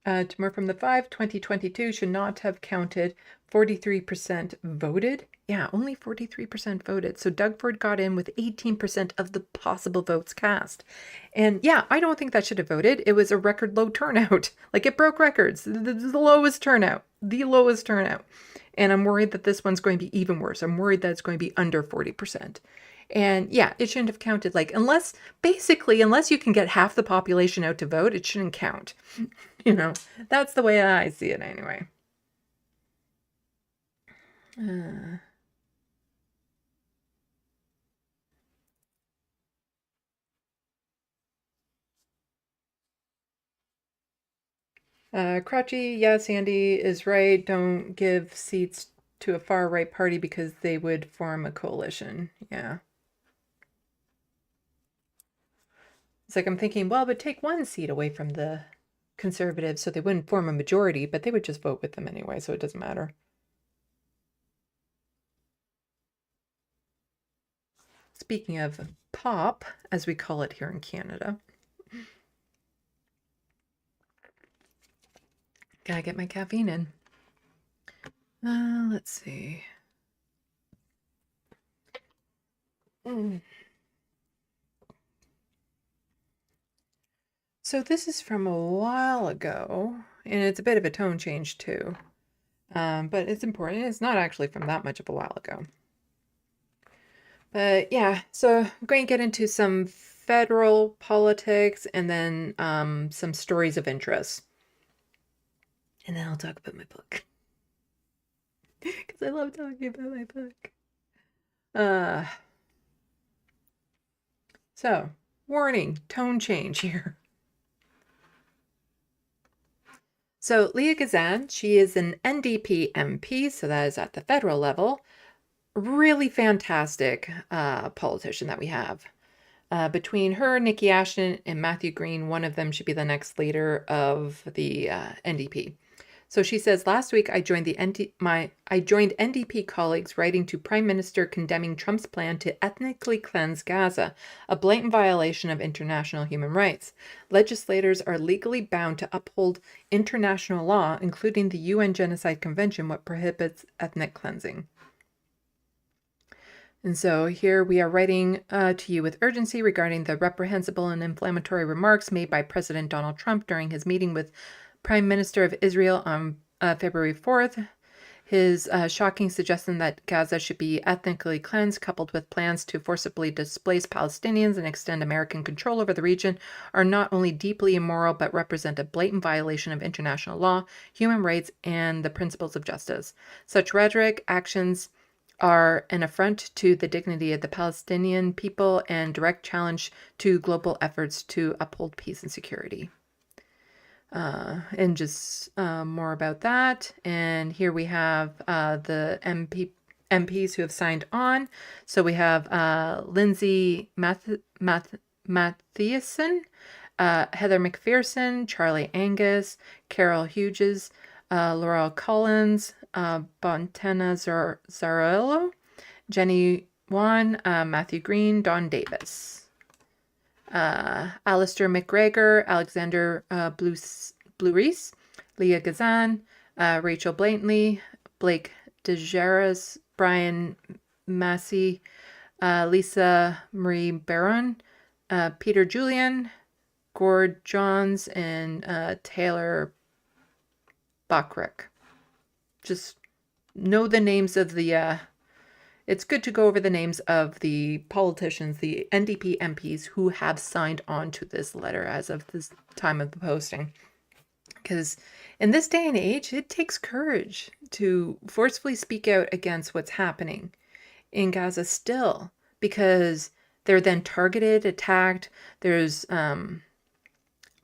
Tomorrow from the 5, 2022 should not have counted. 43% voted. Yeah, only 43% voted. So Doug Ford got in with 18% of the possible votes cast. And yeah, I don't think that should have voted. It was a record low turnout. Like, it broke records. The lowest turnout. The lowest turnout. And I'm worried that this one's going to be even worse. I'm worried that it's going to be under 40%. And yeah, it shouldn't have counted. Like, unless you can get half the population out to vote, it shouldn't count. You know, that's the way I see it anyway. Crouchy, yeah, Sandy is right. Don't give seats to a far right party because they would form a coalition. Yeah. It's like I'm thinking, well, it would take one seat away from the Conservatives so they wouldn't form a majority, but they would just vote with them anyway, so it doesn't matter. Speaking of pop, as we call it here in Canada, gotta get my caffeine in. Let's see. So this is from a while ago, and it's a bit of a tone change too. But it's important. It's not actually from that much of a while ago. But yeah, so I'm going to get into some federal politics and then some stories of interest. And then I'll talk about my book. Because I love talking about my book. So, warning, tone change here. So Leah Gazan, she is an NDP MP, so that is at the federal level. Really fantastic politician that we have. Between her, Nikki Ashton, and Matthew Green, one of them should be the next leader of the NDP. So she says, last week I joined NDP colleagues writing to Prime Minister condemning Trump's plan to ethnically cleanse Gaza, a blatant violation of international human rights. Legislators are legally bound to uphold international law, including the UN Genocide Convention, which prohibits ethnic cleansing. And so here we are writing to you with urgency regarding the reprehensible and inflammatory remarks made by President Donald Trump during his meeting with Prime Minister of Israel on February 4th. His shocking suggestion that Gaza should be ethnically cleansed, coupled with plans to forcibly displace Palestinians and extend American control over the region, are not only deeply immoral, but represent a blatant violation of international law, human rights, and the principles of justice. Such rhetoric, actions, are an affront to the dignity of the Palestinian people and direct challenge to global efforts to uphold peace and security. And just more about that. And here we have the MPs who have signed on. So we have Lindsay Matthiason, Heather McPherson, Charlie Angus, Carol Hughes, Laurel Collins, Bontana Zarello, Jenny Wan, Matthew Green, Don Davis. Alistair McGregor, Alexander Blue-Reese, Leah Gazan, Rachel Blantley, Blake DeGeras, Brian Massey, Lisa Marie Barron, Peter Julian, Gord Johns, and Taylor Bachrick. Just know the names of the it's good to go over the names of the politicians, the NDP MPs who have signed on to this letter as of this time of the posting. Because in this day and age, it takes courage to forcefully speak out against what's happening in Gaza still, because they're then targeted, attacked. There's our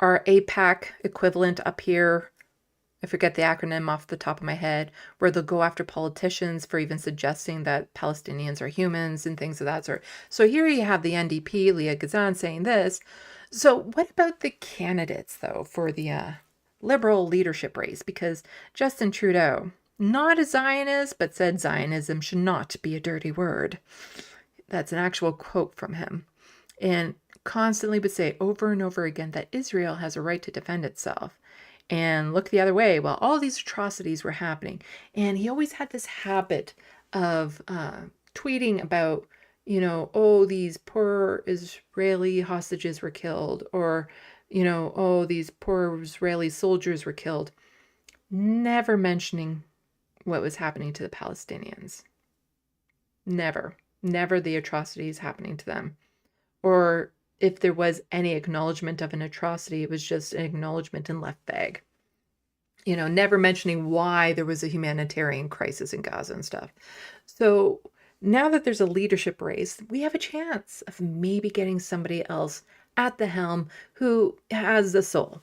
APAC equivalent up here. I forget the acronym off the top of my head, where they'll go after politicians for even suggesting that Palestinians are humans and things of that sort. So here you have the NDP, Leah Gazan, saying this. So what about the candidates, though, for the Liberal leadership race? Because Justin Trudeau, not a Zionist, but said Zionism should not be a dirty word. That's an actual quote from him. And constantly would say over and over again that Israel has a right to defend itself. and look the other way while all these atrocities were happening. And he always had this habit of tweeting about, oh, these poor Israeli hostages were killed, or, oh, these poor Israeli soldiers were killed, never mentioning what was happening to the Palestinians. Never the atrocities happening to them. Or if there was any acknowledgement of an atrocity, it was just an acknowledgement in left bag. Never mentioning why there was a humanitarian crisis in Gaza and stuff. So now that there's a leadership race, we have a chance of maybe getting somebody else at the helm who has the soul.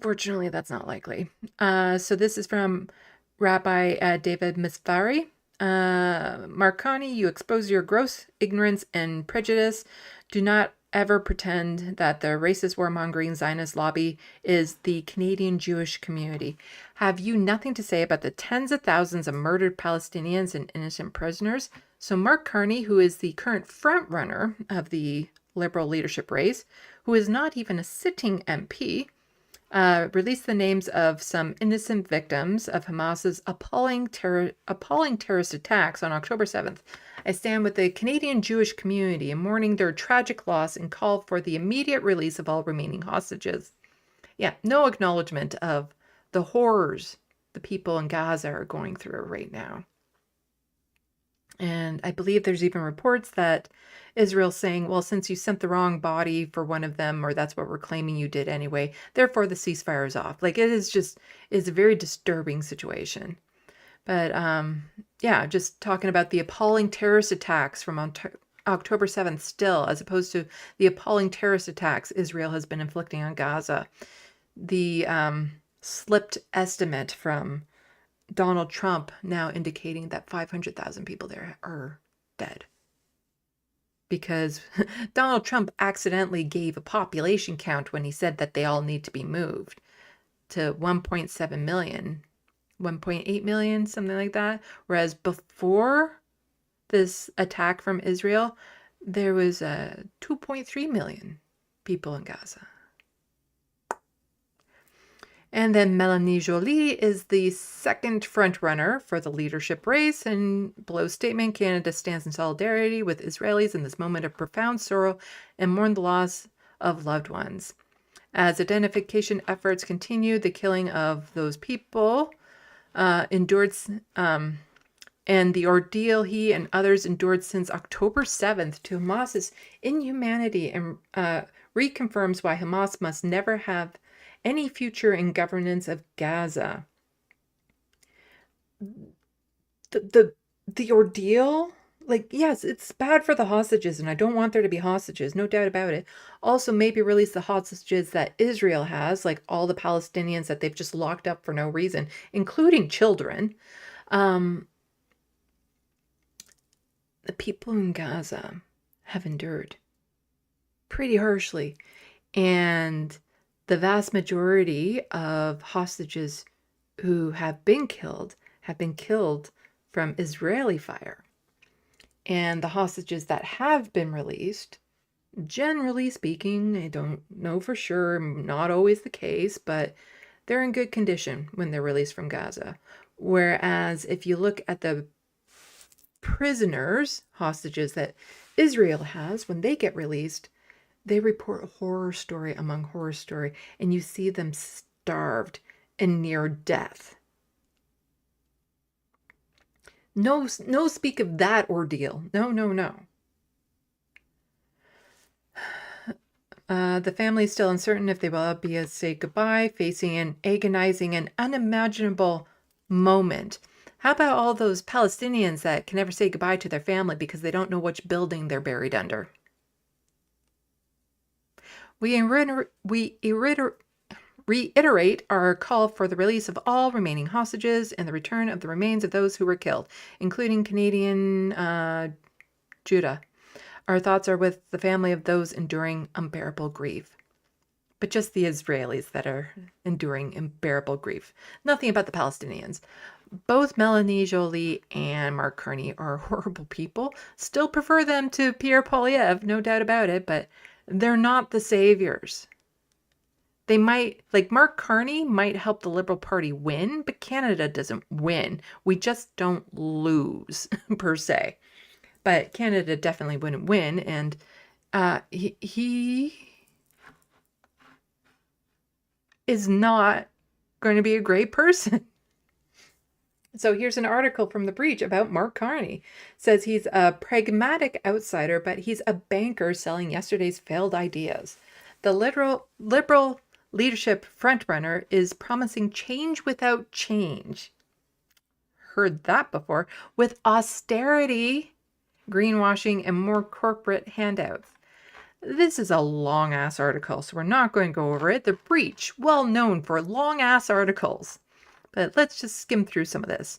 Fortunately, that's not likely. So this is from Rabbi David Misfari. Marconi, you expose your gross ignorance and prejudice. Do not ever pretend that the racist warmongering Zionist lobby is the Canadian Jewish community. Have you nothing to say about the tens of thousands of murdered Palestinians and innocent prisoners? So Mark Carney, who is the current front runner of the Liberal leadership race, who is not even a sitting MP, released the names of some innocent victims of Hamas's appalling terrorist attacks on October 7th. I stand with the Canadian Jewish community in mourning their tragic loss and call for the immediate release of all remaining hostages. Yeah, no acknowledgement of the horrors the people in Gaza are going through right now. And I believe there's even reports that Israel's saying, well, since you sent the wrong body for one of them, or that's what we're claiming you did anyway, therefore the ceasefire is off. Like, it's a very disturbing situation. But yeah, just talking about the appalling terrorist attacks from October 7th still, as opposed to the appalling terrorist attacks Israel has been inflicting on Gaza. The slipped estimate from Donald Trump now indicating that 500,000 people there are dead. Because Donald Trump accidentally gave a population count when he said that they all need to be moved to 1.7 million, 1.8 million, something like that. Whereas before this attack from Israel, there was 2.3 million people in Gaza. And then Melanie Joly is the second frontrunner for the leadership race. And below statement, Canada stands in solidarity with Israelis in this moment of profound sorrow and mourn the loss of loved ones. As identification efforts continue, the killing of those people endured, and the ordeal he and others endured since October 7th to Hamas's inhumanity, and reconfirms why Hamas must never have any future in governance of Gaza. The ordeal, like, yes, it's bad for the hostages, and I don't want there to be hostages, no doubt about it. Also, maybe release the hostages that Israel has, like all the Palestinians that they've just locked up for no reason, including children. The people in Gaza have endured pretty harshly, and the vast majority of hostages who have been killed from Israeli fire. And the hostages that have been released, generally speaking, I don't know for sure, not always the case, but they're in good condition when they're released from Gaza. Whereas if you look at the prisoners, hostages that Israel has, when they get released, they report horror story among horror story, and you see them starved and near death. No speak of that ordeal. No. The family is still uncertain if they will be able to say goodbye, facing an agonizing and unimaginable moment. How about all those Palestinians that can never say goodbye to their family because they don't know which building they're buried under? We reiterate our call for the release of all remaining hostages and the return of the remains of those who were killed, including Canadian Judah. Our thoughts are with the family of those enduring unbearable grief. But just the Israelis that are enduring unbearable grief. Nothing about the Palestinians. Both Melanie Joly and Mark Carney are horrible people. Still prefer them to Pierre Poilievre, no doubt about it, but they're not the saviors. They might, like Mark Carney might help the Liberal Party win, but Canada doesn't win. We just don't lose, per se. But Canada definitely wouldn't win, and he is not going to be a great person. So here's an article from The Breach about Mark Carney. It says he's a pragmatic outsider, but he's a banker selling yesterday's failed ideas. The liberal leadership frontrunner is promising change without change. Heard that before. With austerity, greenwashing, and more corporate handouts. This is a long-ass article, so we're not going to go over it. The Breach, well known for long-ass articles. But let's just skim through some of this.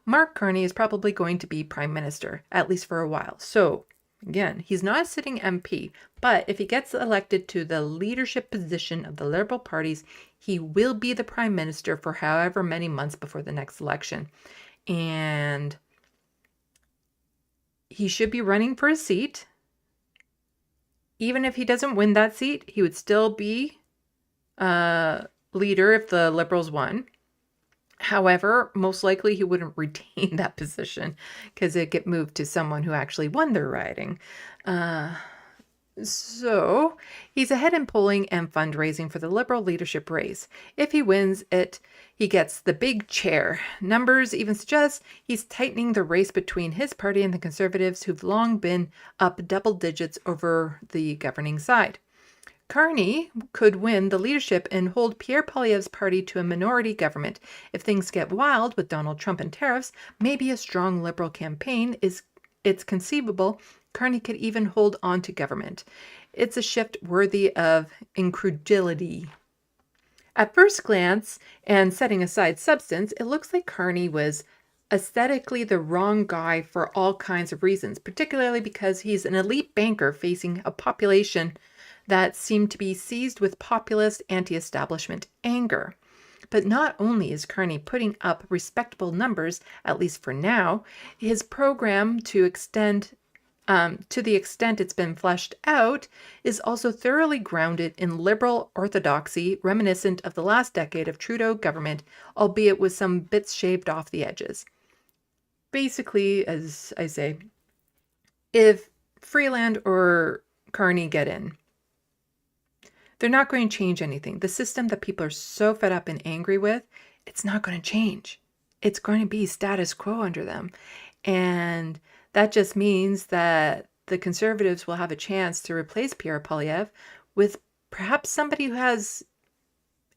Mark Carney is probably going to be Prime Minister, at least for a while. So, again, he's not a sitting MP, but if he gets elected to the leadership position of the Liberal parties, he will be the Prime Minister for however many months before the next election. And he should be running for a seat. Even if he doesn't win that seat, he would still be leader if the Liberals won. However, most likely he wouldn't retain that position because it'd get moved to someone who actually won their riding. So he's ahead in polling and fundraising for the Liberal leadership race. If he wins it, he gets the big chair. Numbers even suggest he's tightening the race between his party and the Conservatives, who've long been up double digits over the governing side. Carney could win the leadership and hold Pierre Poilievre's party to a minority government. If things get wild with Donald Trump and tariffs, maybe a strong Liberal campaign it's conceivable Carney could even hold on to government. It's a shift worthy of incredulity. At first glance, and setting aside substance, it looks like Carney was aesthetically the wrong guy for all kinds of reasons, particularly because he's an elite banker facing a population that seemed to be seized with populist anti-establishment anger. But not only is Carney putting up respectable numbers, at least for now, his program to the extent it's been fleshed out, is also thoroughly grounded in liberal orthodoxy reminiscent of the last decade of Trudeau government, albeit with some bits shaved off the edges. Basically, as I say, if Freeland or Carney get in, they're not going to change anything. The system that people are so fed up and angry with, it's not going to change. It's going to be status quo under them. And that just means that the Conservatives will have a chance to replace Pierre Poilievre with perhaps somebody who has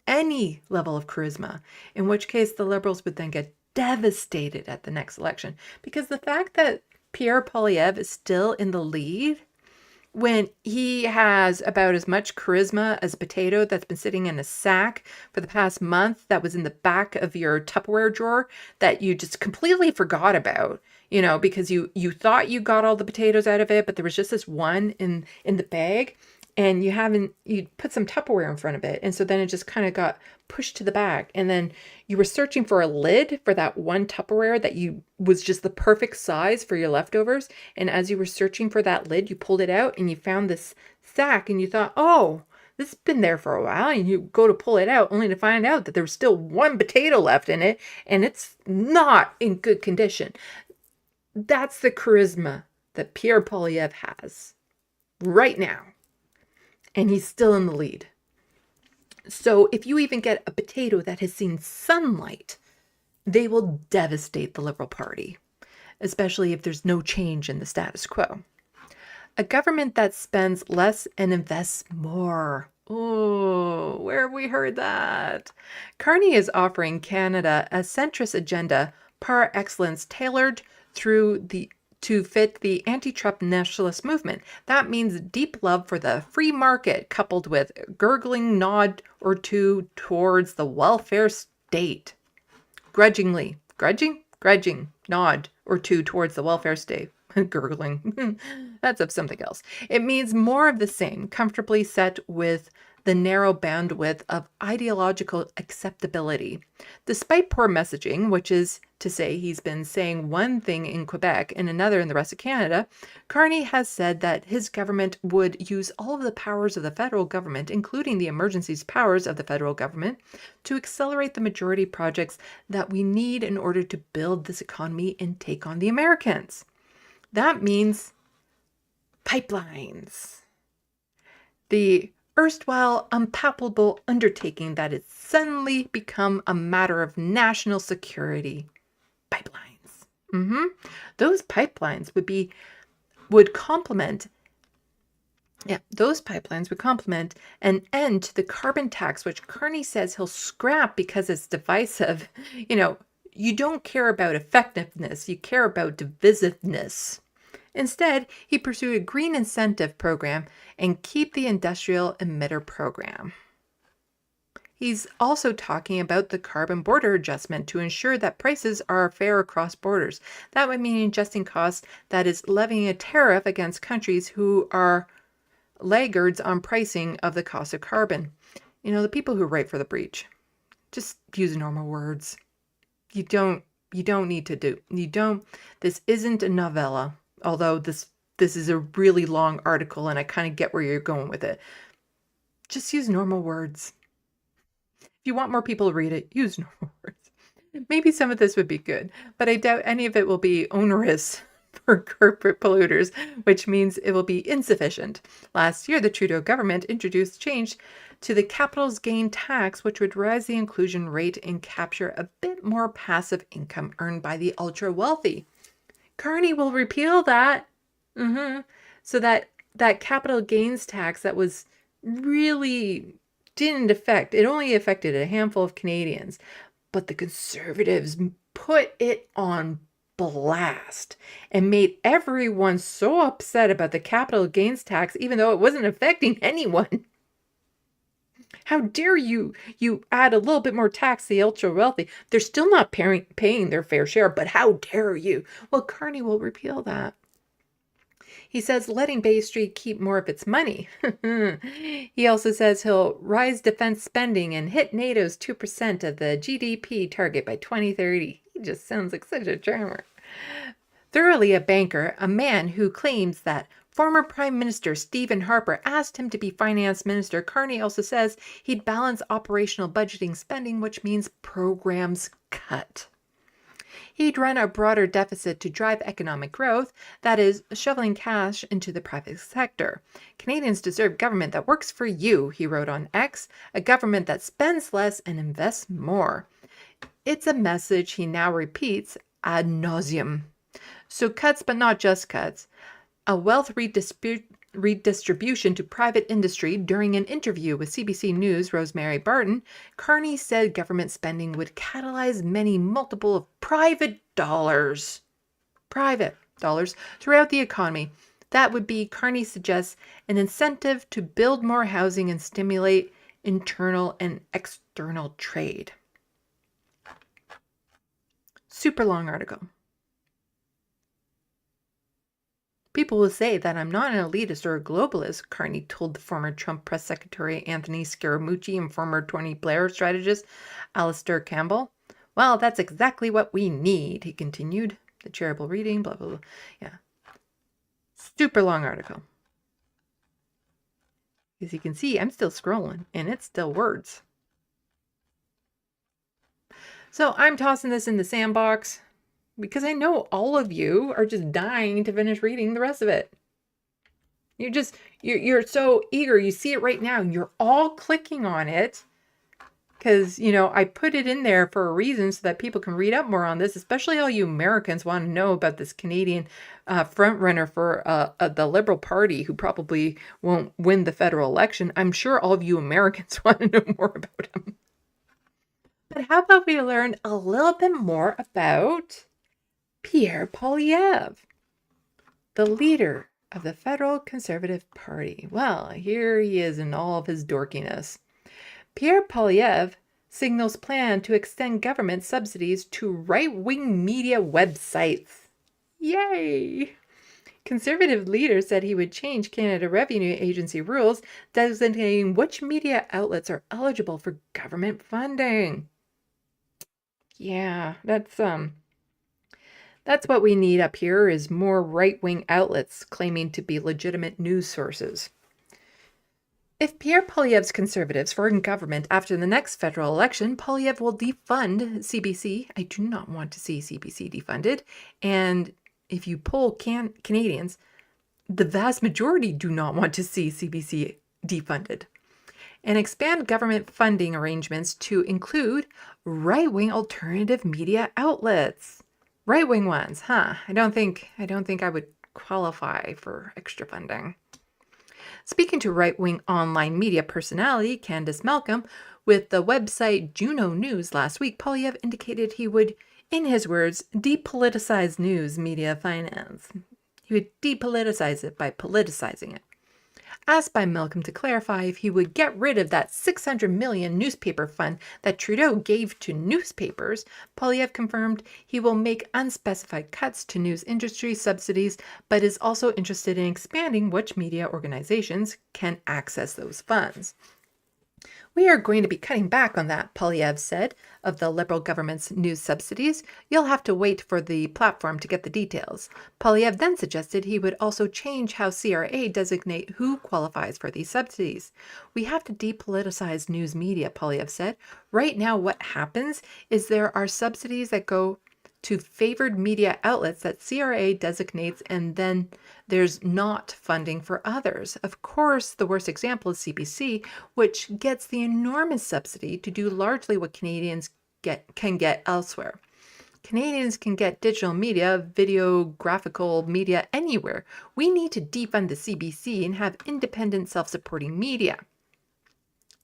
any level of charisma, in which case the Liberals would then get devastated at the next election. Because the fact that Pierre Poilievre is still in the lead when he has about as much charisma as a potato that's been sitting in a sack for the past month that was in the back of your Tupperware drawer that you just completely forgot about, because you thought you got all the potatoes out of it, but there was just this one in the bag, and you put some Tupperware in front of it. And so then it just kind of got pushed to the back. And then you were searching for a lid for that one Tupperware that was just the perfect size for your leftovers. And as you were searching for that lid, you pulled it out and you found this sack and you thought, oh, this has been there for a while. And you go to pull it out only to find out that there was still one potato left in it and it's not in good condition. That's the charisma that Pierre Poilievre has right now. And he's still in the lead. So if you even get a potato that has seen sunlight, they will devastate the Liberal Party, especially if there's no change in the status quo. A government that spends less and invests more. Oh, where have we heard that? Carney is offering Canada a centrist agenda par excellence tailored to fit the anti-Trump nationalist movement. That means deep love for the free market coupled with gurgling nod or two towards the welfare state. Grudging nod or two towards the welfare state. Gurgling. That's of something else. It means more of the same, comfortably set with the narrow bandwidth of ideological acceptability. Despite poor messaging, which is to say he's been saying one thing in Quebec and another in the rest of Canada, Carney has said that his government would use all of the powers of the federal government, including the emergencies powers of the federal government, to accelerate the majority projects that we need in order to build this economy and take on the Americans. That means pipelines. The erstwhile unpalpable undertaking that has suddenly become a matter of national security. Pipelines. Those pipelines would complement an end to the carbon tax, which Carney says he'll scrap because it's divisive. You don't care about effectiveness, you care about divisiveness. Instead, he pursued a green incentive program and keep the industrial emitter program. He's also talking about the carbon border adjustment to ensure that prices are fair across borders. That would mean adjusting costs, that is, levying a tariff against countries who are laggards on pricing of the cost of carbon. The people who write for The Breach, just use normal words. You don't need to do. This isn't a novella. Although this is a really long article and I kind of get where you're going with it. Just use normal words. If you want more people to read it, use normal words. Maybe some of this would be good, but I doubt any of it will be onerous for corporate polluters, which means it will be insufficient. Last year, the Trudeau government introduced change to the capital's gain tax, which would raise the inclusion rate and capture a bit more passive income earned by the ultra-wealthy. Carney will repeal that. So that capital gains tax that was really didn't affect, it only affected a handful of Canadians. But the Conservatives put it on blast and made everyone so upset about the capital gains tax, even though it wasn't affecting anyone. How dare you add a little bit more tax to the ultra wealthy? They're still not paying their fair share, but how dare you? Well, Carney will repeal that. He says letting Bay Street keep more of its money. He also says he'll rise defense spending and hit NATO's 2% of the GDP target by 2030. He just sounds like such a charmer. Thoroughly a banker, a man who claims that former Prime Minister Stephen Harper asked him to be finance minister, Carney also says he'd balance operational budgeting spending, which means programs cut. He'd run a broader deficit to drive economic growth, that is, shoveling cash into the private sector. Canadians deserve government that works for you, he wrote on X, a government that spends less and invests more. It's a message he now repeats ad nauseum. So cuts, but not just cuts. A wealth redistribution to private industry. During an interview with CBC News' Rosemary Barton, Carney said government spending would catalyze many multiple of private dollars throughout the economy. That would be, Carney suggests, an incentive to build more housing and stimulate internal and external trade. Super long article. People will say that I'm not an elitist or a globalist, Carney told the former Trump press secretary Anthony Scaramucci and former Tony Blair strategist Alistair Campbell. Well, that's exactly what we need, he continued. The charitable reading, blah, blah, blah. Yeah. Super long article. As you can see, I'm still scrolling, and it's still words. So I'm tossing this in the sandbox because I know all of you are just dying to finish reading the rest of it. You're so eager. You see it right now. You're all clicking on it because, I put it in there for a reason so that people can read up more on this, especially all you Americans want to know about this Canadian frontrunner for the Liberal Party who probably won't win the federal election. I'm sure all of you Americans want to know more about him. But how about we learn a little bit more about Pierre Poilievre, the leader of the Federal Conservative Party. Well, here he is in all of his dorkiness. Pierre Poilievre signals plan to extend government subsidies to right-wing media websites. Yay! Conservative leader said he would change Canada Revenue Agency rules designating which media outlets are eligible for government funding. Yeah, that's what we need up here is more right-wing outlets claiming to be legitimate news sources. If Pierre Poilievre's Conservatives were in government after the next federal election, Poilievre will defund CBC. I do not want to see CBC defunded. And if you poll Canadians, the vast majority do not want to see CBC defunded. And expand government funding arrangements to include right-wing alternative media outlets. Right-wing ones, huh? I don't think I would qualify for extra funding. Speaking to right-wing online media personality Candace Malcolm with the website Juno News last week, Poilievre indicated he would, in his words, depoliticize news media finance. He would depoliticize it by politicizing it. Asked by Malcolm to clarify if he would get rid of that $600 million newspaper fund that Trudeau gave to newspapers, Poilievre confirmed he will make unspecified cuts to news industry subsidies, but is also interested in expanding which media organizations can access those funds. We are going to be cutting back on that, Poilievre said, of the Liberal government's news subsidies. You'll have to wait for the platform to get the details. Poilievre then suggested he would also change how CRA designate who qualifies for these subsidies. We have to depoliticize news media, Poilievre said. Right now, what happens is there are subsidies that go to favored media outlets that CRA designates, and then there's not funding for others. Of course, the worst example is CBC, which gets the enormous subsidy to do largely what Canadians can get elsewhere. Canadians can get digital media, video, graphical media anywhere. We need to defund the CBC and have independent, self-supporting media.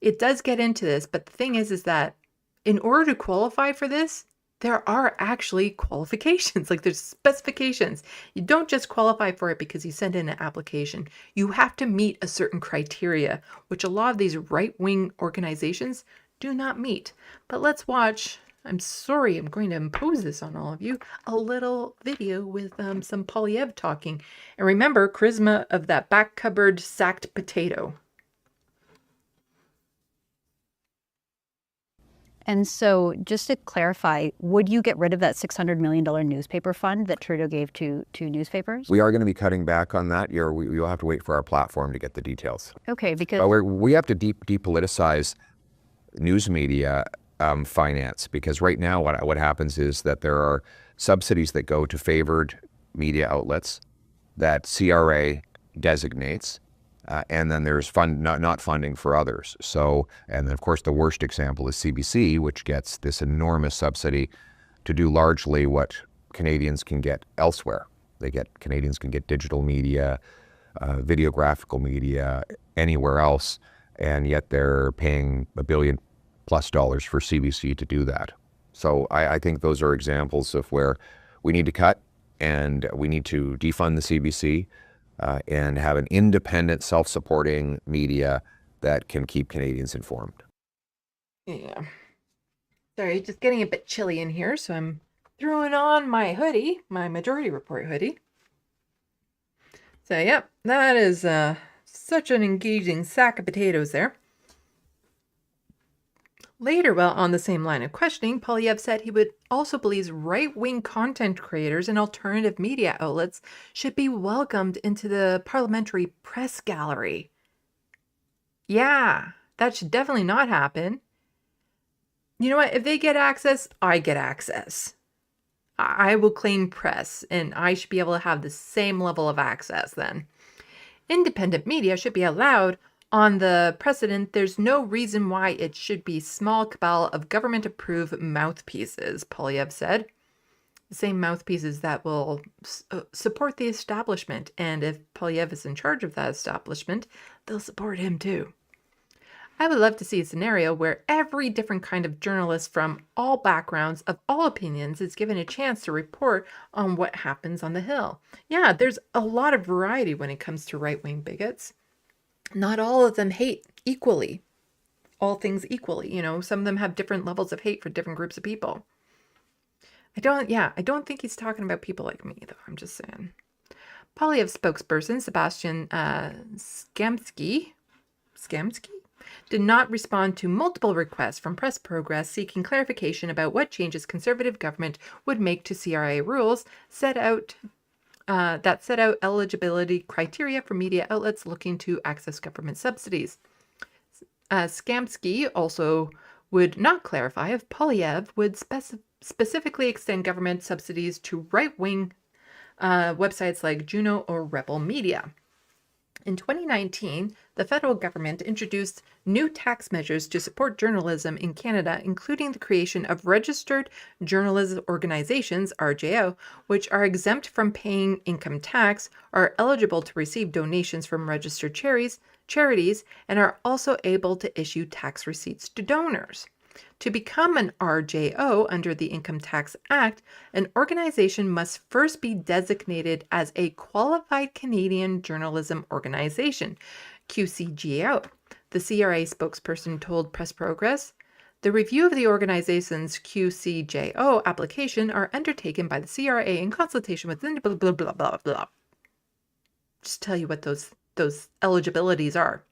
It does get into this, but the thing is that in order to qualify for this, there are actually qualifications, like there's specifications. You don't just qualify for it because you send in an application. You have to meet a certain criteria, which a lot of these right-wing organizations do not meet. But let's watch, I'm sorry, I'm going to impose this on all of you, a little video with some Poilievre talking. And remember, charisma of that back cupboard sacked potato. And so just to clarify, would you get rid of that $600 million newspaper fund that Trudeau gave to newspapers? We are going to be cutting back on that. You'll have to wait for our platform to get the details. Okay, because... But we have to depoliticize news media finance, because right now what happens is that there are subsidies that go to favored media outlets that CRA designates, and then there's not funding for others. So, and then of course the worst example is CBC, which gets this enormous subsidy to do largely what Canadians can get elsewhere. Canadians can get digital media, video graphical media anywhere else, and yet they're paying $1 billion+ for CBC to do that. So I think those are examples of where we need to cut, and we need to defund the CBC. And have an independent, self-supporting media that can keep Canadians informed. Yeah. Sorry, just getting a bit chilly in here, so I'm throwing on my hoodie, my Majority Report hoodie. So, yep, that is such an engaging sack of potatoes there. Later, well, on the same line of questioning, Poilievre said he would also believes right-wing content creators and alternative media outlets should be welcomed into the parliamentary press gallery. Yeah, that should definitely not happen. You know what? If they get access, I get access. I will claim press, and I should be able to have the same level of access then. Independent media should be allowed on the precedent. There's no reason why it should be small cabal of government-approved mouthpieces, Poilievre said. The same mouthpieces that will support the establishment, and if Poilievre is in charge of that establishment, they'll support him too. I would love to see a scenario where every different kind of journalist from all backgrounds, of all opinions, is given a chance to report on what happens on the Hill. Yeah, there's a lot of variety when it comes to right-wing bigots. Not all of them hate equally, all things equally. You know, some of them have different levels of hate for different groups of people. I don't think he's talking about people like me, though. I'm just saying. Polyev spokesperson Sebastian Skamsky did not respond to multiple requests from Press Progress seeking clarification about what changes conservative government would make to CRA rules that set out eligibility criteria for media outlets looking to access government subsidies. Skamsky also would not clarify if Polyev would specifically extend government subsidies to right-wing websites like Juno or Rebel Media. In 2019, the federal government introduced new tax measures to support journalism in Canada, including the creation of registered journalism organizations, RJO, which are exempt from paying income tax, are eligible to receive donations from registered charities, and are also able to issue tax receipts to donors. To become an RJO under the Income Tax Act, an organization must first be designated as a Qualified Canadian Journalism Organization, QCJO. The CRA spokesperson told Press Progress, the review of the organization's QCJO application are undertaken by the CRA in consultation with blah, blah, blah, blah, blah. Just tell you what those eligibilities are.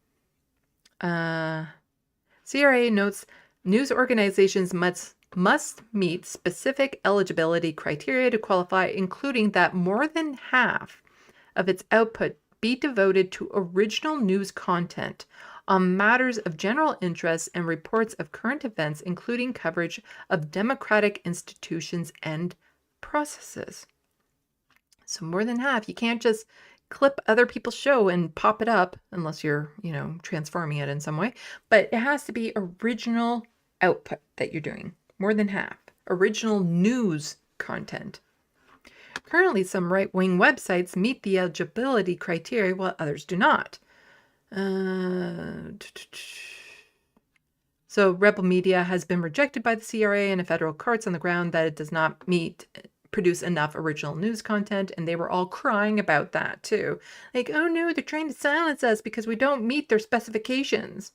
CRA notes news organizations must meet specific eligibility criteria to qualify, including that more than half of its output be devoted to original news content on matters of general interest and reports of current events, including coverage of democratic institutions and processes. So more than half. You can't just clip other people's show and pop it up unless you're, transforming it in some way. But it has to be original output that you're doing. More than half. Original news content. Currently, some right-wing websites meet the eligibility criteria while others do not. So Rebel Media has been rejected by the CRA and a federal courts on the ground that it does not produce enough original news content, and they were all crying about that too. Like, oh no, they're trying to silence us because we don't meet their specifications.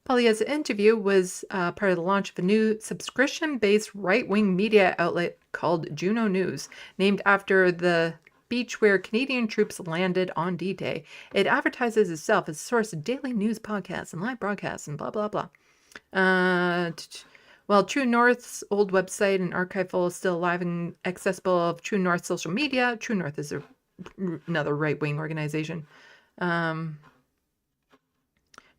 Polyev's interview was part of the launch of a new subscription-based right-wing media outlet called Juno News, named after the beach where Canadian troops landed on D-Day. It advertises itself as a source of daily news podcasts and live broadcasts and blah, blah, blah. While True North's old website and archive is still alive and accessible of True North social media, True North is another right-wing organization.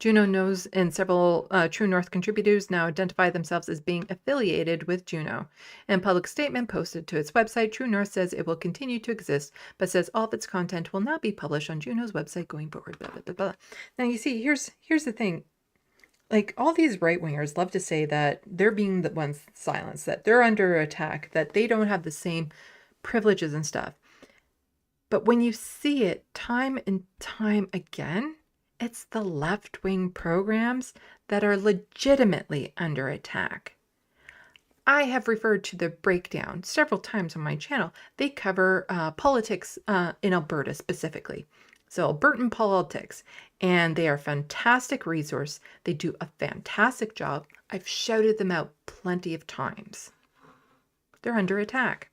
Juno Knows and several True North contributors now identify themselves as being affiliated with Juno. In a public statement posted to its website, True North says it will continue to exist, but says all of its content will not be published on Juno's website going forward. Blah, blah, blah, blah. Now, you see, here's the thing. Like, all these right-wingers love to say that they're being the ones silenced, that they're under attack, that they don't have the same privileges and stuff. But when you see it time and time again, it's the left-wing programs that are legitimately under attack. I have referred to the breakdown several times on my channel. They cover politics in Alberta specifically. So Albertan politics, and they are a fantastic resource. They do a fantastic job. I've shouted them out plenty of times. They're under attack.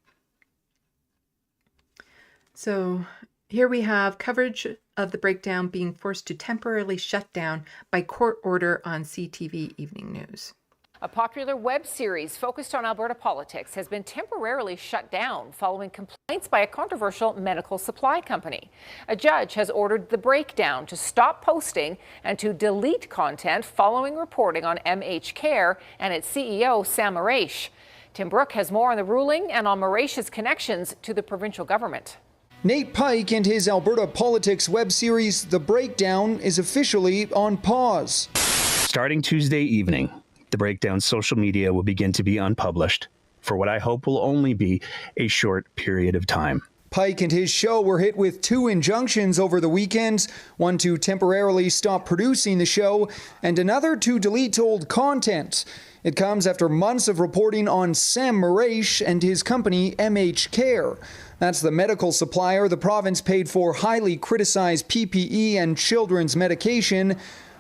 So here we have coverage of the breakdown being forced to temporarily shut down by court order on CTV Evening News. A popular web series focused on Alberta politics has been temporarily shut down following complaints by a controversial medical supply company. A judge has ordered The Breakdown to stop posting and to delete content following reporting on MH Care and its CEO, Sam Maraish. Tim Brooke has more on the ruling and on Maraish's connections to the provincial government. Nate Pike and his Alberta politics web series, The Breakdown, is officially on pause. Starting Tuesday evening, The Breakdown social media will begin to be unpublished for what I hope will only be a short period of time. Pike and his show were hit with 2 injunctions over the weekend, one to temporarily stop producing the show and another to delete old content. It comes after months of reporting on Sam Maraish and his company MH Care. That's the medical supplier the province paid for highly criticized PPE and children's medication.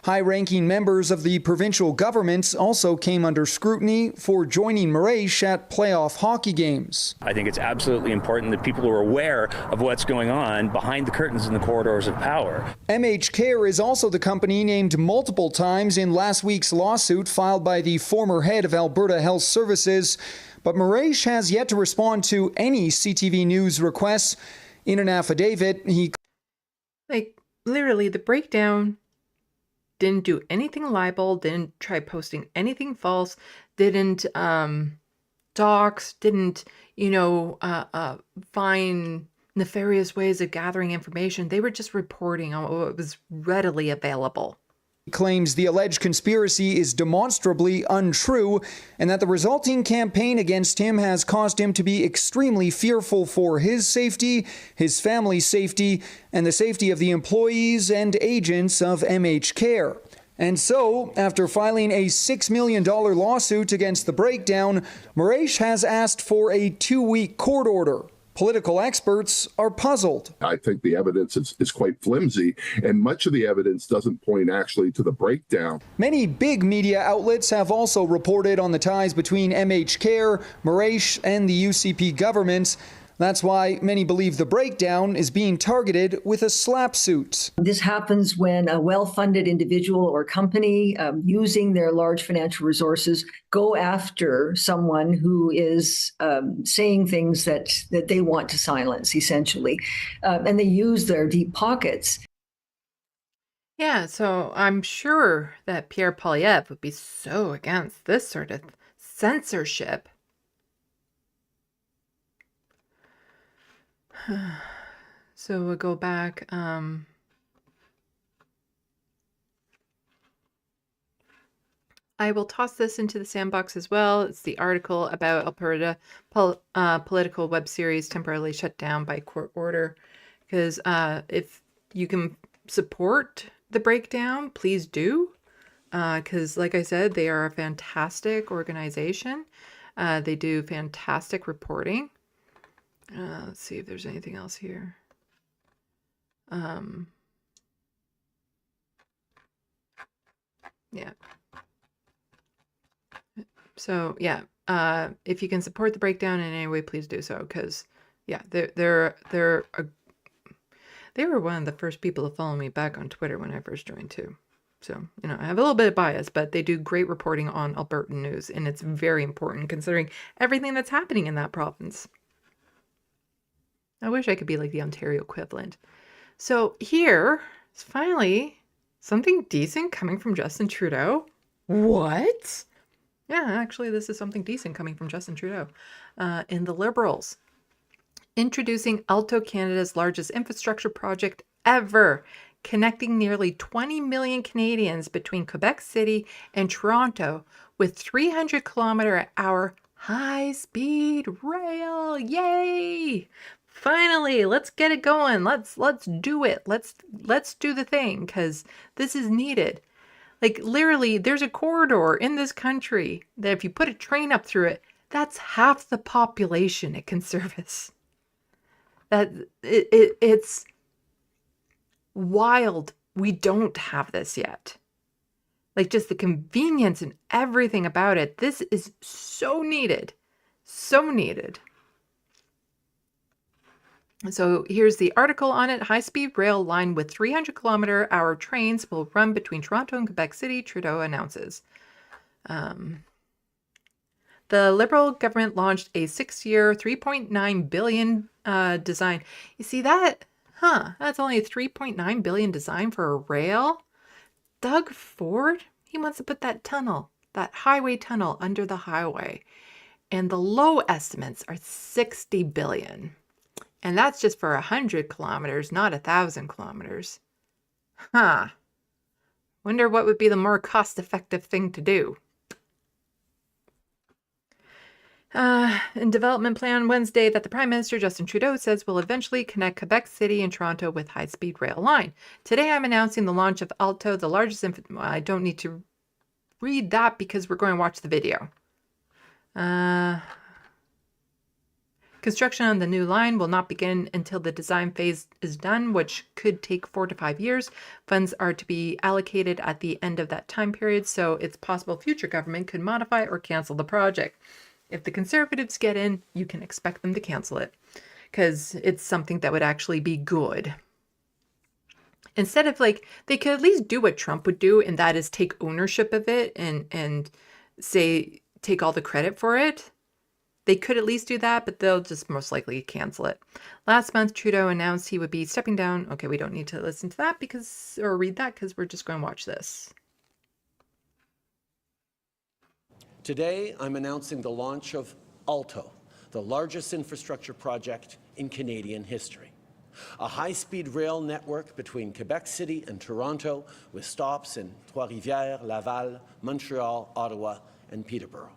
High-ranking members of the provincial governments also came under scrutiny for joining Marais at playoff hockey games. I think it's absolutely important that people are aware of what's going on behind the curtains in the corridors of power. MH Care is also the company named multiple times in last week's lawsuit filed by the former head of Alberta Health Services, but Marais has yet to respond to any CTV News requests. In an affidavit, he... Literally, the breakdown didn't do anything libel, didn't try posting anything false, didn't dox, didn't, find nefarious ways of gathering information. They were just reporting on what was readily available. He claims the alleged conspiracy is demonstrably untrue and that the resulting campaign against him has caused him to be extremely fearful for his safety, his family's safety, and the safety of the employees and agents of MH Care. And so, after filing a $6 million lawsuit against the breakdown, Marais has asked for a 2-week court order. Political experts are puzzled. I think the evidence is quite flimsy, and much of the evidence doesn't point actually to the breakdown. Many big media outlets have also reported on the ties between MH Care, Marais, and the UCP government. That's why many believe the breakdown is being targeted with a slap suit. This happens when a well-funded individual or company using their large financial resources go after someone who is saying things that they want to silence, essentially. And they use their deep pockets. Yeah, so I'm sure that Pierre Poilievre would be so against this sort of censorship. So we'll go back. I will toss this into the sandbox as well. It's the article about Alberta political web series temporarily shut down by court order. Because if you can support the breakdown, please do. Because like I said, they are a fantastic organization. They do fantastic reporting. Let's see if there's anything else here. Yeah. So yeah, if you can support the breakdown in any way, please do so. Because yeah, they were one of the first people to follow me back on Twitter when I first joined too. So, I have a little bit of bias, but they do great reporting on Albertan news, and it's very important considering everything that's happening in that province. I wish I could be like the Ontario equivalent. So here is finally something decent coming from Justin Trudeau. What? Yeah, actually, this is something decent coming from Justin Trudeau. In the Liberals. Introducing Alto Canada's largest infrastructure project ever, connecting nearly 20 million Canadians between Quebec City and Toronto with 300-kilometer-an-hour high-speed rail. Yay! Finally, let's get it going. Let's do it. Let's do the thing, because this is needed. Like literally, there's a corridor in this country that if you put a train up through it, that's half the population it can service. It's wild. We don't have this yet. Like just the convenience and everything about it. This is so needed. So needed. So here's the article on it. High-speed rail line with 300-kilometer-hour trains will run between Toronto and Quebec City, Trudeau announces. The Liberal government launched a 6-year, $3.9 billion design. You see that? That's only a $3.9 billion design for a rail? Doug Ford, he wants to put that tunnel, that highway tunnel under the highway. And the low estimates are $60 billion. And that's just for 100 kilometers, not 1,000 kilometers. Wonder what would be the more cost-effective thing to do. In development plan Wednesday that the Prime Minister Justin Trudeau says will eventually connect Quebec City and Toronto with high-speed rail line. Today I'm announcing the launch of Alto, the largest I don't need to read that because we're going to watch the video. Construction on the new line will not begin until the design phase is done, which could take 4 to 5 years. Funds are to be allocated at the end of that time period, so it's possible future government could modify or cancel the project. If the Conservatives get in, you can expect them to cancel it, because it's something that would actually be good. Instead of they could at least do what Trump would do, and that is take ownership of it and say, take all the credit for it. They could at least do that, but they'll just most likely cancel it. Last month, Trudeau announced he would be stepping down. Okay, we don't need to listen to that or read that because we're just going to watch this. Today, I'm announcing the launch of ALTO, the largest infrastructure project in Canadian history. A high-speed rail network between Quebec City and Toronto with stops in Trois-Rivières, Laval, Montreal, Ottawa, and Peterborough.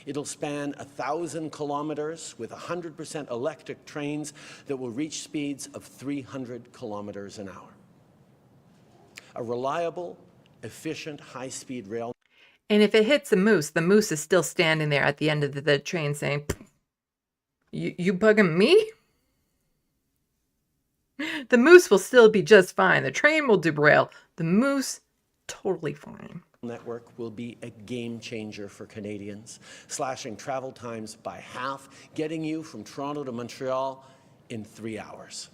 It'll span 1,000 kilometers with 100% electric trains that will reach speeds of 300 kilometers an hour. A reliable, efficient, high-speed rail. And if it hits the moose is still standing there at the end of the train saying, you bugging me? The moose will still be just fine. The train will derail. The moose, totally fine. Network will be a game changer for Canadians, slashing travel times by half, getting you from Toronto to Montreal in 3 hours.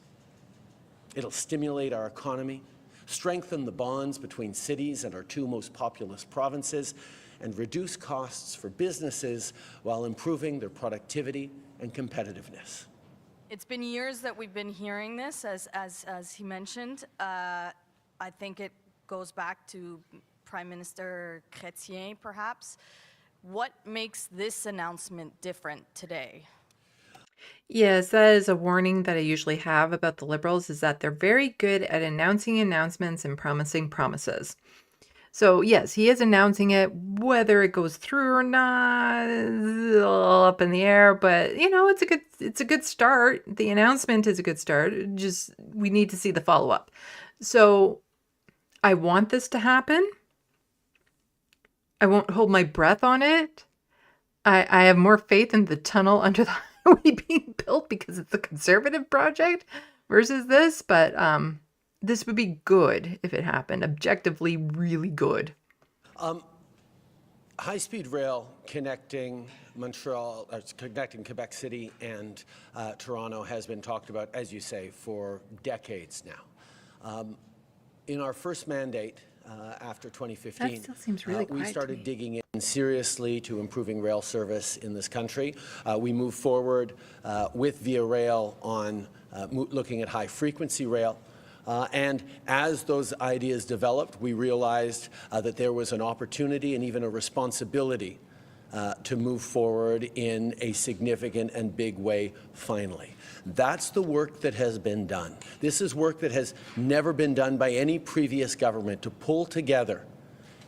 It'll stimulate our economy, strengthen the bonds between cities and our 2 most populous provinces, and reduce costs for businesses while improving their productivity and competitiveness. It's been years that we've been hearing this, as he mentioned. I think it goes back to Prime Minister Chrétien, perhaps. What makes this announcement different today? Yes, that is a warning that I usually have about the Liberals, is that they're very good at announcing announcements and promising promises. So yes, he is announcing it. Whether it goes through or not is all up in the air, but it's a good start. The announcement is a good start. Just we need to see the follow-up. So I want this to happen. I won't hold my breath on it. I have more faith in the tunnel under the highway being built because it's a Conservative project versus this, but this would be good if it happened. Objectively, really good. High-speed rail connecting connecting Quebec City and Toronto has been talked about, as you say, for decades now. In our first mandate, after 2015, that still seems really we quiet started to me. digging in seriously to improving rail service in this country. We moved forward with Via Rail on looking at high-frequency rail. And as those ideas developed, we realized that there was an opportunity and even a responsibility to move forward in a significant and big way finally. That's the work that has been done. This is work that has never been done by any previous government, to pull together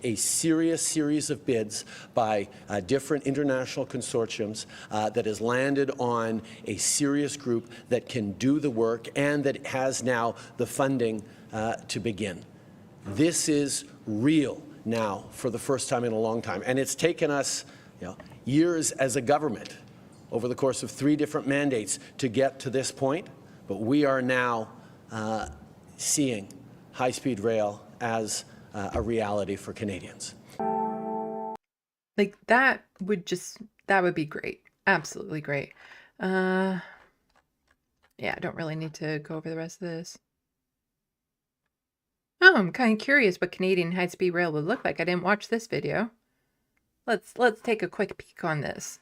a serious series of bids by different international consortiums that has landed on a serious group that can do the work and that has now the funding to begin. This is real now for the first time in a long time, and it's taken us years as a government over the course of 3 different mandates to get to this point, but we are now seeing high-speed rail as a reality for Canadians. That would be great. Absolutely great. Yeah, I don't really need to go over the rest of this. Oh, I'm kind of curious what Canadian high-speed rail would look like. I didn't watch this video. Let's take a quick peek on this.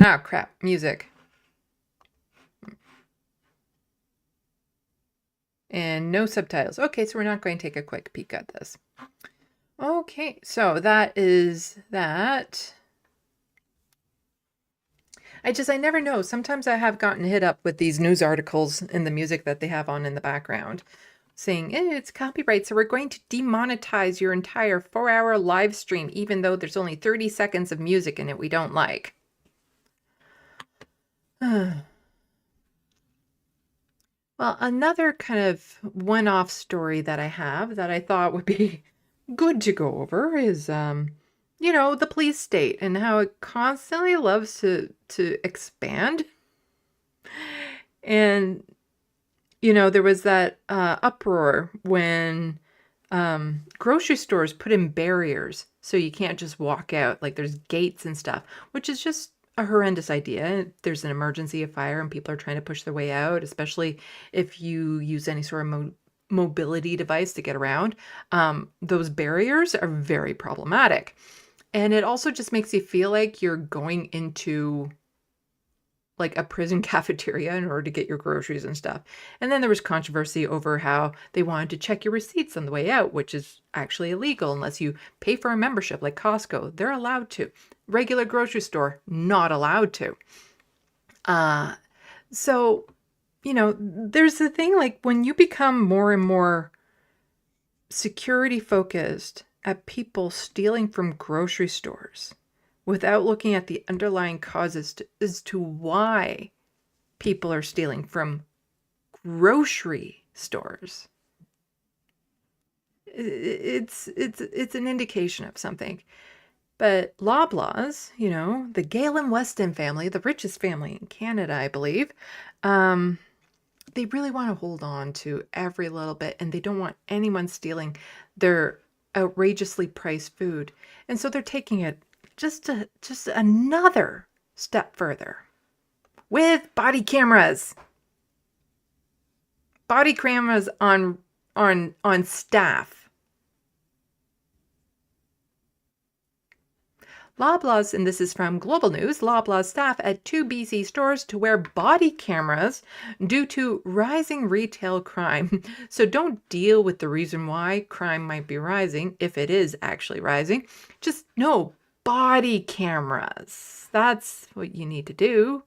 Ah, crap. Music. And no subtitles. Okay, so we're not going to take a quick peek at this. Okay, so that is that. I never know. Sometimes I have gotten hit up with these news articles and the music that they have on in the background saying, it's copyright, so we're going to demonetize your entire 4-hour live stream, even though there's only 30 seconds of music in it we don't like. Well, another kind of one-off story that I have that I thought would be good to go over is the police state and how it constantly loves to expand. And there was that uproar when grocery stores put in barriers so you can't just walk out, like there's gates and stuff, which is just a horrendous idea. There's an emergency, a fire, and people are trying to push their way out, especially if you use any sort of mobility device to get around. Those barriers are very problematic. And it also just makes you feel like you're going into like a prison cafeteria in order to get your groceries and stuff. And then there was controversy over how they wanted to check your receipts on the way out, which is actually illegal unless you pay for a membership like Costco. They're allowed to. Regular grocery store, not allowed to. So, there's the thing, like when you become more and more security focused at people stealing from grocery stores, without looking at the underlying causes as to why people are stealing from grocery stores. It's an indication of something. But Loblaws, the Galen Weston family, the richest family in Canada, I believe, they really want to hold on to every little bit, and they don't want anyone stealing their outrageously priced food. And so they're taking it just another step further with body cameras. Body cameras on staff. Loblaws, and this is from Global News, Loblaws staff at 2 BC stores to wear body cameras due to rising retail crime. So don't deal with the reason why crime might be rising, if it is actually rising. Just know body cameras. That's what you need to do.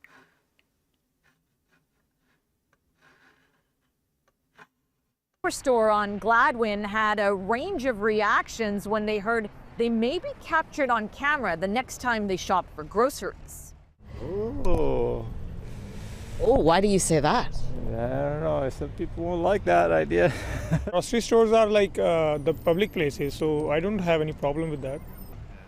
Store on Gladwin had a range of reactions when they heard they may be captured on camera the next time they shop for groceries. Oh, why do you say that? I don't know. Some people won't like that idea. Grocery stores are like the public places, so I don't have any problem with that.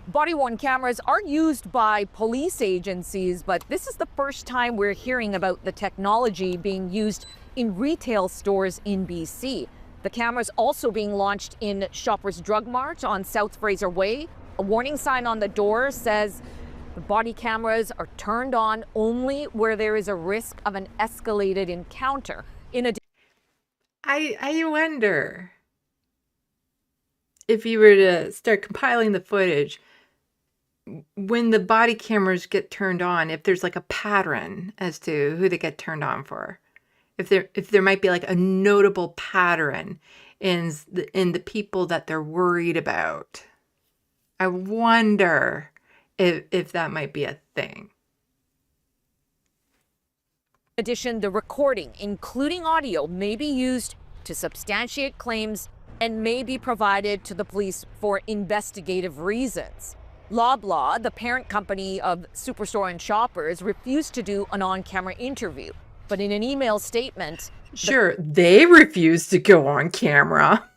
Body-worn cameras are used by police agencies, but this is the first time we're hearing about the technology being used in retail stores in BC. The camera's also being launched in Shoppers Drug Mart on South Fraser Way. A warning sign on the door says the body cameras are turned on only where there is a risk of an escalated encounter. I wonder if you were to start compiling the footage, when the body cameras get turned on, if there's like a pattern as to who they get turned on for. If there might be like a notable pattern in the people that they're worried about. I wonder if that might be a thing. In addition, the recording, including audio, may be used to substantiate claims and may be provided to the police for investigative reasons. Loblaw, the parent company of Superstore and Shoppers, refused to do an on-camera interview. But in an email statement... Sure, they refuse to go on camera.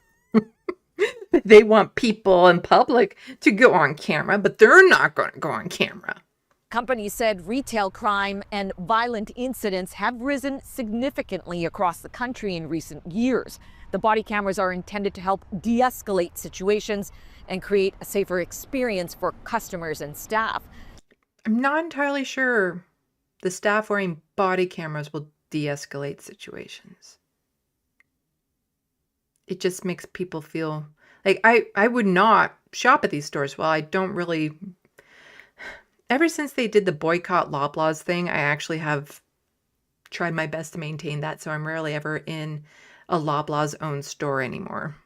They want people in public to go on camera, but they're not going to go on camera. Company said retail crime and violent incidents have risen significantly across the country in recent years. The body cameras are intended to help de-escalate situations and create a safer experience for customers and staff. I'm not entirely sure the staff wearing body cameras will de-escalate situations. It just makes people feel like I would not shop at these stores. Well, I don't really. Ever since they did the boycott Loblaws thing, I actually have tried my best to maintain that, so I'm rarely ever in a Loblaws owned store anymore.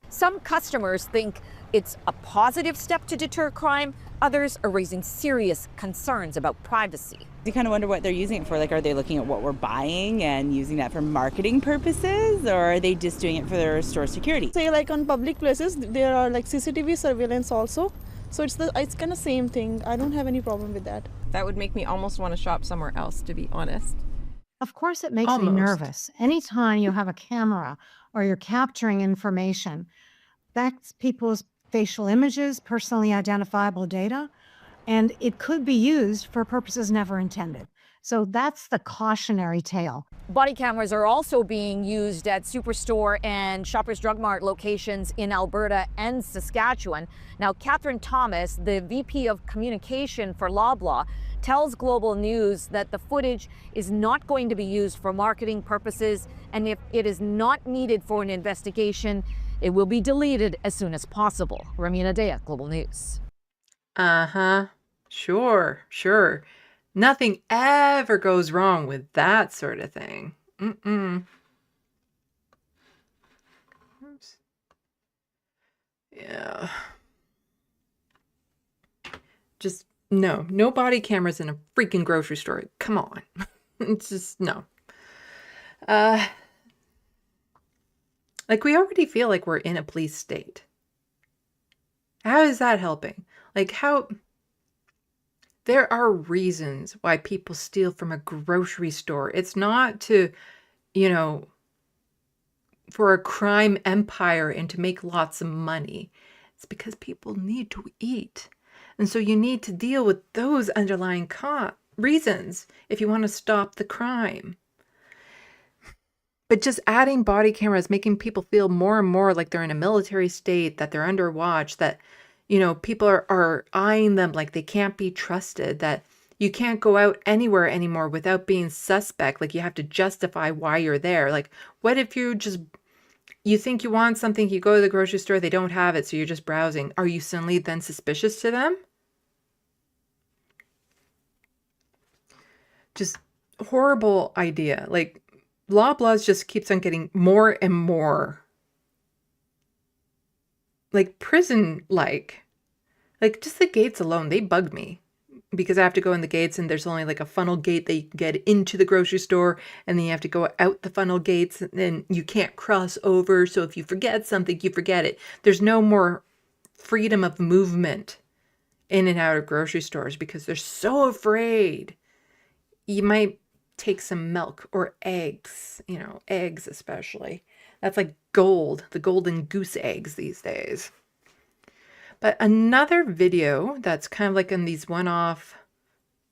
Some customers think it's a positive step to deter crime. Others are raising serious concerns about privacy. You kind of wonder what they're using it for. Like, are they looking at what we're buying and using that for marketing purposes, or are they just doing it for their store security? Say like on public places, there are like CCTV surveillance also. So it's kind of same thing. I don't have any problem with that. That would make me almost want to shop somewhere else, to be honest. Of course it makes me nervous. Anytime you have a camera or you're capturing information, that's people's facial images, personally identifiable data, and it could be used for purposes never intended. So that's the cautionary tale. Body cameras are also being used at Superstore and Shoppers Drug Mart locations in Alberta and Saskatchewan. Now, Catherine Thomas, the VP of Communication for Loblaw, tells Global News that the footage is not going to be used for marketing purposes, and if it is not needed for an investigation, it will be deleted as soon as possible. Ramina Dea, Global News. Uh-huh. Sure. Nothing ever goes wrong with that sort of thing. Mm-mm. Oops. Yeah. Just no body cameras in a freaking grocery store. Come on. It's just no. Like, we already feel like we're in a police state. How is that helping? Like, how... There are reasons why people steal from a grocery store. It's not to, for a crime empire and to make lots of money. It's because people need to eat. And so you need to deal with those underlying reasons if you want to stop the crime. But just adding body cameras, making people feel more and more like they're in a military state, that they're under watch, that people are eyeing them like they can't be trusted, that you can't go out anywhere anymore without being suspect. Like, you have to justify why you're there. Like, what if you think you want something, you go to the grocery store, they don't have it, so you're just browsing. Are you suddenly then suspicious to them? Just horrible idea. Like, Loblaws just keeps on getting more and more like prison-like. Like, just the gates alone, they bug me. Because I have to go in the gates and there's only like a funnel gate that you can get into the grocery store, and then you have to go out the funnel gates, and then you can't cross over. So if you forget something, you forget it. There's no more freedom of movement in and out of grocery stores because they're so afraid. You might take some milk or eggs, eggs especially. That's like gold, the golden goose eggs these days. But another video that's kind of like in these one-off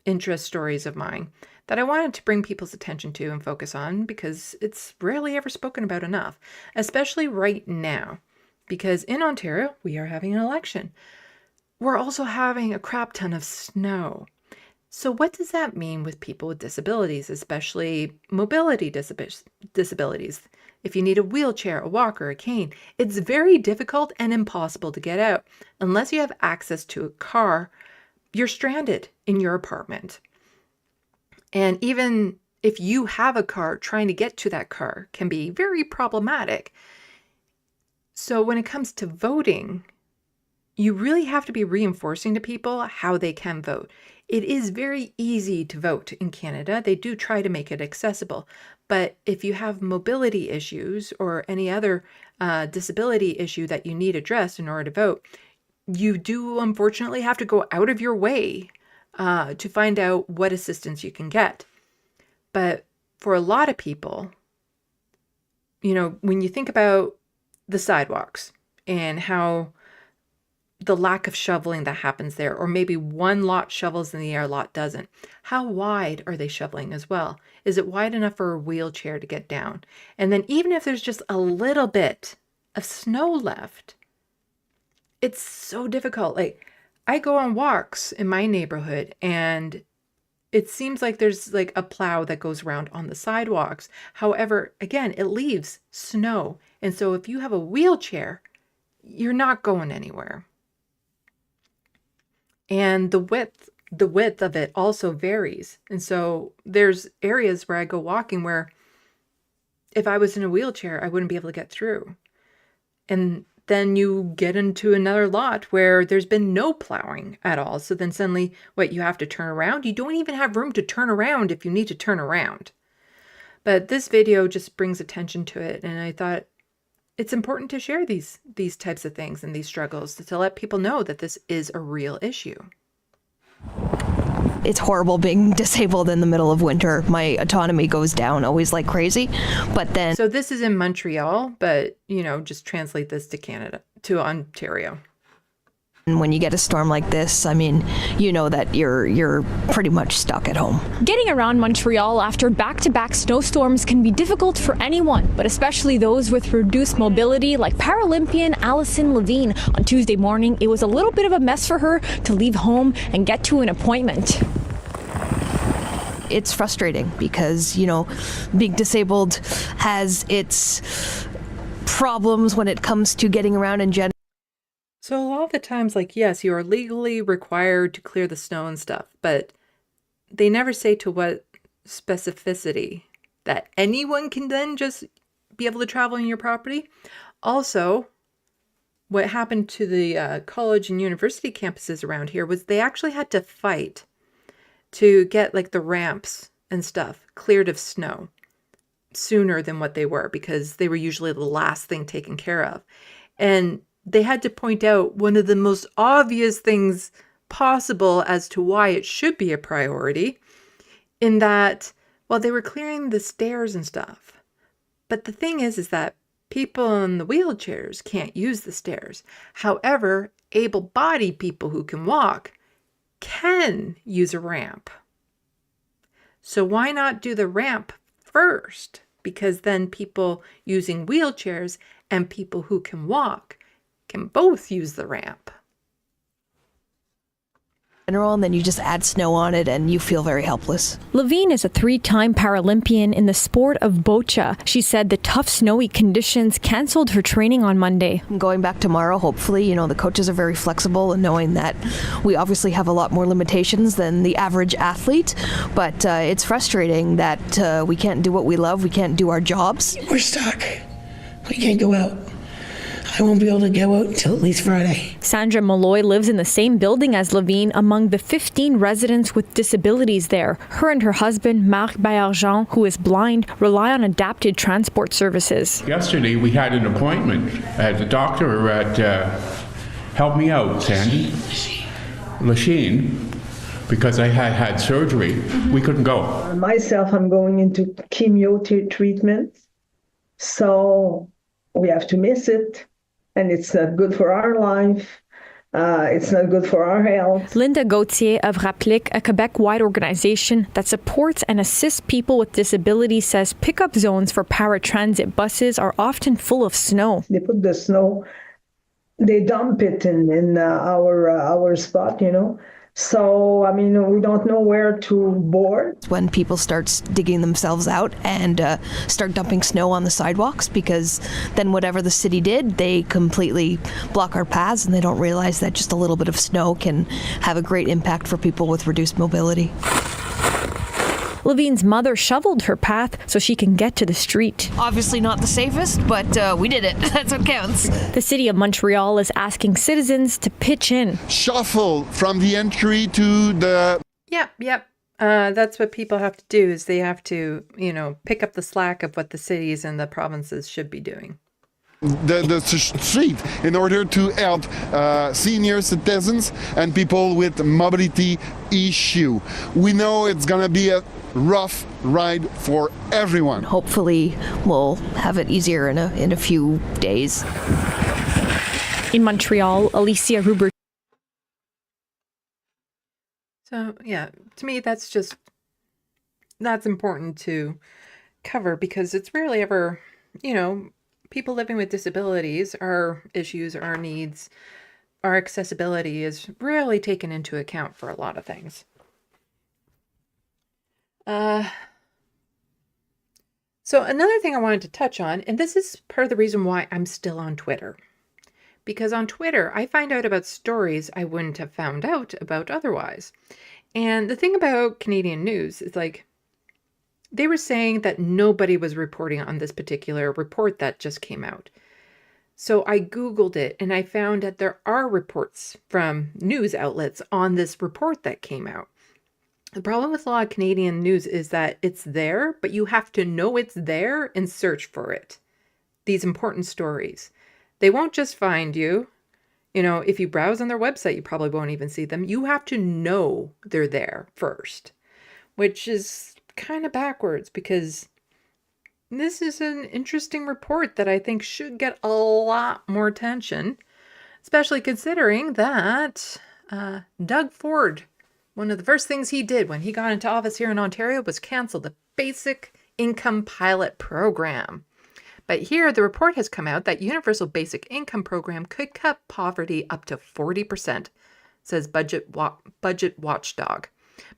interest stories of mine that I wanted to bring people's attention to and focus on, because it's rarely ever spoken about enough, especially right now, because in Ontario, we are having an election. We're also having a crap ton of snow. So what does that mean with people with disabilities, especially mobility disabilities? If you need a wheelchair, a walker, a cane, it's very difficult and impossible to get out. Unless you have access to a car, you're stranded in your apartment. And even if you have a car, trying to get to that car can be very problematic. So when it comes to voting, you really have to be reinforcing to people how they can vote. It is very easy to vote in Canada. They do try to make it accessible. But if you have mobility issues or any other disability issue that you need addressed in order to vote, you do unfortunately have to go out of your way to find out what assistance you can get. But for a lot of people, when you think about the sidewalks and how the lack of shoveling that happens there, or maybe one lot shovels and the other lot doesn't. How wide are they shoveling as well? Is it wide enough for a wheelchair to get down? And then even if there's just a little bit of snow left, it's so difficult. Like, I go on walks in my neighborhood and it seems like there's like a plow that goes around on the sidewalks. However, again, it leaves snow. And so if you have a wheelchair, you're not going anywhere. And the width of it also varies. And so there's areas where I go walking where if I was in a wheelchair, I wouldn't be able to get through. And then you get into another lot where there's been no plowing at all. So then suddenly, you have to turn around? You don't even have room to turn around if you need to turn around. But this video just brings attention to it. And I thought it's important to share these types of things and these struggles to let people know that this is a real issue. It's horrible being disabled in the middle of winter. My autonomy goes down always like crazy. But then... So this is in Montreal, but, just translate this to Canada, to Ontario. And when you get a storm like this, I mean, you know that you're pretty much stuck at home. Getting around Montreal after back-to-back snowstorms can be difficult for anyone, but especially those with reduced mobility like Paralympian Allison Levine. On Tuesday morning, it was a little bit of a mess for her to leave home and get to an appointment. It's frustrating because, being disabled has its problems when it comes to getting around in general. So a lot of the times, yes, you are legally required to clear the snow and stuff, but they never say to what specificity that anyone can then just be able to travel on your property. Also, what happened to the college and university campuses around here was they actually had to fight to get the ramps and stuff cleared of snow sooner than what they were, because they were usually the last thing taken care of. And they had to point out one of the most obvious things possible as to why it should be a priority, in that, well, they were clearing the stairs and stuff. But the thing is that people in the wheelchairs can't use the stairs. However, able-bodied people who can walk can use a ramp. So why not do the ramp first? Because then people using wheelchairs and people who can walk can both use the ramp. And then you just add snow on it and you feel very helpless. Levine is a 3-time Paralympian in the sport of boccia. She said the tough snowy conditions canceled her training on Monday. I'm going back tomorrow, hopefully. The coaches are very flexible and knowing that we obviously have a lot more limitations than the average athlete, but it's frustrating that we can't do what we love. We can't do our jobs. We're stuck. We can't go out. I won't be able to go out until at least Friday. Sandra Malloy lives in the same building as Levine, among the 15 residents with disabilities there. Her and her husband, Marc Bayargent, who is blind, rely on adapted transport services. Yesterday we had an appointment at the doctor at help me out, Sandy, Lachine, because I had surgery. We couldn't go. Myself, I'm going into chemo treatment, so we have to miss it. And it's not good for our life. It's not good for our health. Linda Gauthier of Rapplique, a Quebec-wide organization that supports and assists people with disabilities, says pickup zones for paratransit buses are often full of snow. They put the snow, they dump it in our spot, So, we don't know where to board. When people start digging themselves out and start dumping snow on the sidewalks, because then whatever the city did, they completely block our paths and they don't realize that just a little bit of snow can have a great impact for people with reduced mobility. Levine's mother shoveled her path so she can get to the street. Obviously not the safest, but we did it. That's what counts. The city of Montreal is asking citizens to pitch in. Shuffle from the entry to the... Yep. That's what people have to do, is they have to, pick up the slack of what the cities and the provinces should be doing. The street in order to help senior citizens and people with mobility issue. We know it's going to be a rough ride for everyone. Hopefully we'll have it easier in a few days. In Montreal, Alicia Rubert. So, yeah, to me, that's important to cover, because it's rarely ever, people living with disabilities, our issues, our needs, our accessibility is rarely taken into account for a lot of things. So another thing I wanted to touch on, and this is part of the reason why I'm still on Twitter, because on Twitter, I find out about stories I wouldn't have found out about otherwise. And the thing about Canadian news is they were saying that nobody was reporting on this particular report that just came out. So I Googled it and I found that there are reports from news outlets on this report that came out. The problem with a lot of Canadian news is that it's there, but you have to know it's there and search for it. These important stories. They won't just find you. If you browse on their website, you probably won't even see them. You have to know they're there first, which is kind of backwards, because this is an interesting report that I think should get a lot more attention especially considering that Doug Ford, one of the first things he did when he got into office here in Ontario was cancel the Basic Income Pilot Program. But here, the report has come out that Universal Basic Income Program could cut poverty up to 40%, says Budget Watchdog.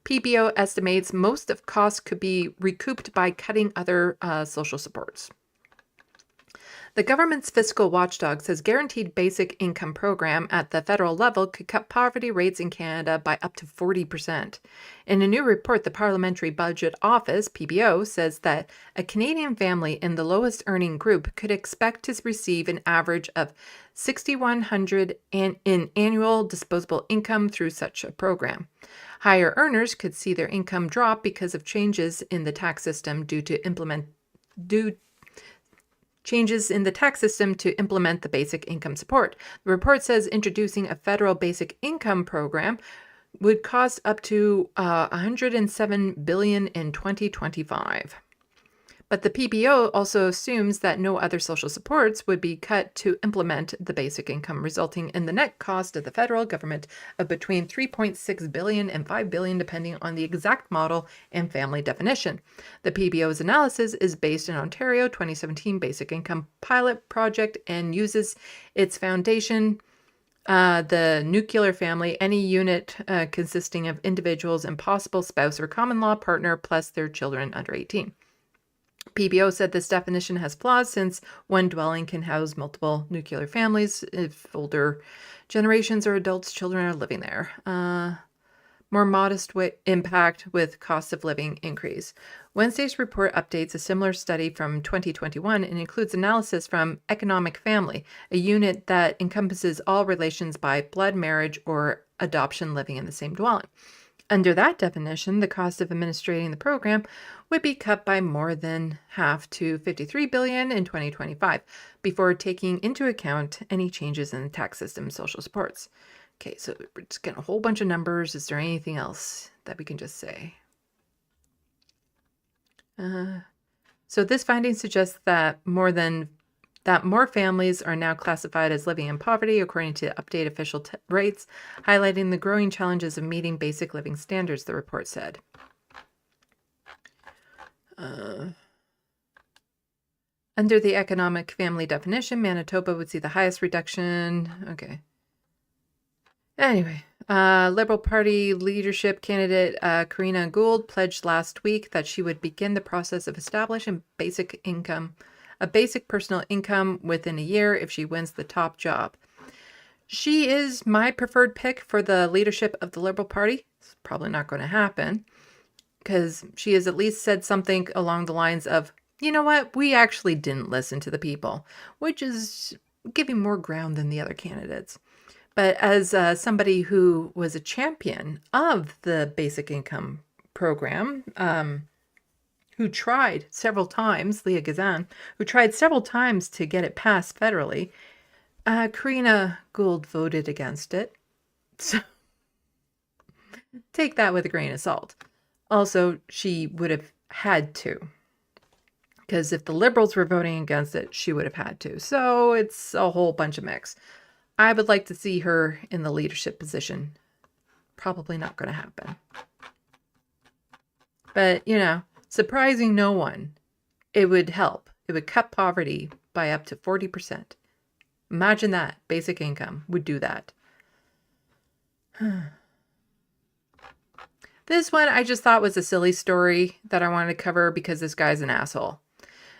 PBO estimates most of costs could be recouped by cutting other social supports. The government's fiscal watchdog says guaranteed basic income program at the federal level could cut poverty rates in Canada by up to 40%. In a new report, the Parliamentary Budget Office, PBO, says that a Canadian family in the lowest earning group could expect to receive an average of $6,100 in annual disposable income through such a program. Higher earners could see their income drop because of changes in the tax system to implement the basic income support. The report says introducing a federal basic income program would cost up to $107 billion in 2025. But the PBO also assumes that no other social supports would be cut to implement the basic income, resulting in the net cost of the federal government of between $3.6 billion and $5 billion, depending on the exact model and family definition. The PBO's analysis is based in Ontario 2017 Basic Income Pilot Project and uses its foundation, the nuclear family, any unit consisting of individuals and possible spouse or common law partner plus their children under 18. PBO said this definition has flaws since one dwelling can house multiple nuclear families if older generations or adults' children are living there. More modest impact with cost of living increase. Wednesday's report updates a similar study from 2021 and includes analysis from Economic Family, a unit that encompasses all relations by blood, marriage, or adoption living in the same dwelling. Under that definition, the cost of administrating the program would be cut by more than half to $53 billion in 2025, before taking into account any changes in the tax system and social supports. Okay, so we're just getting a whole bunch of numbers. Is there anything else that we can just say? So this finding suggests that more families are now classified as living in poverty, according to updated official rates, highlighting the growing challenges of meeting basic living standards, the report said. Under the economic family definition, Manitoba would see the highest reduction. Okay. Anyway, Liberal Party leadership candidate Karina Gould pledged last week that she would begin the process of establishing a basic personal income within a year if she wins the top job. She is my preferred pick for the leadership of the Liberal Party. It's probably not going to happen because she has at least said something along the lines of, you know what, we actually didn't listen to the people, which is giving more ground than the other candidates. But as somebody who was a champion of the basic income program, who tried several times, Leah Gazan, who tried several times to get it passed federally, Karina Gould voted against it. So take that with a grain of salt. Also, she would have had to. Because if the Liberals were voting against it, she would have had to. So it's a whole bunch of mix. I would like to see her in the leadership position. Probably not going to happen. But, you know, surprising no one, it would help. It would cut poverty by up to 40%. Imagine that. Basic income would do that. This one I just thought was a silly story that I wanted to cover because this guy's an asshole.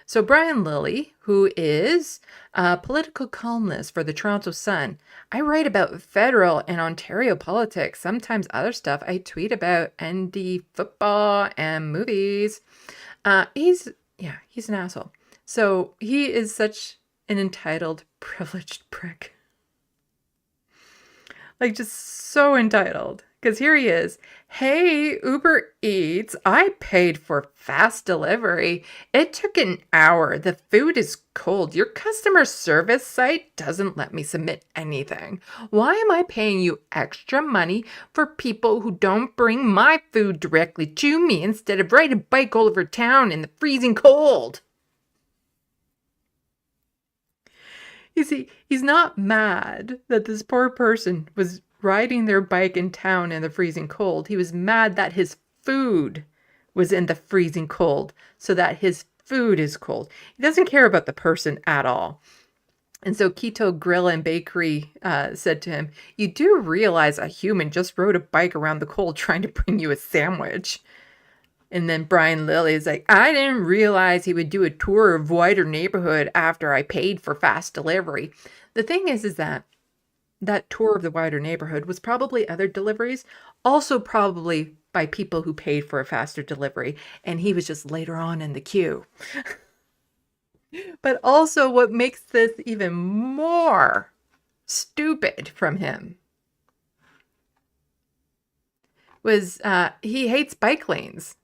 So Brian Lilly, who is a political columnist for the Toronto Sun, I write about federal and Ontario politics, sometimes other stuff. I tweet about ND football and movies. He's an asshole. So he is such an entitled, privileged prick. Like, just so entitled. Because here he is. Hey, Uber Eats, I paid for fast delivery. It took an hour. The food is cold. Your customer service site doesn't let me submit anything. Why am I paying you extra money for people who don't bring my food directly to me instead of riding a bike all over town in the freezing cold? You see, he's not mad that this poor person was riding their bike in town in the freezing cold. He was mad that his food was in the freezing cold, so that his food is cold. He doesn't care about the person at all. And so Keto Grill and Bakery said to him, "You do realize a human just rode a bike around the cold trying to bring you a sandwich." And then Brian Lilly is like, "I didn't realize he would do a tour of wider neighborhood after I paid for fast delivery." The thing is that tour of the wider neighborhood was probably other deliveries, also probably by people who paid for a faster delivery, and he was just later on in the queue. But also what makes this even more stupid from him was he hates bike lanes.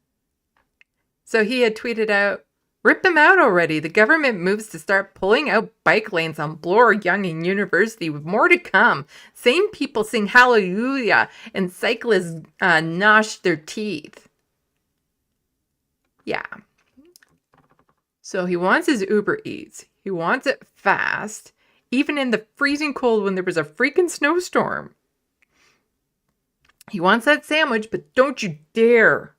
So he had tweeted out, "Rip them out already. The government moves to start pulling out bike lanes on Bloor Young University with more to come. Same people sing hallelujah and cyclists gnash their teeth." Yeah. So he wants his Uber Eats. He wants it fast, even in the freezing cold when there was a freaking snowstorm. He wants that sandwich, but don't you dare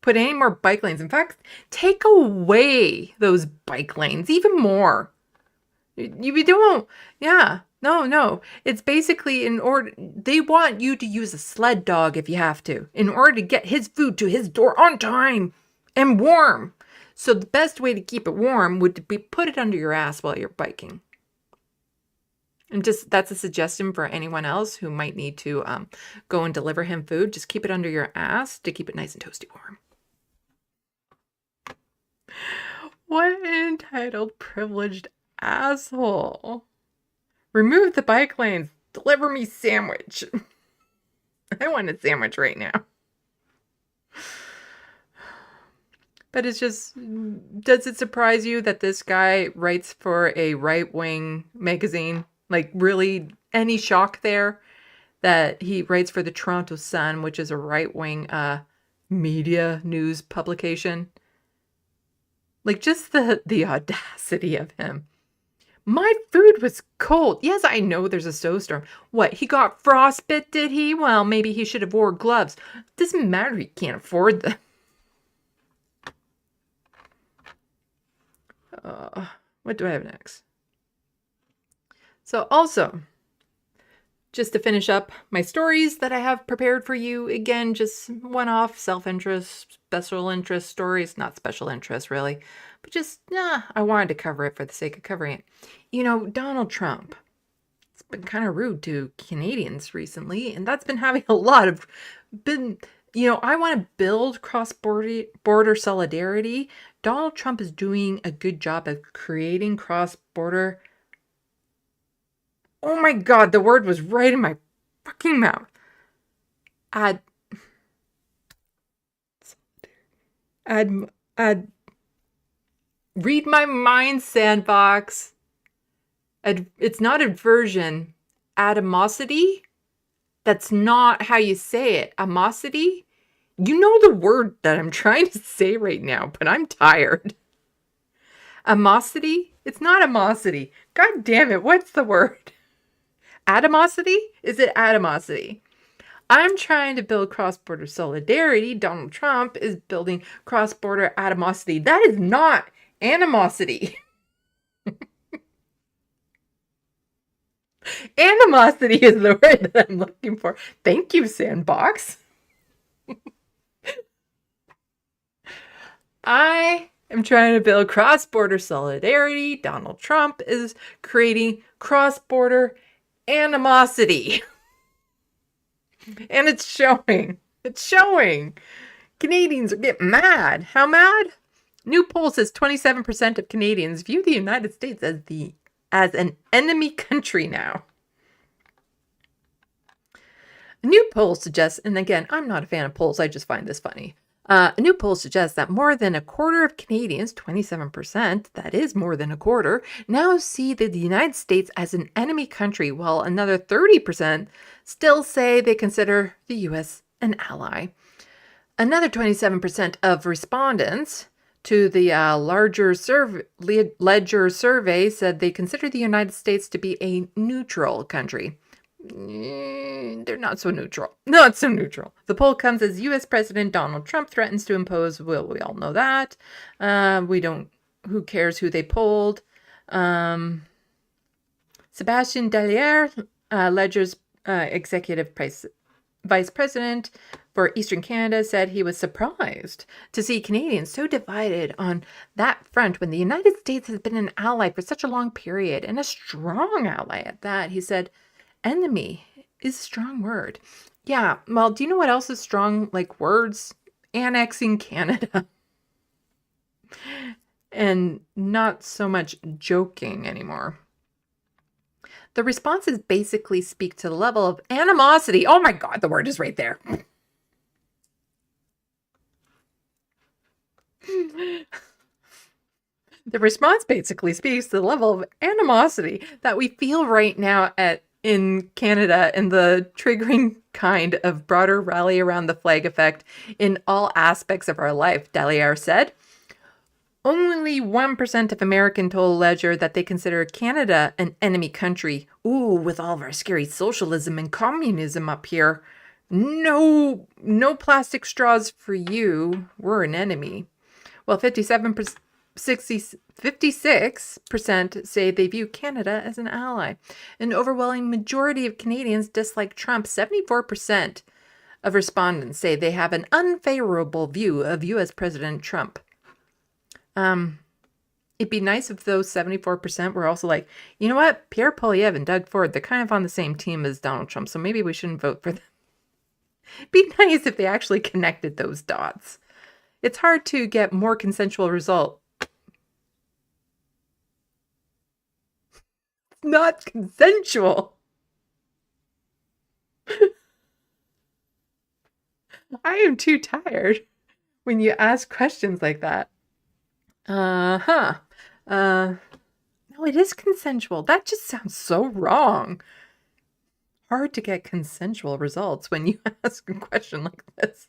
put any more bike lanes. In fact, take away those bike lanes even more. You don't, yeah, no. It's basically they want you to use a sled dog if you have to, in order to get his food to his door on time and warm. So the best way to keep it warm would be put it under your ass while you're biking. And that's a suggestion for anyone else who might need to go and deliver him food. Just keep it under your ass to keep it nice and toasty warm. What an entitled, privileged asshole. Remove the bike lanes. Deliver me sandwich. I want a sandwich right now. But it's just, does it surprise you that this guy writes for a right-wing magazine? Like, really, any shock there that he writes for the Toronto Sun, which is a right-wing media news publication? Like, just the audacity of him. My food was cold. Yes, I know there's a snowstorm. What, he got frostbite, did he? Well, maybe he should have wore gloves. Doesn't matter, he can't afford them. What do I have next? So also, just to finish up my stories that I have prepared for you, again, just one-off self-interest, special interest stories, not special interest really, but just, I wanted to cover it for the sake of covering it. You know, Donald Trump, it's been kind of rude to Canadians recently, and that's been having a lot of, I want to build cross-border solidarity. Donald Trump is doing a good job of creating cross-border. Oh my God, the word was right in my fucking mouth. Read my mind, Sandbox. It's not aversion. Animosity? That's not how you say it. Animosity? You know the word that I'm trying to say right now, but I'm tired. Animosity? It's not animosity. God damn it, what's the word? Atomosity? Is it atomosity? I'm trying to build cross-border solidarity. Donald Trump is building cross-border atomosity. That is not animosity. Animosity is the word that I'm looking for. Thank you, Sandbox. I am trying to build cross-border solidarity. Donald Trump is creating cross-border animosity. And it's showing. It's showing. Canadians are getting mad. How mad? New poll says 27% of Canadians view the United States as an enemy country now. A new poll suggests, and again, I'm not a fan of polls, I just find this funny. A new poll suggests that more than a quarter of Canadians, 27%, that is more than a quarter, now see the United States as an enemy country, while another 30% still say they consider the U.S. an ally. Another 27% of respondents to the larger Ledger survey said they consider the United States to be a neutral country. They're not so neutral. Not so neutral. The poll comes as U.S. President Donald Trump threatens to impose, well, we all know that. Who cares who they polled? Sebastien Dallaire, Ledger's executive vice president for Eastern Canada, said he was surprised to see Canadians so divided on that front when the United States has been an ally for such a long period, and a strong ally at that. He said, enemy is a strong word. Yeah, well, do you know what else is strong like words? Annexing Canada. And not so much joking anymore. The responses basically speak to the level of animosity. Oh my God, the word is right there. The response basically speaks to the level of animosity that we feel right now in Canada, and the triggering kind of broader rally around the flag effect in all aspects of our life, Dallaire said. Only 1% of Americans told Ledger that they consider Canada an enemy country. Ooh, with all of our scary socialism and communism up here. No plastic straws for you. We're an enemy. Well, 56% say they view Canada as an ally. An overwhelming majority of Canadians dislike Trump. 74% of respondents say they have an unfavorable view of U.S. President Trump. It'd be nice if those 74% were also like, you know what? Pierre Poilievre and Doug Ford, they're kind of on the same team as Donald Trump, so maybe we shouldn't vote for them. It'd be nice if they actually connected those dots. It's hard to get more consensual result. It's not consensual. I am too tired when you ask questions like that. No, it is consensual. That just sounds so wrong. Hard to get consensual results when you ask a question like this.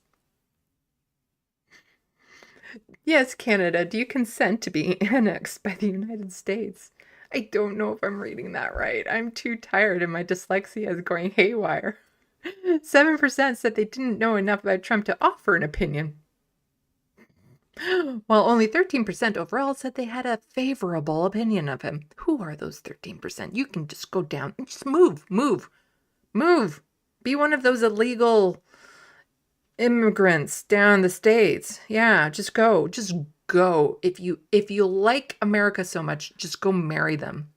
Yes, Canada, do you consent to being annexed by the United States? I don't know if I'm reading that right. I'm too tired and my dyslexia is going haywire. 7% said they didn't know enough about Trump to offer an opinion. While only 13% overall said they had a favorable opinion of him. Who are those 13%? You can just go down and just move. Be one of those illegal immigrants down the States. Yeah, just go. If you like America so much, just go marry them.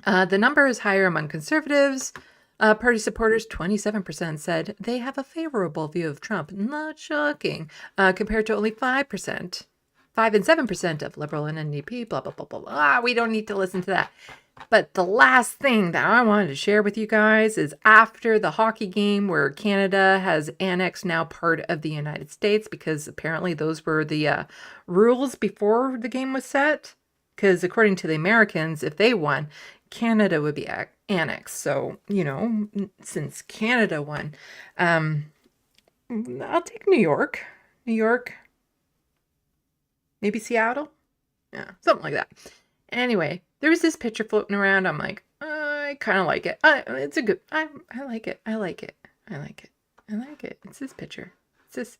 The number is higher among conservatives. Party supporters, 27% said they have a favorable view of Trump. Not shocking, compared to only 5%. 5 and 7% of Liberal and NDP, blah, blah, blah, blah, blah. We don't need to listen to that. But the last thing that I wanted to share with you guys is after the hockey game where Canada has annexed now part of the United States, because apparently those were the rules before the game was set. Because according to the Americans, if they won, Canada would be annexed. So, since Canada won, I'll take New York, maybe Seattle. Yeah, something like that. Anyway, there was this picture floating around. I'm like, I kind of like it. It's a good, I like it. I like it. It's this picture. It's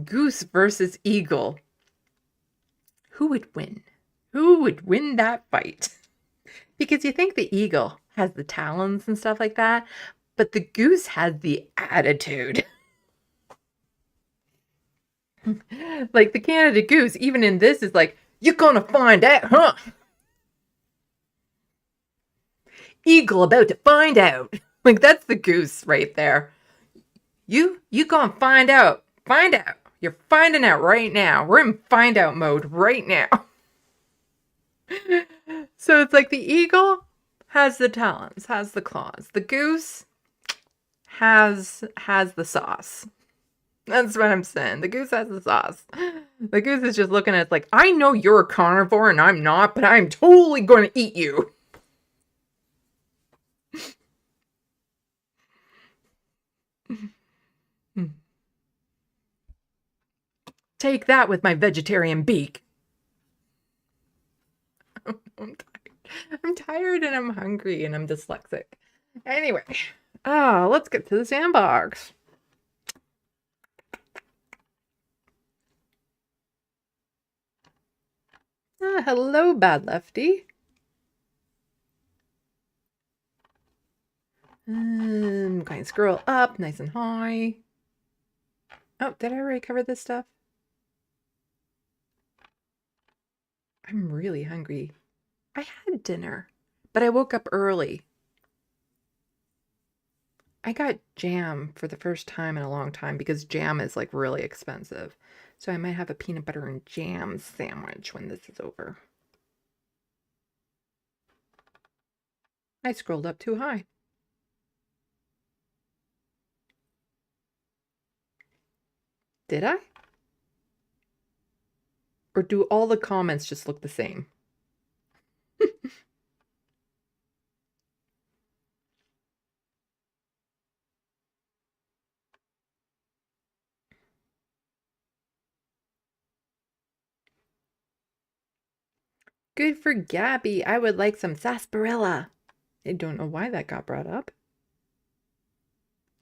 goose versus eagle. Who would win? Who would win that fight? Because you think the eagle has the talons and stuff like that, but the goose has the attitude. Like the Canada goose, even in this, is like, you're gonna find out, huh? Eagle about to find out. Like, that's the goose right there. You gonna find out. Find out. You're finding out right now. We're in find out mode right now. So it's like the eagle has the talons, has the claws. The goose has the sauce. That's what I'm saying. The goose has the sauce. The goose is just looking at it like, I know you're a carnivore and I'm not, but I'm totally going to eat you. Take that with my vegetarian beak. I'm tired and I'm hungry and I'm dyslexic. Anyway, let's get to the sandbox. Hello, Bad Lefty. I'm going to scroll up nice and high. Oh, did I already cover this stuff? I'm really hungry. I had dinner, but I woke up early. I got jam for the first time in a long time because jam is like really expensive. So I might have a peanut butter and jam sandwich when this is over. I scrolled up too high. Did I? Or do all the comments just look the same? Good for Gabby. I would like some sarsaparilla. I don't know why that got brought up.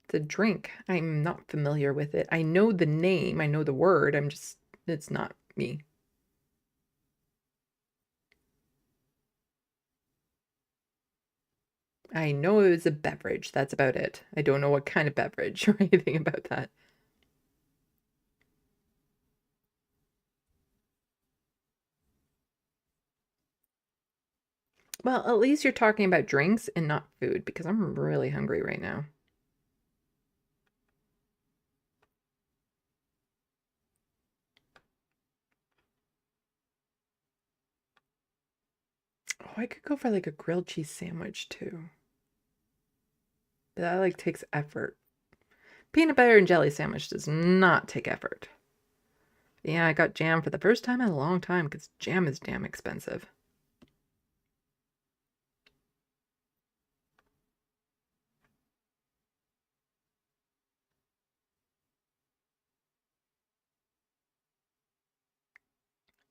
It's a drink. I'm not familiar with it. I know the name. I know the word. It's not me. I know it was a beverage. That's about it. I don't know what kind of beverage or anything about that. Well, at least you're talking about drinks and not food because I'm really hungry right now. Oh, I could go for like a grilled cheese sandwich too. But that like takes effort. Peanut butter and jelly sandwich does not take effort. Yeah, I got jam for the first time in a long time because jam is damn expensive.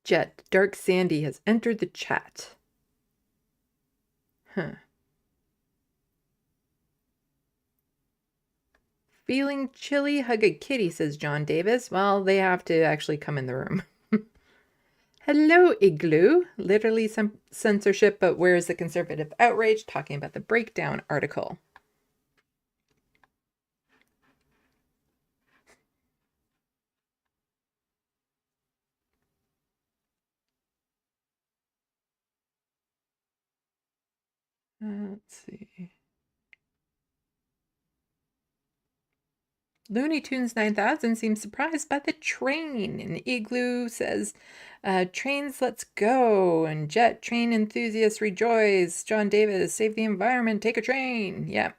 Jet, Dark Sandy has entered the chat. Huh. Feeling chilly? Hug a kitty, says John Davis. Well, they have to actually come in the room. Hello, Igloo. Literally some censorship, but where's the conservative outrage? Talking about the breakdown article. Let's see. Looney Tunes 9000 seems surprised by the train. And Igloo says, trains, let's go. And Jet, train enthusiasts rejoice. John Davis, save the environment, take a train. Yeah.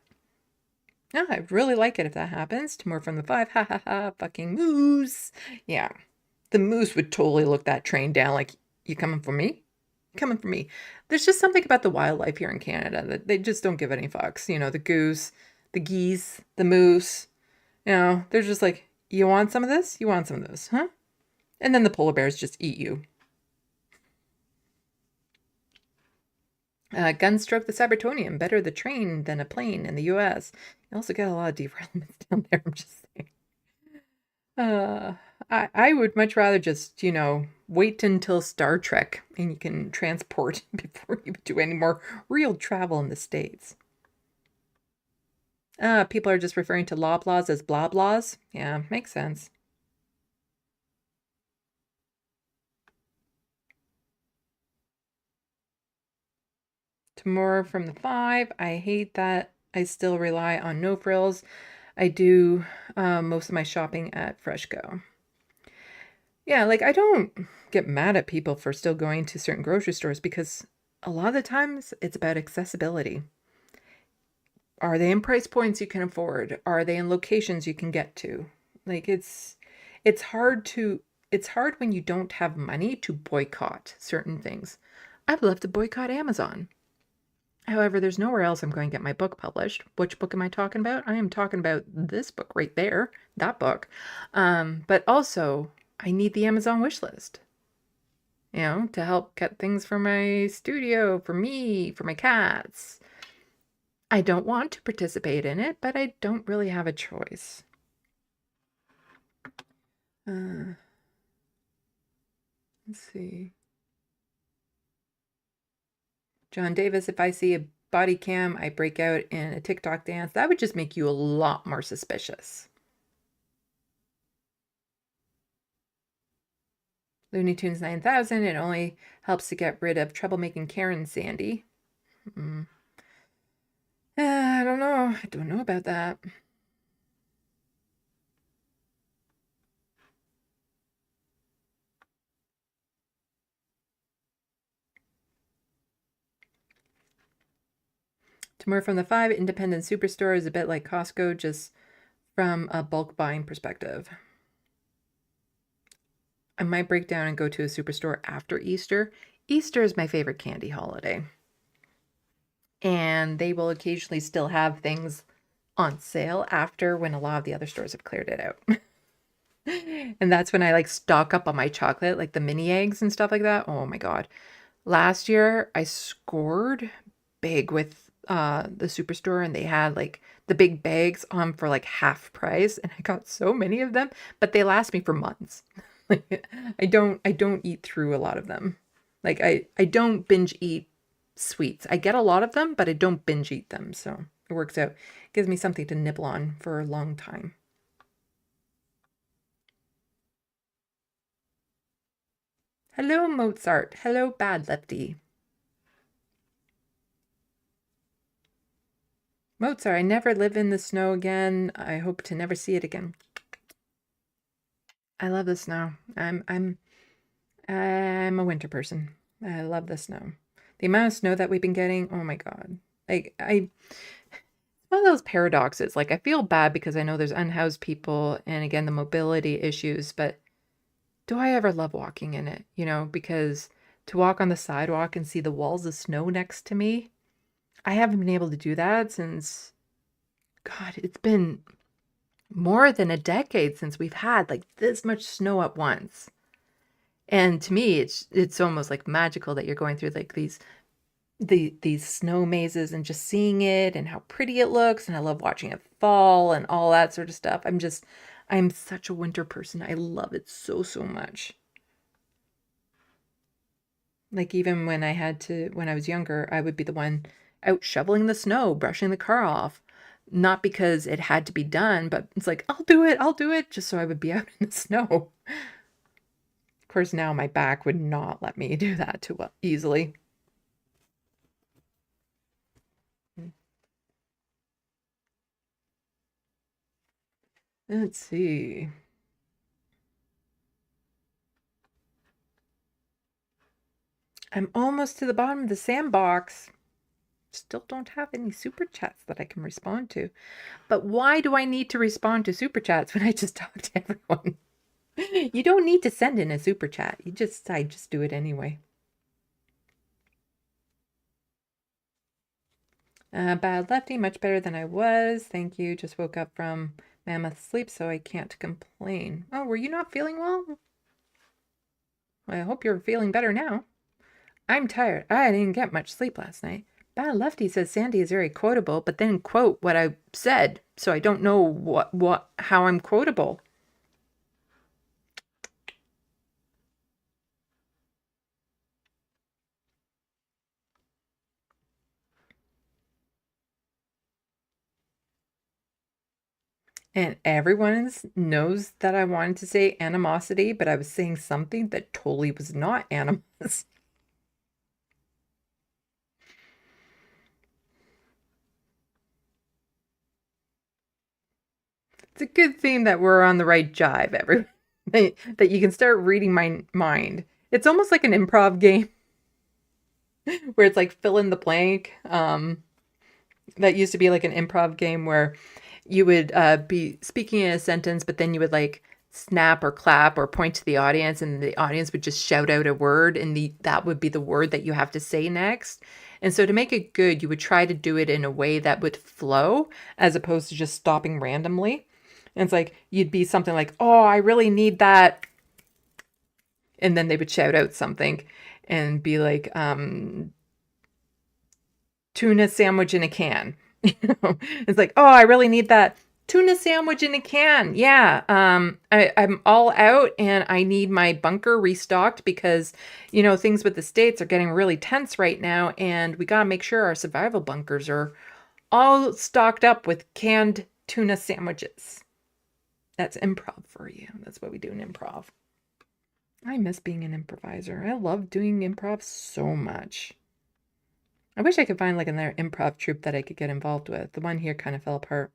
No, I really like it if that happens. Timur from the 5, ha ha ha, fucking moose. Yeah. The moose would totally look that train down like, you coming for me? Coming for me. There's just something about the wildlife here in Canada that they just don't give any fucks. You know, the goose, the geese, the moose. You know, they're just like, you want some of this? You want some of this, huh? And then the polar bears just eat you. Gunstroke the Cybertonian. Better the train than a plane in the U.S. You also get a lot of derailments down there, I'm just saying. I would much rather just, you know, wait until Star Trek and you can transport before you do any more real travel in the States. People are just referring to Loblaws as Bloblaws. Yeah, makes sense. Timur from the 5. I hate that I still rely on No Frills. I do most of my shopping at Freshco. Yeah, like I don't get mad at people for still going to certain grocery stores because a lot of the times it's about accessibility. Are they in price points you can afford? Are they in locations you can get to? Like it's hard when you don't have money to boycott certain things. I've left to boycott Amazon. However, there's nowhere else I'm going to get my book published. Which book am I talking about? I am talking about this book right there, that book. But also, I need the Amazon wish list, to help get things for my studio, for me, for my cats. I don't want to participate in it, but I don't really have a choice. Let's see. John Davis, if I see a body cam, I break out in a TikTok dance. That would just make you a lot more suspicious. Looney Tunes 9000, it only helps to get rid of troublemaking Karen, Sandy. I don't know. I don't know about that. Tomorrow from the 5, independent superstore is a bit like Costco, just from a bulk buying perspective. I might break down and go to a superstore after Easter. Easter is my favorite candy holiday. And they will occasionally still have things on sale after, when a lot of the other stores have cleared it out. And that's when I like stock up on my chocolate, like the mini eggs and stuff like that. Oh my God. Last year I scored big with the superstore, and they had like the big bags on for like half price, and I got so many of them, but they last me for months. I don't eat through a lot of them. Like I don't binge eat sweets. I get a lot of them, but I don't binge eat them. So it works out. It gives me something to nibble on for a long time. Hello, Mozart. Hello, Bad Lefty. Mozart, I never live in the snow again. I hope to never see it again. I love the snow. I'm a winter person. I love the snow. The amount of snow that we've been getting, oh my God. Like it's one of those paradoxes. Like I feel bad because I know there's unhoused people and again the mobility issues, but do I ever love walking in it? Because to walk on the sidewalk and see the walls of snow next to me, I haven't been able to do that since, God, it's been more than a decade since we've had like this much snow at once. And to me, it's almost like magical that you're going through like these snow mazes and just seeing it and how pretty it looks. And I love watching it fall and all that sort of stuff. I'm such a winter person. I love it so, so much. Like even when I was younger, I would be the one out shoveling the snow, brushing the car off. Not because it had to be done, but it's like, I'll do it, just so I would be out in the snow. Of course, now my back would not let me do that too easily. Let's see. I'm almost to the bottom of the sandbox. Still don't have any super chats that I can respond to. But why do I need to respond to super chats when I just talk to everyone? You don't need to send in a super chat. I just do it anyway. Bad Lefty, much better than I was. Thank you. Just woke up from mammoth sleep, so I can't complain. Oh, were you not feeling well? I hope you're feeling better now. I'm tired. I didn't get much sleep last night. Bad Lefty says Sandy is very quotable, but then quote what I said, so I don't know how I'm quotable. And everyone knows that I wanted to say animosity, but I was saying something that totally was not animus. It's a good thing that we're on the right jive, everyone. That you can start reading my mind. It's almost like an improv game where it's like fill in the blank. That used to be like an improv game where you would be speaking in a sentence, but then you would like snap or clap or point to the audience, and the audience would just shout out a word, and that would be the word that you have to say next. And so to make it good, you would try to do it in a way that would flow as opposed to just stopping randomly. And it's like, you'd be something like, oh, I really need that And then they would shout out something and be like, tuna sandwich in a can. It's like, oh, I really need that tuna sandwich in a can. Yeah. I'm all out and I need my bunker restocked because, things with the states are getting really tense right now. And we got to make sure our survival bunkers are all stocked up with canned tuna sandwiches. That's improv for you. That's what we do in improv. I miss being an improviser. I love doing improv so much. I wish I could find like another improv troupe that I could get involved with. The one here kind of fell apart.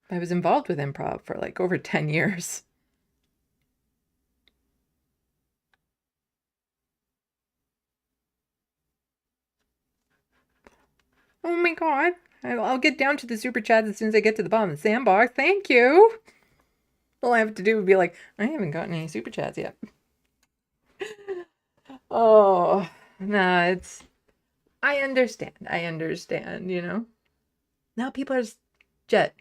I was involved with improv for like over 10 years. Oh my God. I'll get down to the super chats as soon as I get to the bottom of the sandbox. Thank you. All I have to do would be like, I haven't gotten any super chats yet. Oh, no, I understand, Now people are, Jet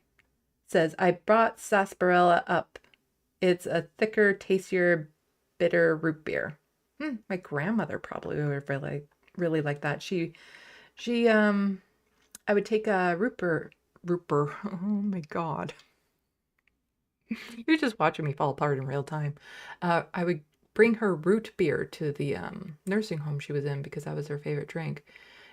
says, I brought sarsaparilla up. It's a thicker, tastier, bitter root beer. My grandmother probably would really like that. I would take a rooper. Oh my God. You're just watching me fall apart in real time. I would bring her root beer to the nursing home she was in because that was her favorite drink.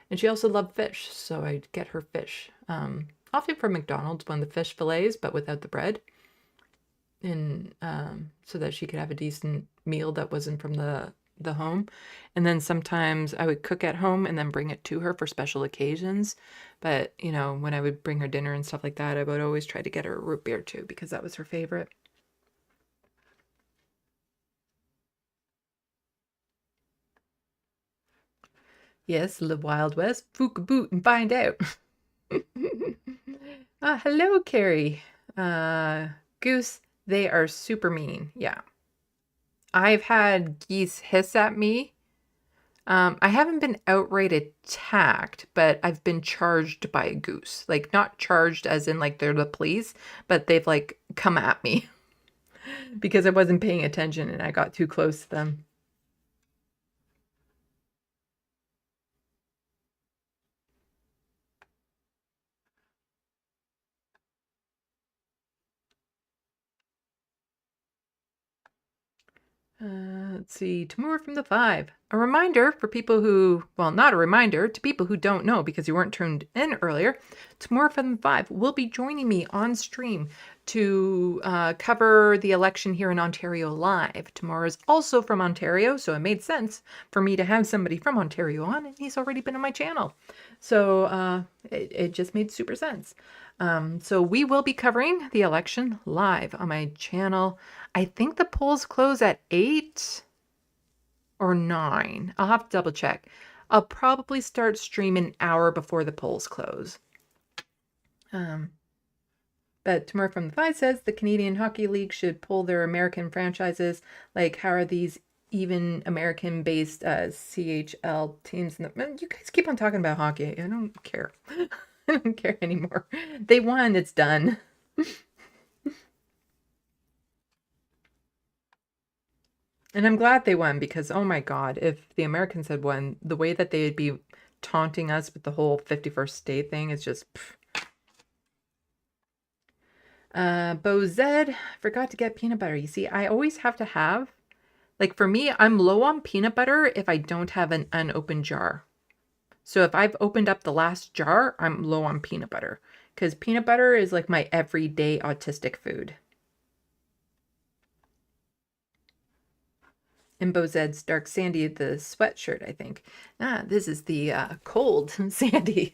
And she also loved fish, so I'd get her fish. Often from McDonald's, one of the fish fillets, but without the bread. And so that she could have a decent meal that wasn't from the home. And then sometimes I would cook at home and then bring it to her for special occasions. But, when I would bring her dinner and stuff like that, I would always try to get her a root beer too because that was her favorite. Yes, the Wild West. Fook a boot and find out. Hello, Carrie. Goose, they are super mean. Yeah. I've had geese hiss at me. I haven't been outright attacked, but I've been charged by a goose. Like, not charged as in like they're the police, but they've like come at me because I wasn't paying attention and I got too close to them. Let's see, Timur from the 5. A reminder for people who, well, not a reminder to people who don't know because you weren't tuned in earlier. Timur from the 5 will be joining me on stream to cover the election here in Ontario live. Timur is also from Ontario, so it made sense for me to have somebody from Ontario on, and he's already been on my channel. So it just made super sense. So we will be covering the election live on my channel. I think the polls close at 8 or 9. I'll have to double check. I'll probably start streaming an hour before the polls close. But Tamara from the 5 says the Canadian Hockey League should pull their American franchises. Like, how are these even American-based CHL teams? You guys keep on talking about hockey. I don't care. I don't care anymore. They won. It's done. And I'm glad they won because, oh my God, if the Americans had won, the way that they'd be taunting us with the whole 51st state thing is just... Bo Zed, forgot to get peanut butter. You see, I always have to have, like for me, I'm low on peanut butter if I don't have an unopened jar. So if I've opened up the last jar, I'm low on peanut butter because peanut butter is like my everyday autistic food. And Bozed's Dark Sandy, the sweatshirt, I think. This is the cold Sandy.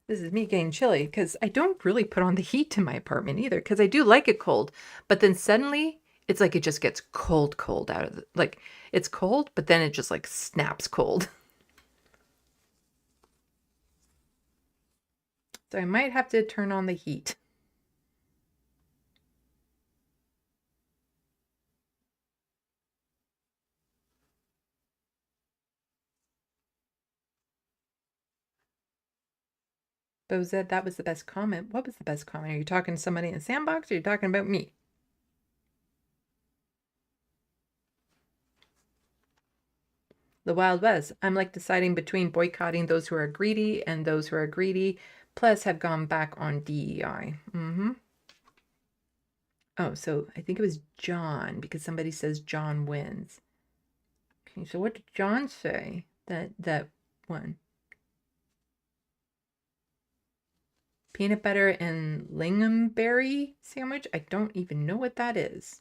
This is me getting chilly because I don't really put on the heat in my apartment either because I do like it cold. But then suddenly it's like it just gets cold out of the, like it's cold, but then it just like snaps cold. So I might have to turn on the heat. Bo said that was the best comment. What was the best comment? Are you talking to somebody in the sandbox or are you talking about me? The Wild West. I'm like deciding between boycotting those who are greedy and those who are greedy, plus have gone back on DEI. Oh, so I think it was John, because somebody says John wins. Okay, so what did John say? That one. Peanut butter and lingonberry sandwich? I don't even know what that is.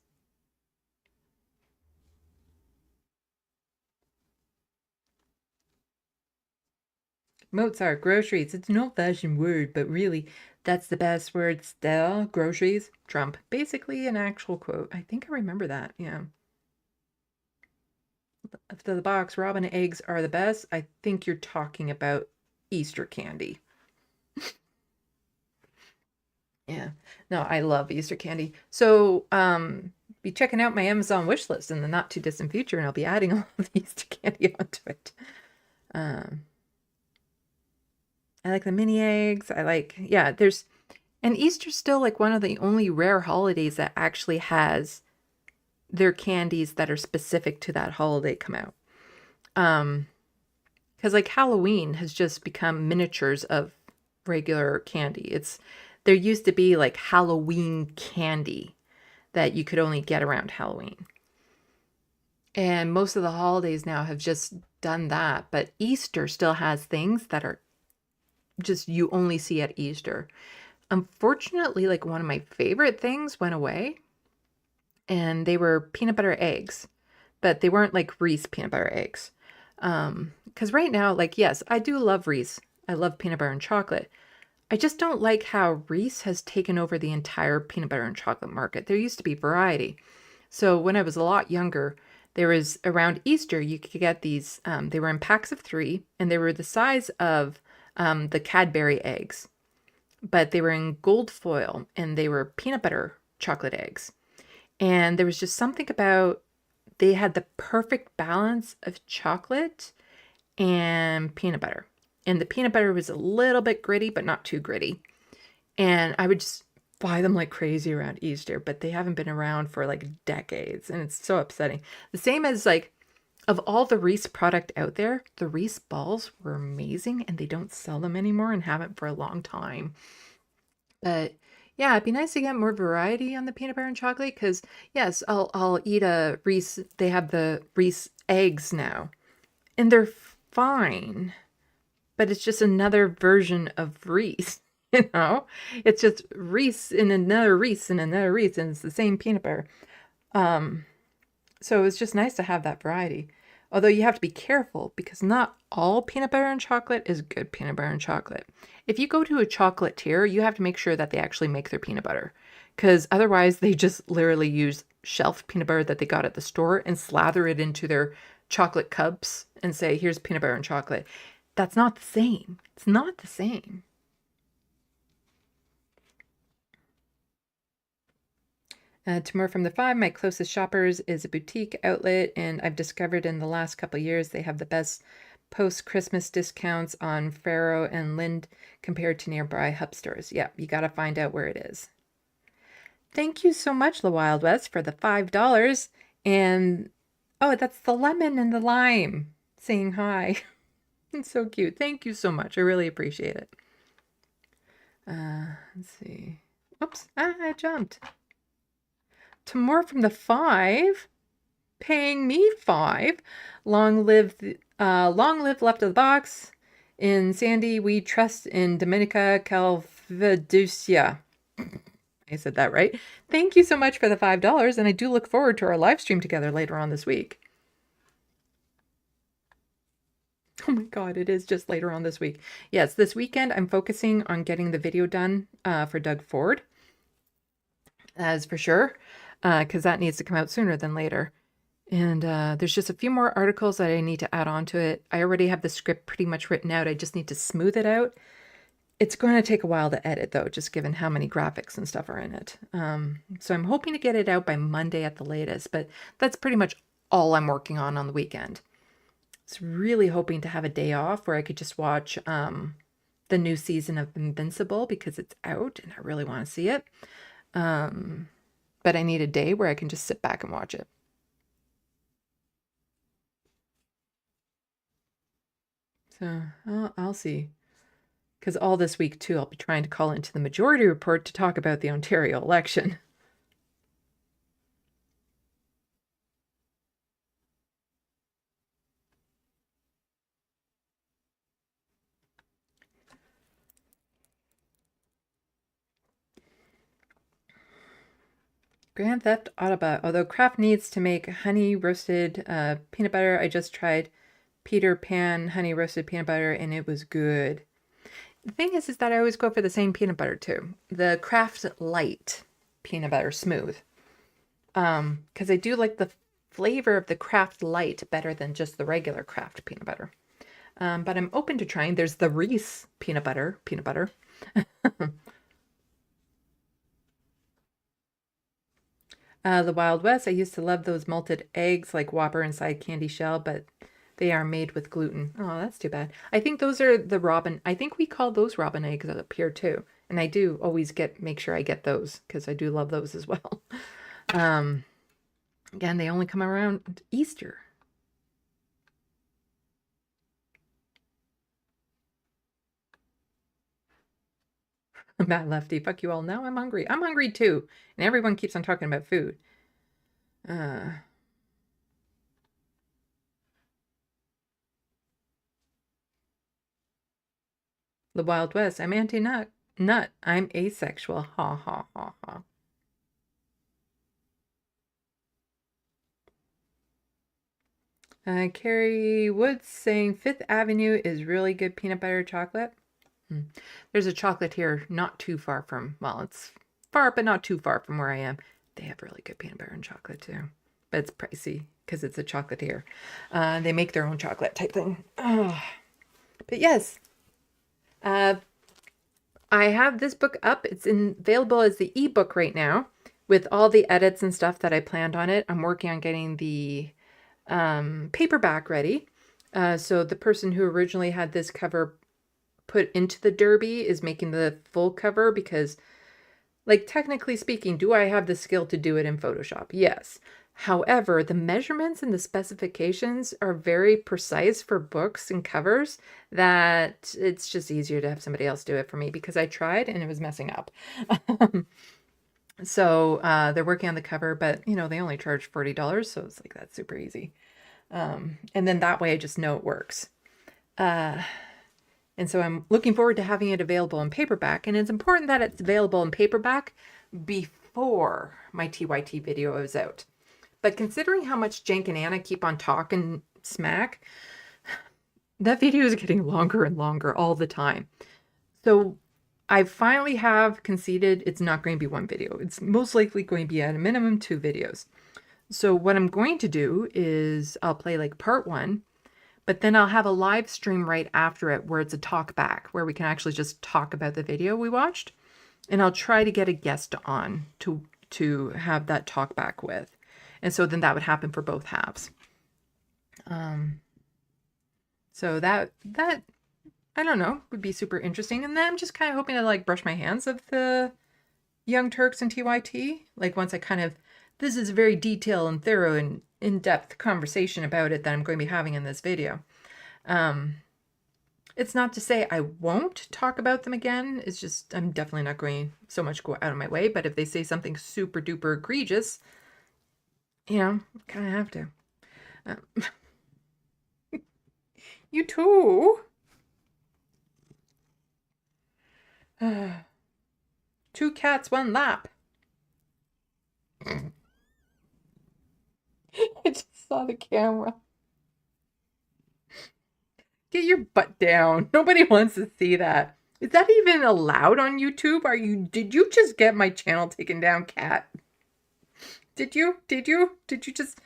Mozart, groceries. It's an old-fashioned word, but really, that's the best word still. Groceries, Trump. Basically an actual quote. I think I remember that, yeah. After the box, robin eggs are the best. I think you're talking about Easter candy. Yeah. No, I love Easter candy. So, be checking out my Amazon wish list in the not too distant future, and I'll be adding all of the Easter candy onto it. I like the mini eggs. And Easter's still like one of the only rare holidays that actually has their candies that are specific to that holiday come out. Because like Halloween has just become miniatures of regular candy. There used to be like Halloween candy that you could only get around Halloween. And most of the holidays now have just done that. But Easter still has things that are just you only see at Easter. Unfortunately, like one of my favorite things went away. And they were peanut butter eggs. But they weren't like Reese peanut butter eggs. Because right now, like, yes, I do love Reese. I love peanut butter and chocolate. I just don't like how Reese has taken over the entire peanut butter and chocolate market. There used to be variety. So when I was a lot younger, there was around Easter, you could get these, they were in packs of 3, and they were the size of the Cadbury eggs. But they were in gold foil, and they were peanut butter chocolate eggs. And there was just something about, they had the perfect balance of chocolate and peanut butter. And the peanut butter was a little bit gritty, but not too gritty. And I would just buy them like crazy around Easter, but they haven't been around for like decades. And it's so upsetting. The same as like, of all the Reese product out there, the Reese balls were amazing and they don't sell them anymore and haven't for a long time. But yeah, it'd be nice to get more variety on the peanut butter and chocolate because yes, I'll eat a Reese. They have the Reese eggs now and they're fine. But it's just another version of Reese, you know? It's just Reese and another Reese and another Reese, and it's the same peanut butter. So it's just nice to have that variety. Although you have to be careful because not all peanut butter and chocolate is good peanut butter and chocolate. If you go to a chocolatier, you have to make sure that they actually make their peanut butter. Because otherwise they just literally use shelf peanut butter that they got at the store and slather it into their chocolate cups and say, here's peanut butter and chocolate. That's not the same. It's not the same. Tomorrow from the 5, my closest shoppers is a boutique outlet, and I've discovered in the last couple of years they have the best post-Christmas discounts on Faro and Lind compared to nearby hub stores. Yeah, you got to find out where it is. Thank you so much, The Wild West, for the $5. And, oh, that's the lemon and the lime saying hi. It's so cute. Thank you so much. I really appreciate it. Let's see. Oops, I jumped. Tomorrow from the 5, paying me 5. Long live Left of the Box. In Sandy, we trust in Dominica Calvaducia. I said that right. Thank you so much for the $5, and I do look forward to our live stream together later on this week. Oh my God, it is just later on this week. Yes, this weekend I'm focusing on getting the video done for Doug Ford. As for sure, because that needs to come out sooner than later. And there's just a few more articles that I need to add on to it. I already have the script pretty much written out. I just need to smooth it out. It's going to take a while to edit though, just given how many graphics and stuff are in it. So I'm hoping to get it out by Monday at the latest, but that's pretty much all I'm working on the weekend. I was really hoping to have a day off where I could just watch the new season of Invincible because it's out and I really want to see it. But I need a day where I can just sit back and watch it. So I'll see. Because all this week, too, I'll be trying to call into the Majority Report to talk about the Ontario election. Grand Theft Autobot. Although Kraft needs to make honey roasted peanut butter, I just tried Peter Pan honey roasted peanut butter and it was good. The thing is that I always go for the same peanut butter too. The Kraft Light peanut butter smooth. Because I do like the flavor of the Kraft Light better than just the regular Kraft peanut butter. But I'm open to trying. There's the Reese peanut butter. The Wild West. I used to love those malted eggs like Whopper inside candy shell, but they are made with gluten. Oh, that's too bad. I think those are the robin. I think we call those robin eggs up here too. And I do always make sure I get those because I do love those as well. Again, they only come around Easter. Matt Lefty, fuck you all. Now I'm hungry. I'm hungry too. And everyone keeps on talking about food. The Wild West. I'm anti-nut. I'm asexual. Ha ha ha ha. Carrie Woods saying Fifth Avenue is really good peanut butter chocolate. There's a chocolate here not too far from, well, it's far, but not too far from where I am. They have really good peanut butter and chocolate too. But it's pricey because it's a chocolatier. They make their own chocolate type thing. But yes, I have this book up. It's available as the ebook right now with all the edits and stuff that I planned on it. I'm working on getting the paperback ready. So the person who originally had this cover put into the derby is making the full cover because, like, technically speaking, do I have the skill to do it in Photoshop? Yes. However, the measurements and the specifications are very precise for books and covers that it's just easier to have somebody else do it for me because I tried and it was messing up. So they're working on the cover, but you know, they only charge $40, so it's like that's super easy. And then that way I just know it works. And so I'm looking forward to having it available in paperback. And it's important that it's available in paperback before my TYT video is out. But considering how much Jenk and Anna keep on talking smack, that video is getting longer and longer all the time. So I finally have conceded it's not going to be one video. It's most likely going to be at a minimum 2 videos. So what I'm going to do is I'll play like part 1. But then I'll have a live stream right after it where it's a talk back, where we can actually just talk about the video we watched. And I'll try to get a guest on to have that talk back with. And so then that would happen for both halves. So that I don't know, would be super interesting. And then I'm just kind of hoping to like brush my hands of the Young Turks and TYT. Like once I kind of, this is a very detailed and thorough and in-depth conversation about it that I'm going to be having in this video. It's not to say I won't talk about them again. It's just I'm definitely not going so much go out of my way. But if they say something super duper egregious, you know, kind of have to. You too. 2 cats, 1 lap. I just saw the camera. Get your butt down. Nobody wants to see that. Is that even allowed on YouTube? Did you just get my channel taken down, cat? Did you just...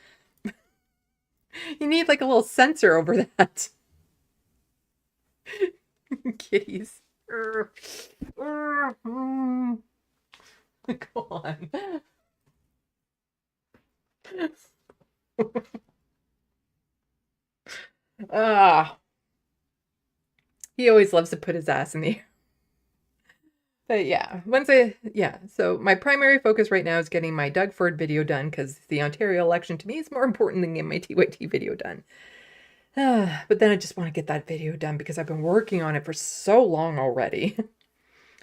You need like a little sensor over that. Kitties. Go on. He always loves to put his ass in the air. But yeah, so my primary focus right now is getting my Doug Ford video done because the Ontario election to me is more important than getting my TYT video done. But then I just want to get that video done because I've been working on it for so long already.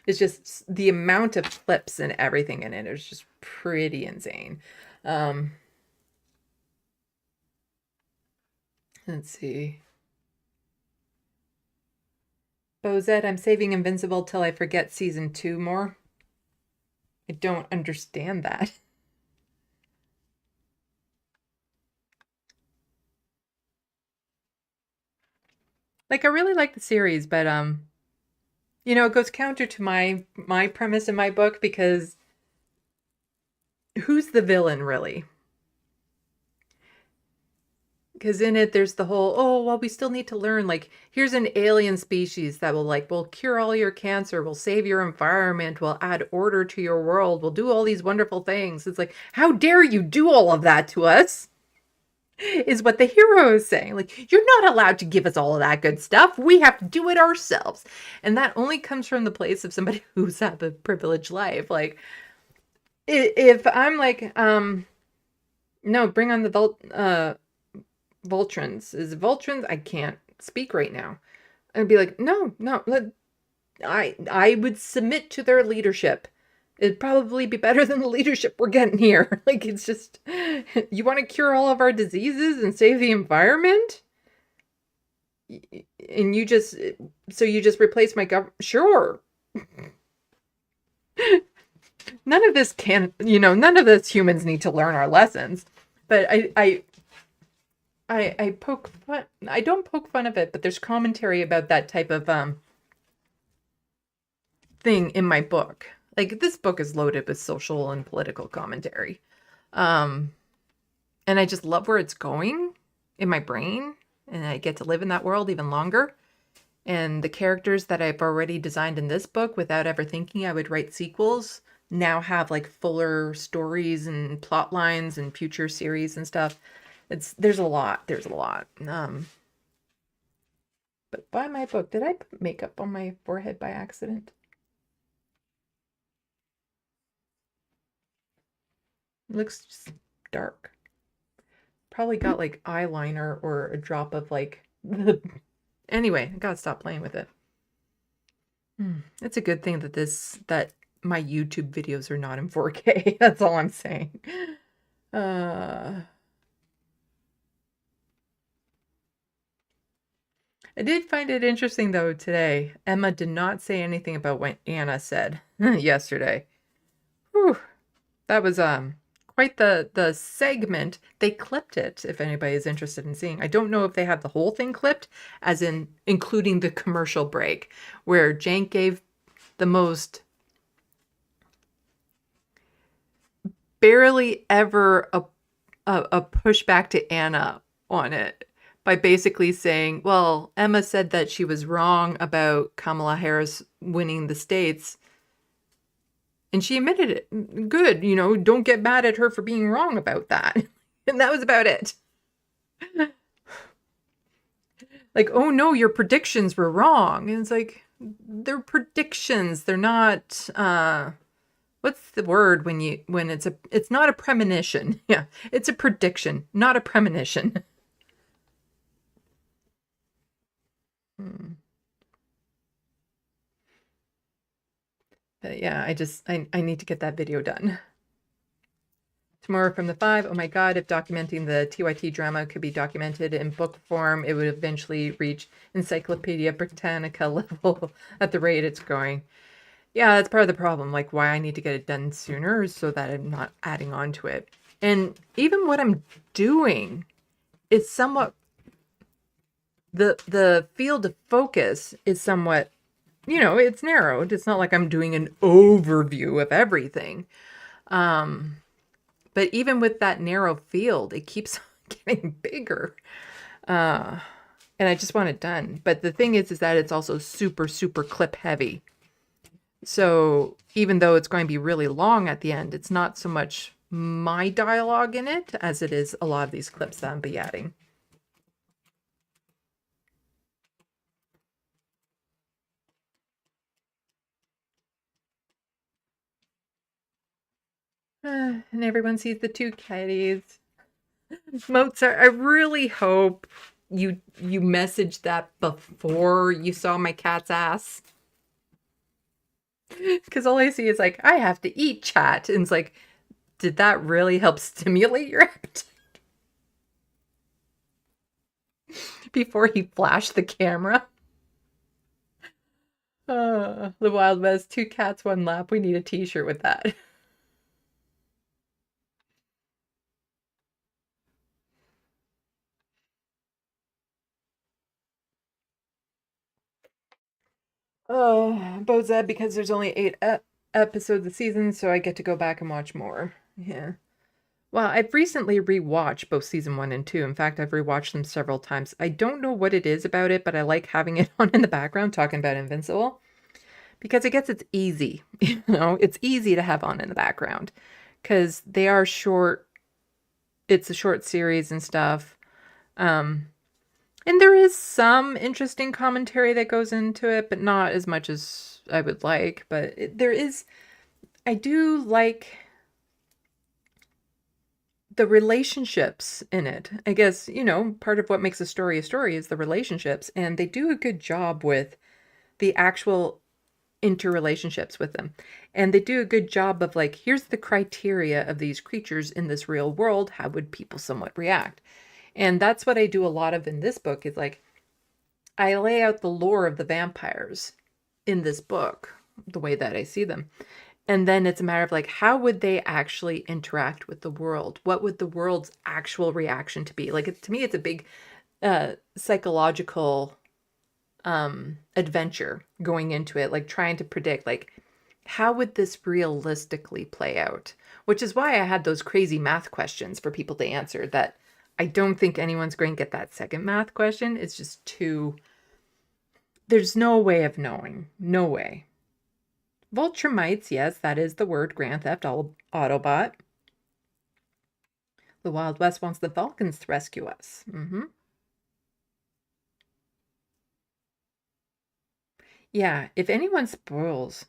It's just the amount of clips and everything in it is just pretty insane. Let's see. Bozette, I'm saving Invincible till I forget season 2 more. I don't understand that. Like, I really like the series, but you know, it goes counter to my premise in my book because who's the villain really? Because in it, there's the whole, oh, well, we still need to learn, like, here's an alien species that will, like, will cure all your cancer, will save your environment, will add order to your world, will do all these wonderful things. It's like, how dare you do all of that to us? Is what the hero is saying. Like, you're not allowed to give us all of that good stuff. We have to do it ourselves. And that only comes from the place of somebody who's had a privileged life. Like, if I'm like, no, bring on the Voltrons. Is it Voltrons? I can't speak right now. I'd be like, no, I would submit to their leadership. It'd probably be better than the leadership we're getting here. Like, it's just, you want to cure all of our diseases and save the environment? And you just replace my government? Sure. None of this none of this humans need to learn our lessons. But I poke fun. I don't poke fun of it, but there's commentary about that type of thing in my book. Like, this book is loaded with social and political commentary. And I just love where it's going in my brain. And I get to live in that world even longer. And the characters that I've already designed in this book without ever thinking I would write sequels now have like fuller stories and plot lines and future series and stuff. There's a lot. But buy my book. Did I put makeup on my forehead by accident? It looks just dark. Probably got like eyeliner or a drop of like anyway, I gotta stop playing with it. It's a good thing that my YouTube videos are not in 4K. That's all I'm saying. I did find it interesting though today. Emma did not say anything about what Anna said yesterday. Whew. That was quite the segment. They clipped it, if anybody is interested in seeing. I don't know if they have the whole thing clipped, as in including the commercial break, where Jank gave the most barely ever a pushback to Anna on it by basically saying, well, Emma said that she was wrong about Kamala Harris winning the states. And she admitted it. Good, don't get mad at her for being wrong about that. And that was about it. Like, oh no, your predictions were wrong. And it's like, they're predictions. They're not, what's the word when it's not a premonition. Yeah, it's a prediction, not a premonition. But yeah, I need to get that video done. Tomorrow from the 5. Oh my God, if documenting the TYT drama could be documented in book form, it would eventually reach Encyclopedia Britannica level at the rate it's going. Yeah, that's part of the problem. Like, why I need to get it done sooner is so that I'm not adding on to it. And even what I'm doing is somewhat, the field of focus is somewhat, it's narrowed. It's not like I'm doing an overview of everything. But even with that narrow field, it keeps getting bigger. And I just want it done. But the thing is that it's also super, super clip heavy. So even though it's going to be really long at the end, it's not so much my dialogue in it as it is a lot of these clips that I'll be adding. And everyone sees the two kitties. Mozart, I really hope you messaged that before you saw my cat's ass. Because all I see is like, I have to eat, chat. And it's like, did that really help stimulate your appetite? Before he flashed the camera. The Wild West, 2 cats, 1 lap. We need a t-shirt with that. Bozed, because there's only 8 episodes a season, so I get to go back and watch more. Yeah. Well, I've recently rewatched both season 1 and 2. In fact, I've rewatched them several times. I don't know what it is about it, but I like having it on in the background, talking about Invincible. Because I guess it's easy, you know? It's easy to have on in the background. Because they are short. It's a short series and stuff. And there is some interesting commentary that goes into it, but not as much as I would like. But there is, I do like the relationships in it. I guess, you know, part of what makes a story is the relationships. And they do a good job with the actual interrelationships with them. And they do a good job of like, here's the criteria of these creatures in this real world. How would people somewhat react? And that's what I do a lot of in this book is like, I lay out the lore of the vampires in this book, the way that I see them. And then it's a matter of like, how would they actually interact with the world? What would the world's actual reaction to be? Like, to me, it's a big psychological adventure going into it, like trying to predict, like, how would this realistically play out? Which is why I had those crazy math questions for people to answer that I don't think anyone's going to get that second math question. It's just too... There's no way of knowing. No way. Vulturemites, yes, that is the word. Grand Theft Autobot. The Wild West wants the Vulcans to rescue us. Yeah, if anyone spoils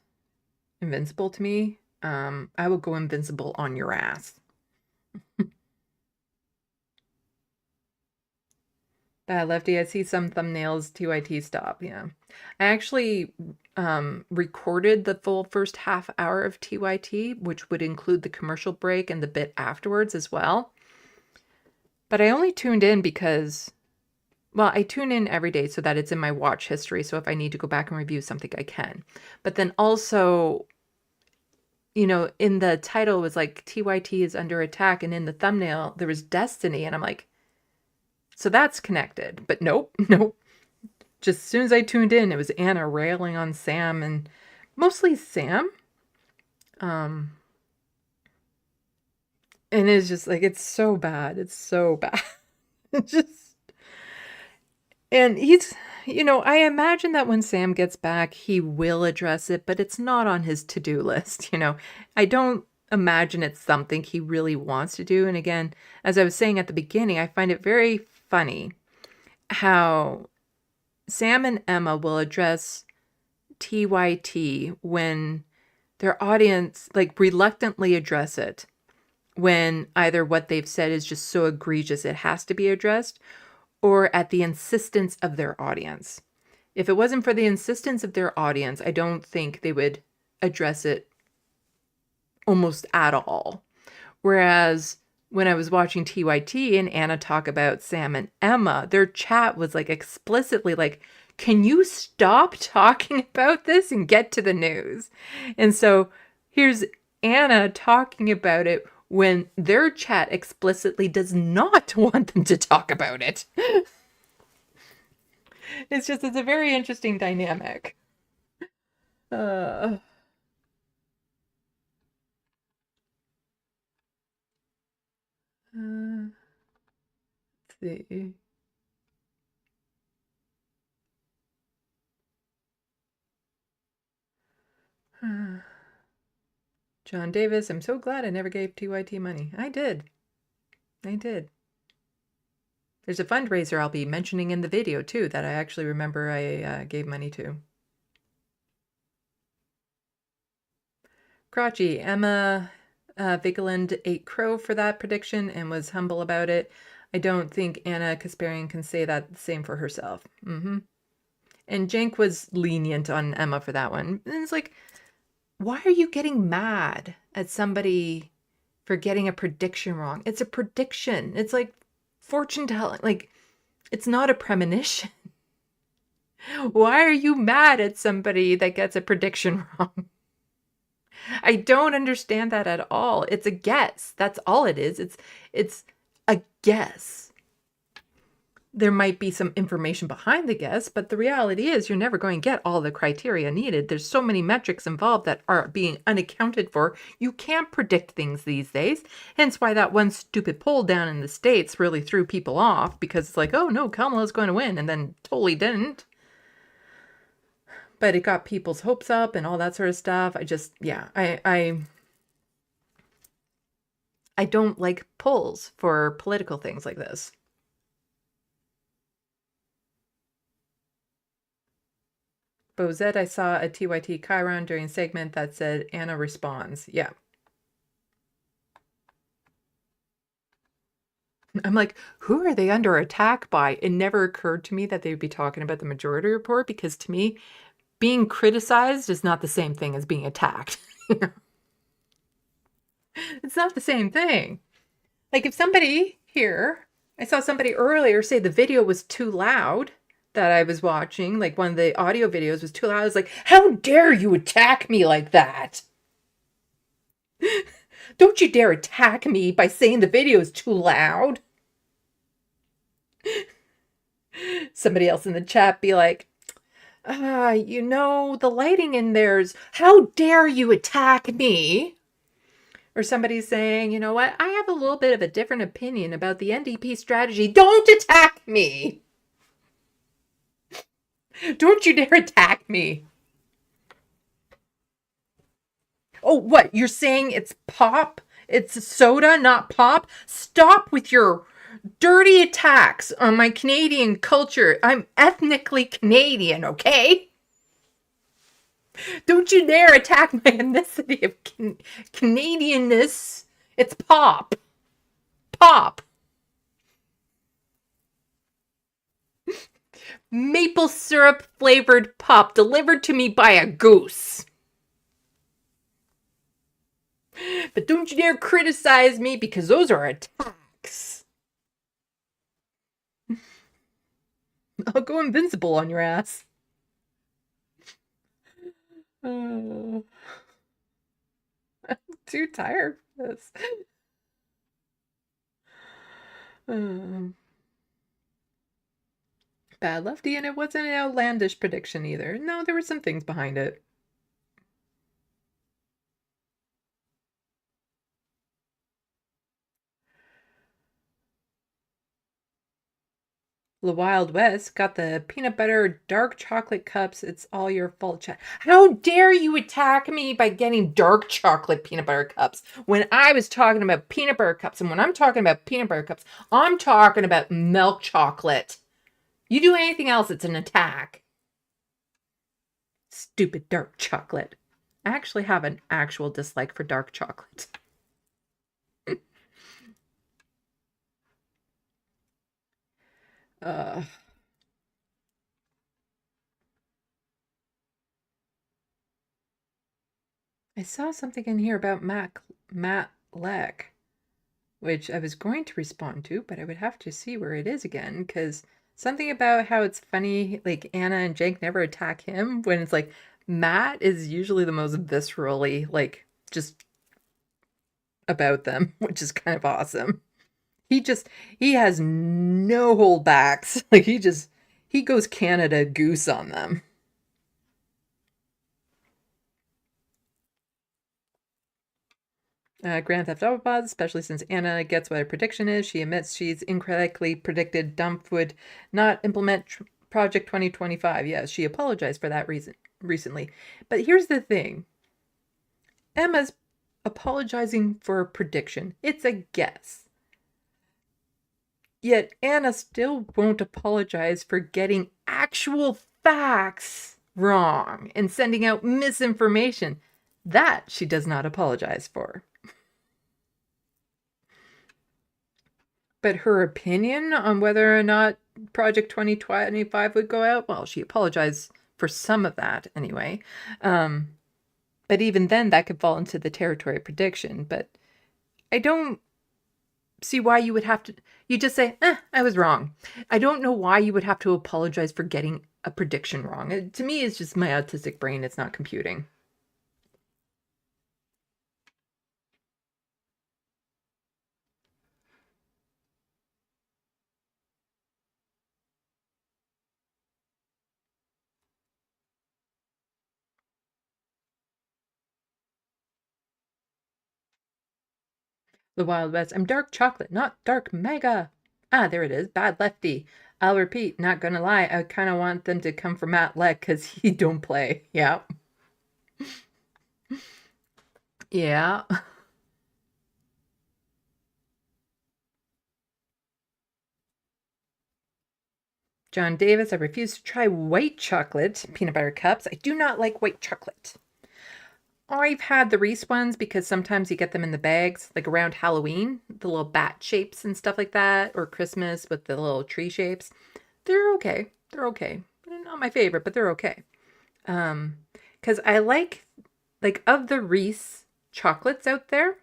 Invincible to me, I will go invincible on your ass. Lefty, I see some thumbnails, TYT stop, yeah. I actually recorded the full first half hour of TYT, which would include the commercial break and the bit afterwards as well. But I only tuned in because, well, I tune in every day so that it's in my watch history, so if I need to go back and review something, I can. But then also, you know, in the title was like, TYT is under attack, and in the thumbnail, there was Destiny, and I'm like, so that's connected, but nope. Just as soon as I tuned in, it was Anna railing on Sam, and mostly Sam. And it's just like, it's so bad. It's so bad. And he's, you know, I imagine that when Sam gets back, he will address it, but it's not on his to-do list. You know, I don't imagine it's something he really wants to do. And again, as I was saying at the beginning, I find it very funny how Sam and Emma will address TYT when their audience like reluctantly address it, when either what they've said is just so egregious it has to be addressed, or at the insistence of their audience. If it wasn't for the insistence of their audience, I don't think they would address it almost at all. Whereas when I was watching TYT and Anna talk about Sam and Emma, their chat was like explicitly like, can you stop talking about this and get to the news? And so here's Anna talking about it when their chat explicitly does not want them to talk about it. It's a very interesting dynamic. Let's see. John Davis, I'm so glad I never gave TYT money. I did. There's a fundraiser I'll be mentioning in the video, too, that I actually remember I gave money to. Crotchy, Emma Vigeland ate crow for that prediction and was humble about it. I don't think Anna Kasparian can say that the same for herself. And Cenk was lenient on Emma for that one. And it's like, why are you getting mad at somebody for getting a prediction wrong? It's a prediction. It's like fortune telling. Like, it's not a premonition. Why are you mad at somebody that gets a prediction wrong? I don't understand that at all. It's a guess. That's all it is. It's a guess. There might be some information behind the guess, but the reality is you're never going to get all the criteria needed. There's so many metrics involved that are being unaccounted for. You can't predict things these days. Hence why that one stupid poll down in the States really threw people off, because it's like, oh no, Kamala's going to win, and then totally didn't. But it got people's hopes up and all that sort of stuff. I don't like polls for political things like this. Bozette, I saw a TYT Chiron during a segment that said Anna responds. Yeah. I'm like, who are they under attack by? It never occurred to me that they would be talking about the majority report, because to me, being criticized is not the same thing as being attacked. It's not the same thing. Like, if somebody here, I saw somebody earlier say the video was too loud that I was watching, like one of the audio videos was too loud. I was like, how dare you attack me like that? Don't you dare attack me by saying the video is too loud. Somebody else in the chat be like, the lighting in there's, how dare you attack me? Or somebody's saying, you know what, I have a little bit of a different opinion about the NDP strategy. Don't attack me. Don't you dare attack me. Oh, what? You're saying it's pop? It's soda, not pop? Stop with your dirty attacks on my Canadian culture. I'm ethnically Canadian, okay? Don't you dare attack my ethnicity of Canadianness. It's pop. Pop. Maple syrup flavored pop delivered to me by a goose. But don't you dare criticize me, because those are attacks. I'll go invincible on your ass. I'm too tired for this. Bad Lefty, and it wasn't an outlandish prediction either. No, there were some things behind it. The Wild West got the peanut butter dark chocolate cups. It's all your fault, chat. How dare you attack me by getting dark chocolate peanut butter cups when I was talking about peanut butter cups? And when I'm talking about peanut butter cups, I'm talking about milk chocolate. You do anything else, it's an attack. Stupid dark chocolate. I actually have an actual dislike for dark chocolate. I saw something in here about Matt Leck, which I was going to respond to, but I would have to see where it is again, because something about how it's funny, like Anna and Cenk never attack him, when it's like Matt is usually the most viscerally, like, just about them, which is kind of awesome. He has no holdbacks. Like, he goes Canada goose on them. Grand Theft Auto Bots, especially since Anna gets what her prediction is. She admits she's incorrectly predicted Dump would not implement Project 2025. Yes, she apologized for that reason recently. But here's the thing. Emma's apologizing for a prediction. It's a guess. Yet Anna still won't apologize for getting actual facts wrong and sending out misinformation. That she does not apologize for. But her opinion on whether or not Project 2025 would go out, well, she apologized for some of that anyway. But even then, that could fall into the territory of prediction. But I don't see why you would have to. You just say, I was wrong. I don't know why you would have to apologize for getting a prediction wrong. To me, it's just my autistic brain. It's not computing. The Wild West. I'm dark chocolate, not dark mega. Ah, there it is. Bad lefty. I'll repeat, not gonna lie, I kind of want them to come for Matt Leck because he don't play. Yeah. Yeah. John Davis, I refuse to try white chocolate peanut butter cups. I do not like white chocolate. I've had the Reese ones because sometimes you get them in the bags, like around Halloween, the little bat shapes and stuff like that, or Christmas with the little tree shapes. They're okay. They're okay. They're not my favorite, but they're okay. Because I like of the Reese chocolates out there,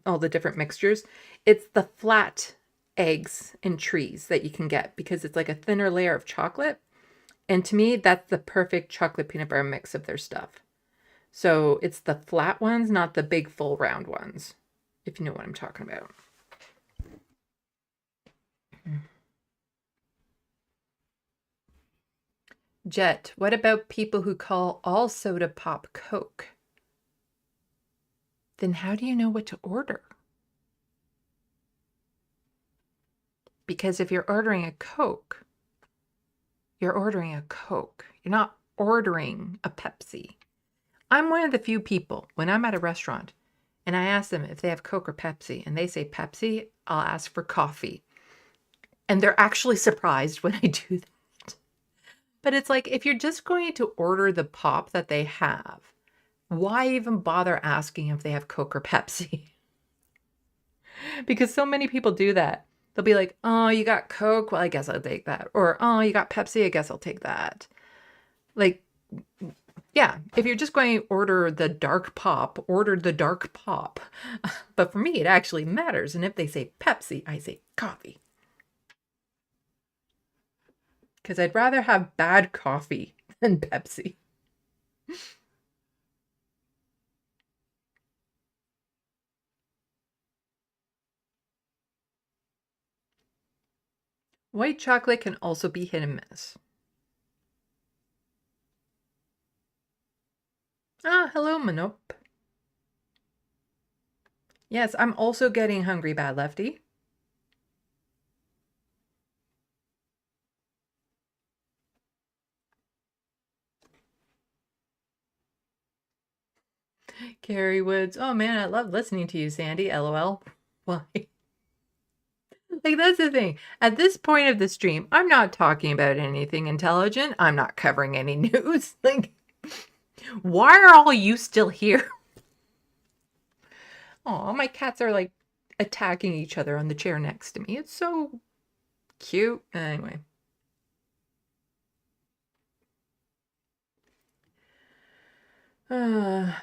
all the different mixtures, it's the flat eggs and trees that you can get because it's like a thinner layer of chocolate. And to me, that's the perfect chocolate peanut butter mix of their stuff. So it's the flat ones, not the big full round ones, if you know what I'm talking about. Jet, what about people who call all soda pop Coke? Then how do you know what to order? Because if you're ordering a Coke, you're ordering a Coke. You're not ordering a Pepsi. I'm one of the few people, when I'm at a restaurant and I ask them if they have Coke or Pepsi and they say Pepsi, I'll ask for coffee. And they're actually surprised when I do that. But it's like, if you're just going to order the pop that they have, why even bother asking if they have Coke or Pepsi? Because so many people do that. They'll be like, oh, you got Coke? Well, I guess I'll take that. Or, oh, you got Pepsi? I guess I'll take that. Like, yeah, if you're just going to order the dark pop, order the dark pop. But for me, it actually matters. And if they say Pepsi, I say coffee. Because I'd rather have bad coffee than Pepsi. White chocolate can also be hit and miss. Ah, hello, Manop. Yes, I'm also getting hungry, Bad Lefty. Carrie Woods. Oh man, I love listening to you, Sandy. LOL. Why? Like, that's the thing. At this point of the stream, I'm not talking about anything intelligent. I'm not covering any news. Like, why are all you still here? Oh, my cats are like attacking each other on the chair next to me. It's so cute. Anyway.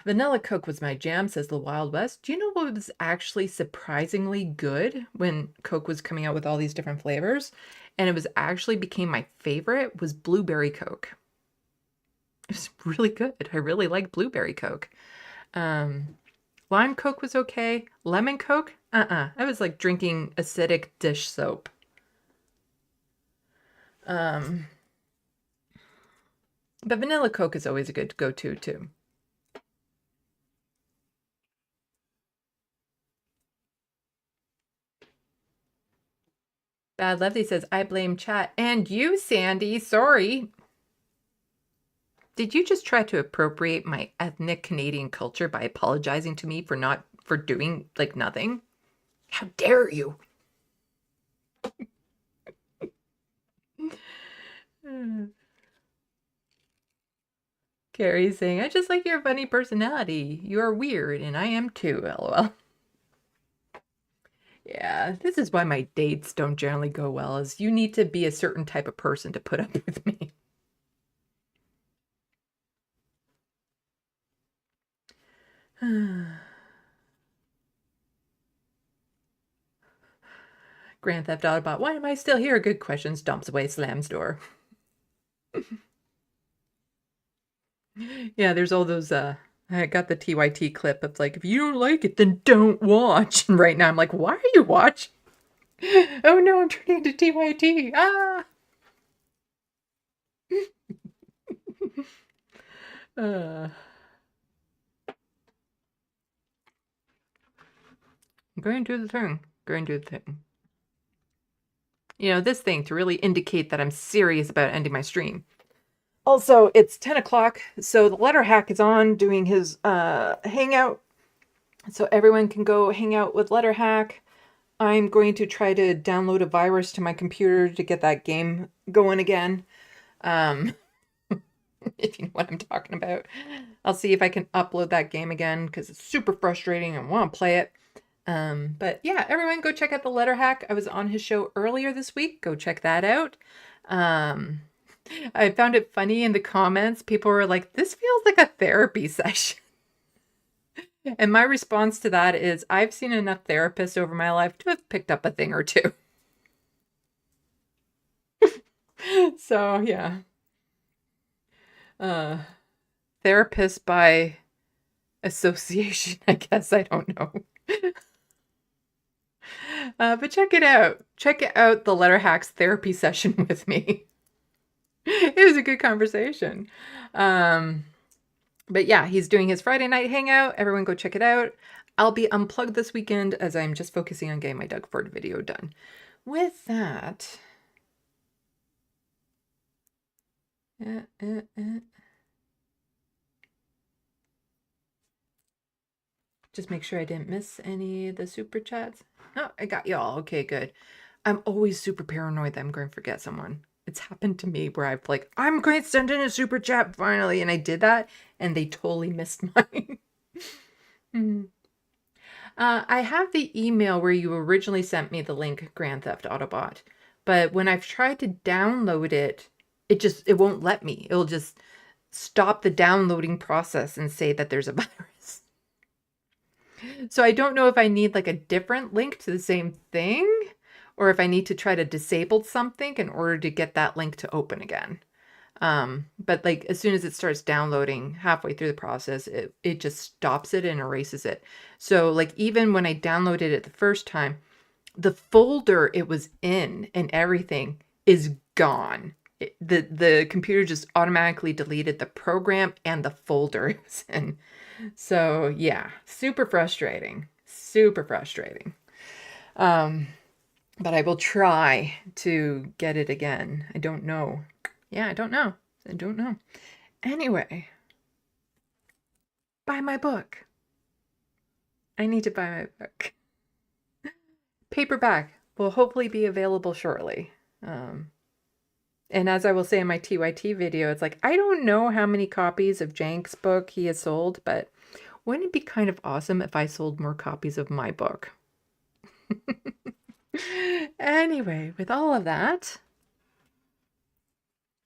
Vanilla Coke was my jam, says the Wild West. Do you know what was actually surprisingly good when Coke was coming out with all these different flavors? And it was actually became my favorite was Blueberry Coke. It was really good. I really like Blueberry Coke. Lime Coke was okay. Lemon Coke? I was like drinking acidic dish soap. But Vanilla Coke is always a good go-to too. Bad Lefty says, I blame chat. And you, Sandy. Sorry. Did you just try to appropriate my ethnic Canadian culture by apologizing to me for doing like nothing? How dare you? Carrie's saying, I just like your funny personality. You are weird, and I am too, lol. Yeah, this is why my dates don't generally go well, is you need to be a certain type of person to put up with me. Grand Theft Autobot, why am I still here? Good question. Stomps away, slams door. Yeah, there's all those, I got the TYT clip of like, if you don't like it, then don't watch. And right now I'm like, why are you watching? Oh no, I'm turning into TYT. Ah! Going to do the thing. Going to do the thing. You know, this thing to really indicate that I'm serious about ending my stream. Also, it's 10 o'clock, so the letter hack is on doing his hangout. So everyone can go hang out with letter hack. I'm going to try to download a virus to my computer to get that game going again. If you know what I'm talking about. I'll see if I can upload that game again because it's super frustrating and want to play it. But yeah, everyone go check out the letter hack. I was on his show earlier this week. Go check that out. I found it funny in the comments. People were like, this feels like a therapy session. And my response to that is, I've seen enough therapists over my life to have picked up a thing or two. So, yeah. Therapist by association, I guess. I don't know. But check it out. Check out the Letter Hacks therapy session with me. It was a good conversation. But yeah, he's doing his Friday night hangout. Everyone go check it out. I'll be unplugged this weekend as I'm just focusing on getting my Doug Ford video done. With that... Just make sure I didn't miss any of the super chats. Oh, I got y'all. Okay, good. I'm always super paranoid that I'm going to forget someone. It's happened to me where I've like, I'm going to send in a super chat finally. And I did that and they totally missed mine. I have the email where you originally sent me the link, Grand Theft Autobot. But when I've tried to download it, it won't let me. It'll just stop the downloading process and say that there's a virus. So I don't know if I need like a different link to the same thing or if I need to try to disable something in order to get that link to open again. But like as soon as it starts downloading halfway through the process, it just stops it and erases it. So like even when I downloaded it the first time, the folder it was in and everything is gone. The computer just automatically deleted the program and the folder it was in. So yeah, super frustrating. Super frustrating. But I will try to get it again. I don't know. Yeah, I don't know. I don't know. Anyway, buy my book. I need to buy my book. Paperback will hopefully be available shortly. And as I will say in my TYT video, it's like, I don't know how many copies of Jank's book he has sold, but wouldn't it be kind of awesome if I sold more copies of my book? Anyway, with all of that,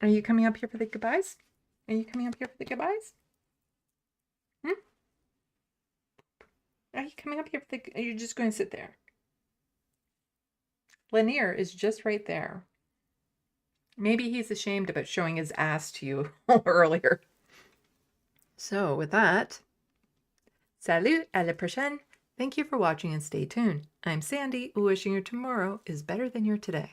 are you coming up here for the goodbyes? Are you coming up here for the goodbyes? Are you coming up here for the... Are you just going to sit there? Lanier is just right there. Maybe he's ashamed about showing his ass to you earlier. So with that, salut, à la prochaine. Thank you for watching and stay tuned. I'm Sandy, wishing your tomorrow is better than your today.